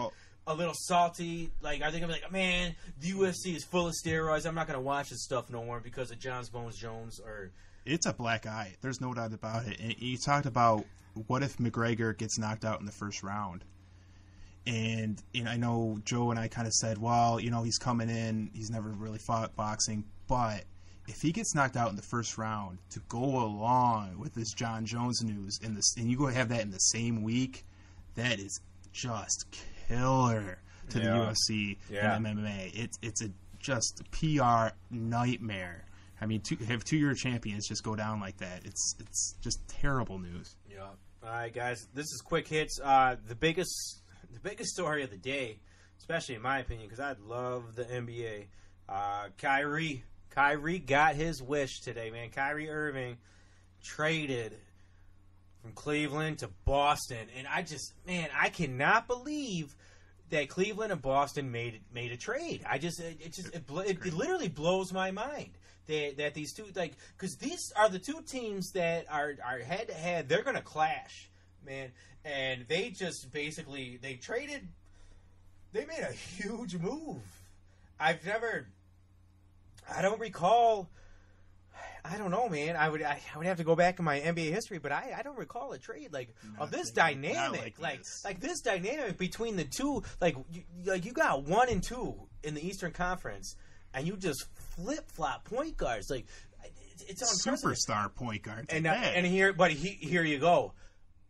[SPEAKER 18] a little salty? Like, are they going to be like, man, the UFC is full of steroids. I'm not going to watch this stuff no more because of Jon Bones Jones? Or
[SPEAKER 5] it's a black eye. There's no doubt about it. And you talked about what if McGregor gets knocked out in the first round. And I know Joe and I kind of said, well, you know, he's coming in. He's never really fought boxing. But if he gets knocked out in the first round to go along with this Jon Jones news, and you go have that in the same week, that is just killer to the UFC and MMA. It's just a PR nightmare. I mean, have two-year champions just go down like that. It's just terrible news.
[SPEAKER 18] Yeah. All right, guys. This is Quick Hits. The biggest story of the day, especially in my opinion, because I love the NBA. Kyrie got his wish today, man. Kyrie Irving traded from Cleveland to Boston, and I cannot believe that Cleveland and Boston made a trade. It literally blows my mind that these two, because these are the two teams that are head to head. They're gonna clash, man. And they just basically they made a huge move. I don't recall. I don't know, man. I would have to go back in my NBA history, but I don't recall a trade of this dynamic, like this dynamic between the two. You got 1 and 2 in the Eastern Conference, and you just flip flop point guards. It's
[SPEAKER 5] superstar point guard.
[SPEAKER 18] And here you go.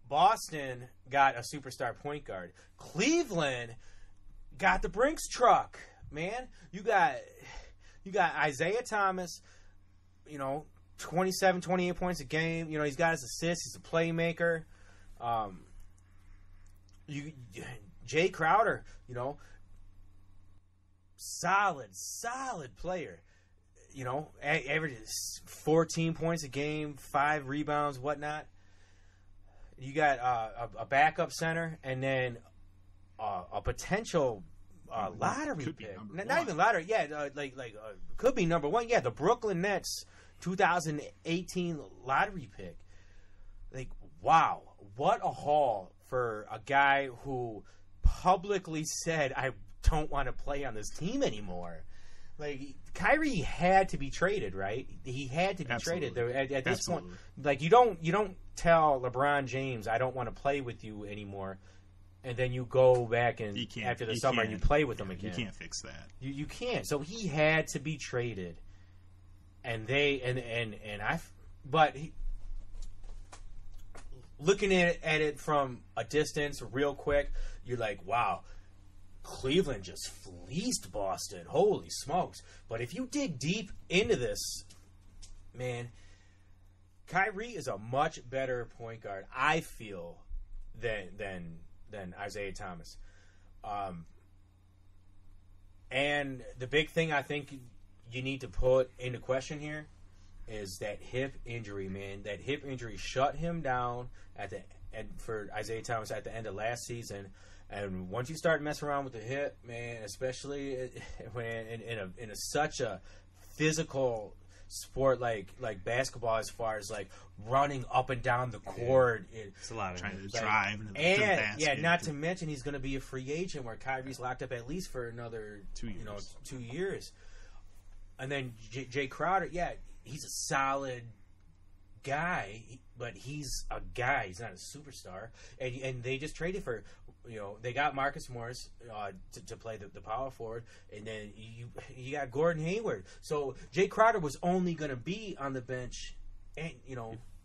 [SPEAKER 18] Boston got a superstar point guard. Cleveland got the Brinks truck, man. You got Isiah Thomas, 27, 28 points a game. He's got his assists. He's a playmaker. Jay Crowder, solid player. Averages 14 points a game, 5 rebounds, whatnot. You got a backup center, and then a potential lottery pick. Not even lottery, could be number 1. Yeah, the Brooklyn Nets 2018 lottery pick. Wow, what a haul for a guy who publicly said, I don't want to play on this team anymore. Like, Kyrie had to be traded, right? He had to be traded. At this point, like, you don't tell LeBron James, I don't want to play with you anymore, and then you go back and after the summer and you play with him again.
[SPEAKER 5] You can't fix that.
[SPEAKER 18] You can't. So he had to be traded, and looking at it from a distance, real quick, you're like, wow. Cleveland just fleeced Boston. Holy smokes. But if you dig deep into this, man, Kyrie is a much better point guard, I feel, than Isiah Thomas. And the big thing I think you need to put into question here is that hip injury, man. That hip injury shut him down for Isiah Thomas at the end of last season. And once you start messing around with the hip, man, especially when in such a physical sport like basketball, as far as like running up and down the court,
[SPEAKER 5] it's a lot of trying to drive into the basket.
[SPEAKER 18] Yeah, not to mention he's going to be a free agent, where Kyrie's locked up at least for another 2 years. And then Jay Crowder, he's a solid guy, but he's a guy. He's not a superstar. And they just traded for, they got Marcus Morris to play the power forward, and then you got Gordon Hayward. So Jay Crowder was only going to be on the bench, and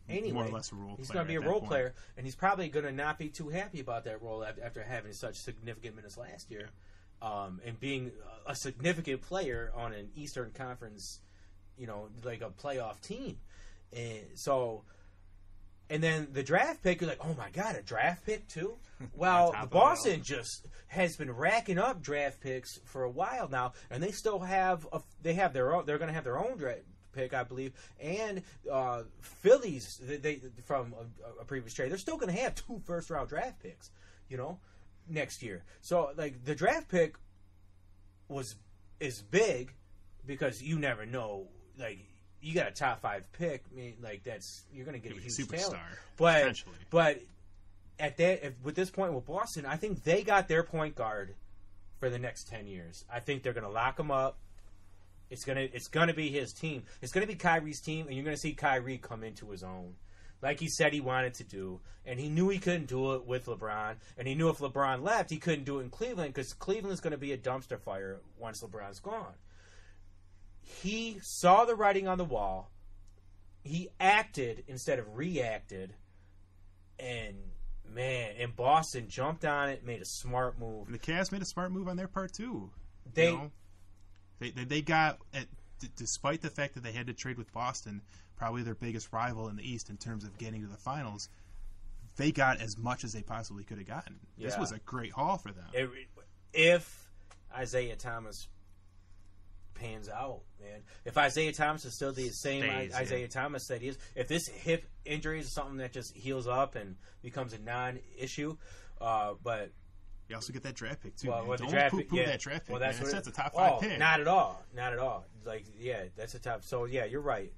[SPEAKER 18] anyway,
[SPEAKER 5] more or less a role player.
[SPEAKER 18] He's going to be a role player, and he's probably going to not be too happy about that role after having such significant minutes last year, and being a significant player on an Eastern Conference, like a playoff team. And then the draft pick, you're like, oh my God, a draft pick too? Well, Boston just has been racking up draft picks for a while now, and they still have they're going to have their own draft pick, I believe, and Phillies, they from a previous trade, they're still going to have 2 first-round draft picks, next year. So like the draft pick is big because you never know, like. You got a top 5 pick, you're going to get a huge
[SPEAKER 5] superstar,
[SPEAKER 18] talent. But with this point with Boston, I think they got their point guard for the next 10 years. I think they're going to lock him up. It's going to be his team. It's going to be Kyrie's team, and you're going to see Kyrie come into his own, like he said he wanted to do. And he knew he couldn't do it with LeBron, and he knew if LeBron left, he couldn't do it in Cleveland, because Cleveland's going to be a dumpster fire once LeBron's gone. He saw the writing on the wall. He acted instead of reacted. And, man, and Boston jumped on it, made a smart move.
[SPEAKER 5] And the Cavs made a smart move on their part, too.
[SPEAKER 18] They
[SPEAKER 5] got, despite the fact that they had to trade with Boston, probably their biggest rival in the East in terms of getting to the finals, they got as much as they possibly could have gotten. Yeah. This was a great haul for them.
[SPEAKER 18] If Isiah Thomas pans out, man. If Isiah Thomas is still the same Isiah Thomas that he is, if this hip injury is something that just heals up and becomes a non-issue, but
[SPEAKER 5] you also get that draft pick too.
[SPEAKER 18] Well,
[SPEAKER 5] Don't poo-poo that draft pick. Well, that's a top 5 pick.
[SPEAKER 18] Not at all. Like, that's a top. So you're right.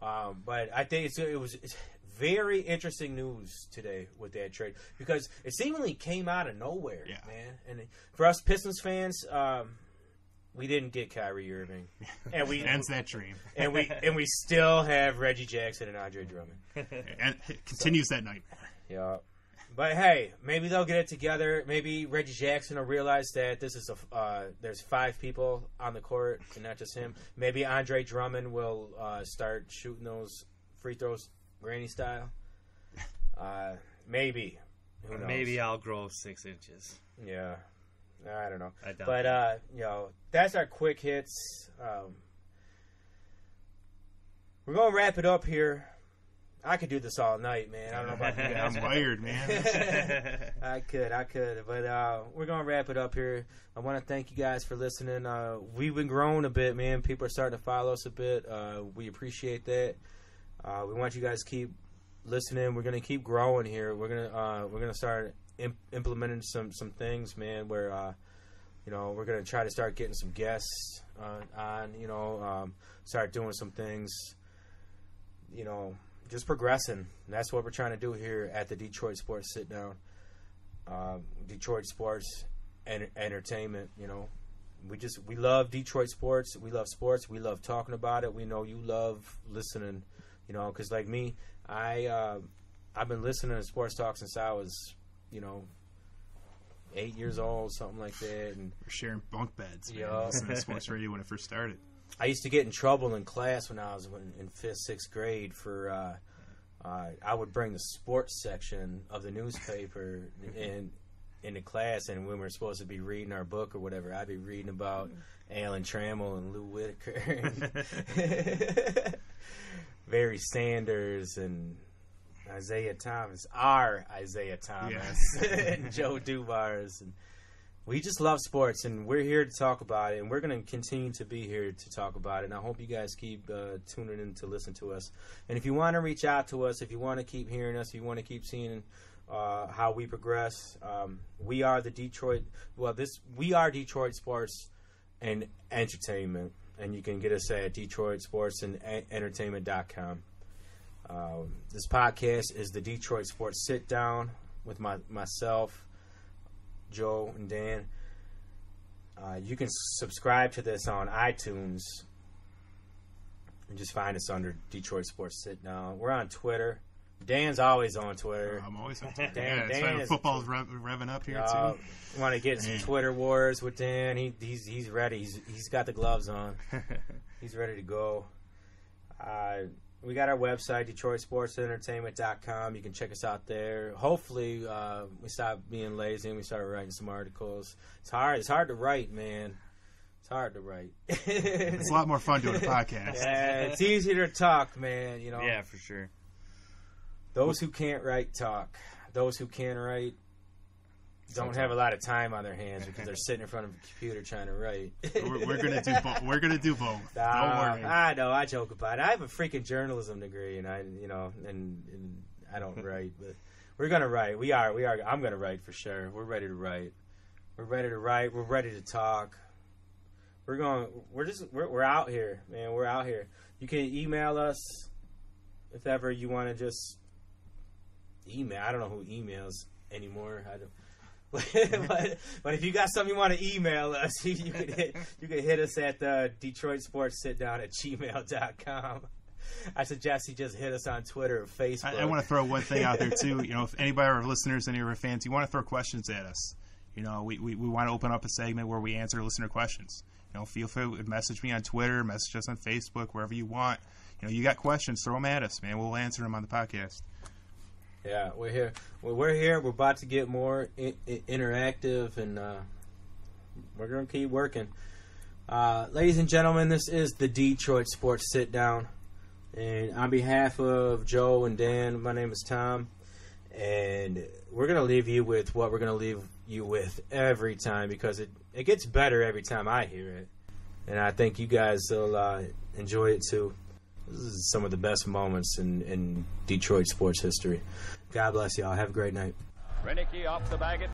[SPEAKER 18] But I think it's very interesting news today with that trade, because it seemingly came out of nowhere, man. And for us Pistons fans, we didn't get Kyrie Irving, and we
[SPEAKER 5] ends that dream,
[SPEAKER 18] and we still have Reggie Jackson and Andre Drummond,
[SPEAKER 5] and it continues that nightmare.
[SPEAKER 18] Yeah, but hey, maybe they'll get it together. Maybe Reggie Jackson will realize that this is there's 5 people on the court and not just him. Maybe Andre Drummond will start shooting those free throws granny style. Maybe. Who knows?
[SPEAKER 4] Maybe I'll grow 6 inches.
[SPEAKER 18] Yeah. I don't know. But, that's our quick hits. We're going to wrap it up here. I could do this all night, man. I don't know about you guys.
[SPEAKER 5] I'm wired, man.
[SPEAKER 18] I could. But we're going to wrap it up here. I want to thank you guys for listening. We've been growing a bit, man. People are starting to follow us a bit. We appreciate that. We want you guys to keep listening. We're going to keep growing here. We're going to start implementing some things, man, where we're going to try to start getting some guests on, start doing some things, just progressing. That's what we're trying to do here at the Detroit Sports Sit Down. Detroit Sports entertainment. We love Detroit sports. We love sports. We love talking about it. We know you love listening. Because like me, I've been listening to sports talk since I was 8 years old, something like that. And
[SPEAKER 5] we're sharing bunk beds.
[SPEAKER 18] Yeah,
[SPEAKER 5] listening to sports radio when it first started.
[SPEAKER 18] I used to get in trouble in class when I was in 5th, 6th grade for I would bring the sports section of the newspaper into class, and when we were supposed to be reading our book or whatever, I'd be reading about Alan Trammell and Lou Whitaker and Barry Sanders and Isiah Thomas, and Joe Dubars. And we just love sports, and we're here to talk about it, and we're going to continue to be here to talk about it. And I hope you guys keep tuning in to listen to us. And if you want to reach out to us, if you want to keep hearing us, if you want to keep seeing how we progress, we are Detroit Sports and Entertainment, and you can get us at DetroitSportsAndEntertainment.com. This podcast is the Detroit Sports Sit Down with myself, Joe, and Dan. You can subscribe to this on iTunes and just find us under Detroit Sports Sit Down. We're on Twitter. Dan's always on Twitter.
[SPEAKER 5] I'm always on Twitter. Dan football's revving up here too.
[SPEAKER 18] Want to get some Twitter wars with Dan? He's ready. He's got the gloves on. He's ready to go. We got our website, DetroitSportsEntertainment.com. You can check us out there. Hopefully, we stop being lazy and we start writing some articles. It's hard. It's hard to write, man. It's hard to write.
[SPEAKER 5] It's a lot more fun doing a podcast.
[SPEAKER 18] Yeah, it's easier to talk, man.
[SPEAKER 4] Yeah, for sure.
[SPEAKER 18] Those who can't write talk. Those who can write don't have a lot of time on their hands because they're sitting in front of a computer trying to write.
[SPEAKER 5] We're gonna do both. We're gonna do both. Don't worry.
[SPEAKER 18] I know. I joke about it. I have a freaking journalism degree, and I don't write, but we're gonna write. We are. I'm gonna write for sure. We're ready to write. We're ready to write. We're ready to talk. We're out here, man. We're out here. You can email us if ever you want to just email. I don't know who emails anymore. I don't. but if you got something you want to email us, you can hit us at DetroitSportsSitDown@gmail.com. I suggest you just hit us on Twitter or Facebook.
[SPEAKER 5] I want to throw one thing out there too. If anybody, our listeners, any of our fans, you want to throw questions at us, we want to open up a segment where we answer listener questions. Feel free to message me on Twitter, message us on Facebook, wherever you want. You got questions, throw them at us, man. We'll answer them on the podcast.
[SPEAKER 18] Yeah, we're here. We're here. We're about to get more interactive, and we're going to keep working. Ladies and gentlemen, this is the Detroit Sports Sit Down. And on behalf of Joe and Dan, my name is Tom. And we're going to leave you with what we're going to leave you with every time, because it gets better every time I hear it. And I think you guys will enjoy it too. This is some of the best moments in Detroit sports history. God bless y'all. Have a great night.
[SPEAKER 20] Renicky off the bag.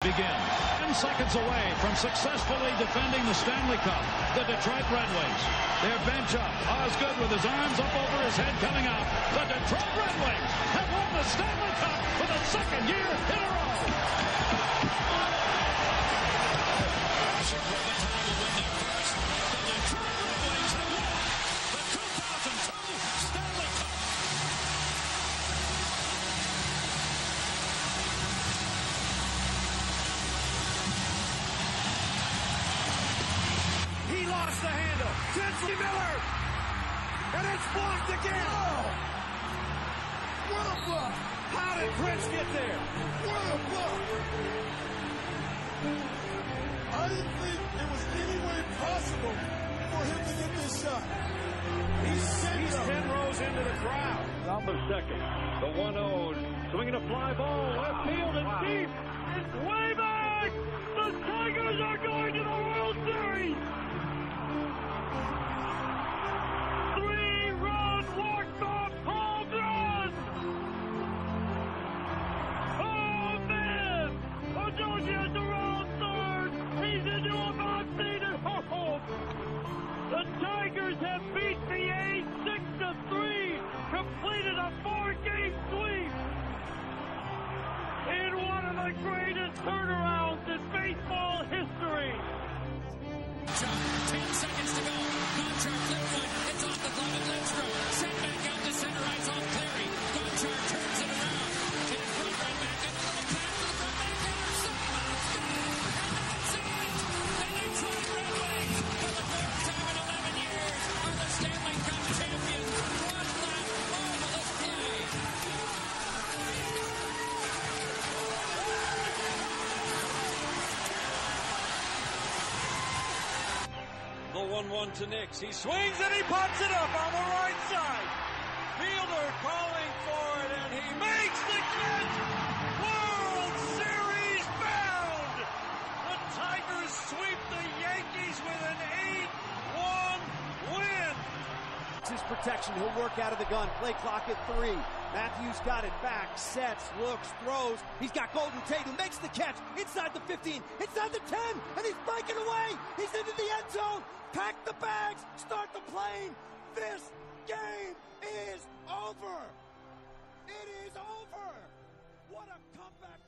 [SPEAKER 21] begin. 10 seconds away from successfully defending the Stanley Cup. The Detroit Red Wings. Their bench up. Osgood with his arms up over his head coming out. The Detroit Red Wings have won the Stanley Cup for the second year in a row. Lost the handle. Tinsley Miller. And it's blocked again. Oh. What a block. How did Prince get there? What a block. I didn't think it was any way possible for him to get this shot. He's 10 rows into the crowd.
[SPEAKER 14] Top of second. The 1-0. Swinging a fly ball. Left field and deep. It's way back. The Tigers are going to the World Series. 3-run walk-off home run! Oh, man! Odoji at the wrong third! He's into a box-seat at home! The Tigers have beat the A's 6-3, completed a 4-game sweep in one of the greatest turnarounds in baseball history!
[SPEAKER 22] 10 seconds to go. Gonchar, flip foot. It's off the glove of Lindstrom. Sent back out to center ice off Clary. Gonchar turns it around. In front right back. And a little pass to the front back. And it's it. The Detroit Red Wings, for the fourth time in 11 years, are the Stanley Cup champions. One last marvelous play.
[SPEAKER 14] The 1-1 to Nix. He swings and he pops it up on the right side. Fielder calling for it, and he makes the catch. World Series bound. The Tigers sweep the Yankees with an 8-1 win.
[SPEAKER 21] His protection. He'll work out of the gun. Play clock at 3. Matthews got it back. Sets, looks, throws. He's got Golden Tate who makes the catch inside the 15, inside the 10, and he's breaking away. He's into the end zone. Pack the bags. Start the plane. This game is over. It is over. What a comeback.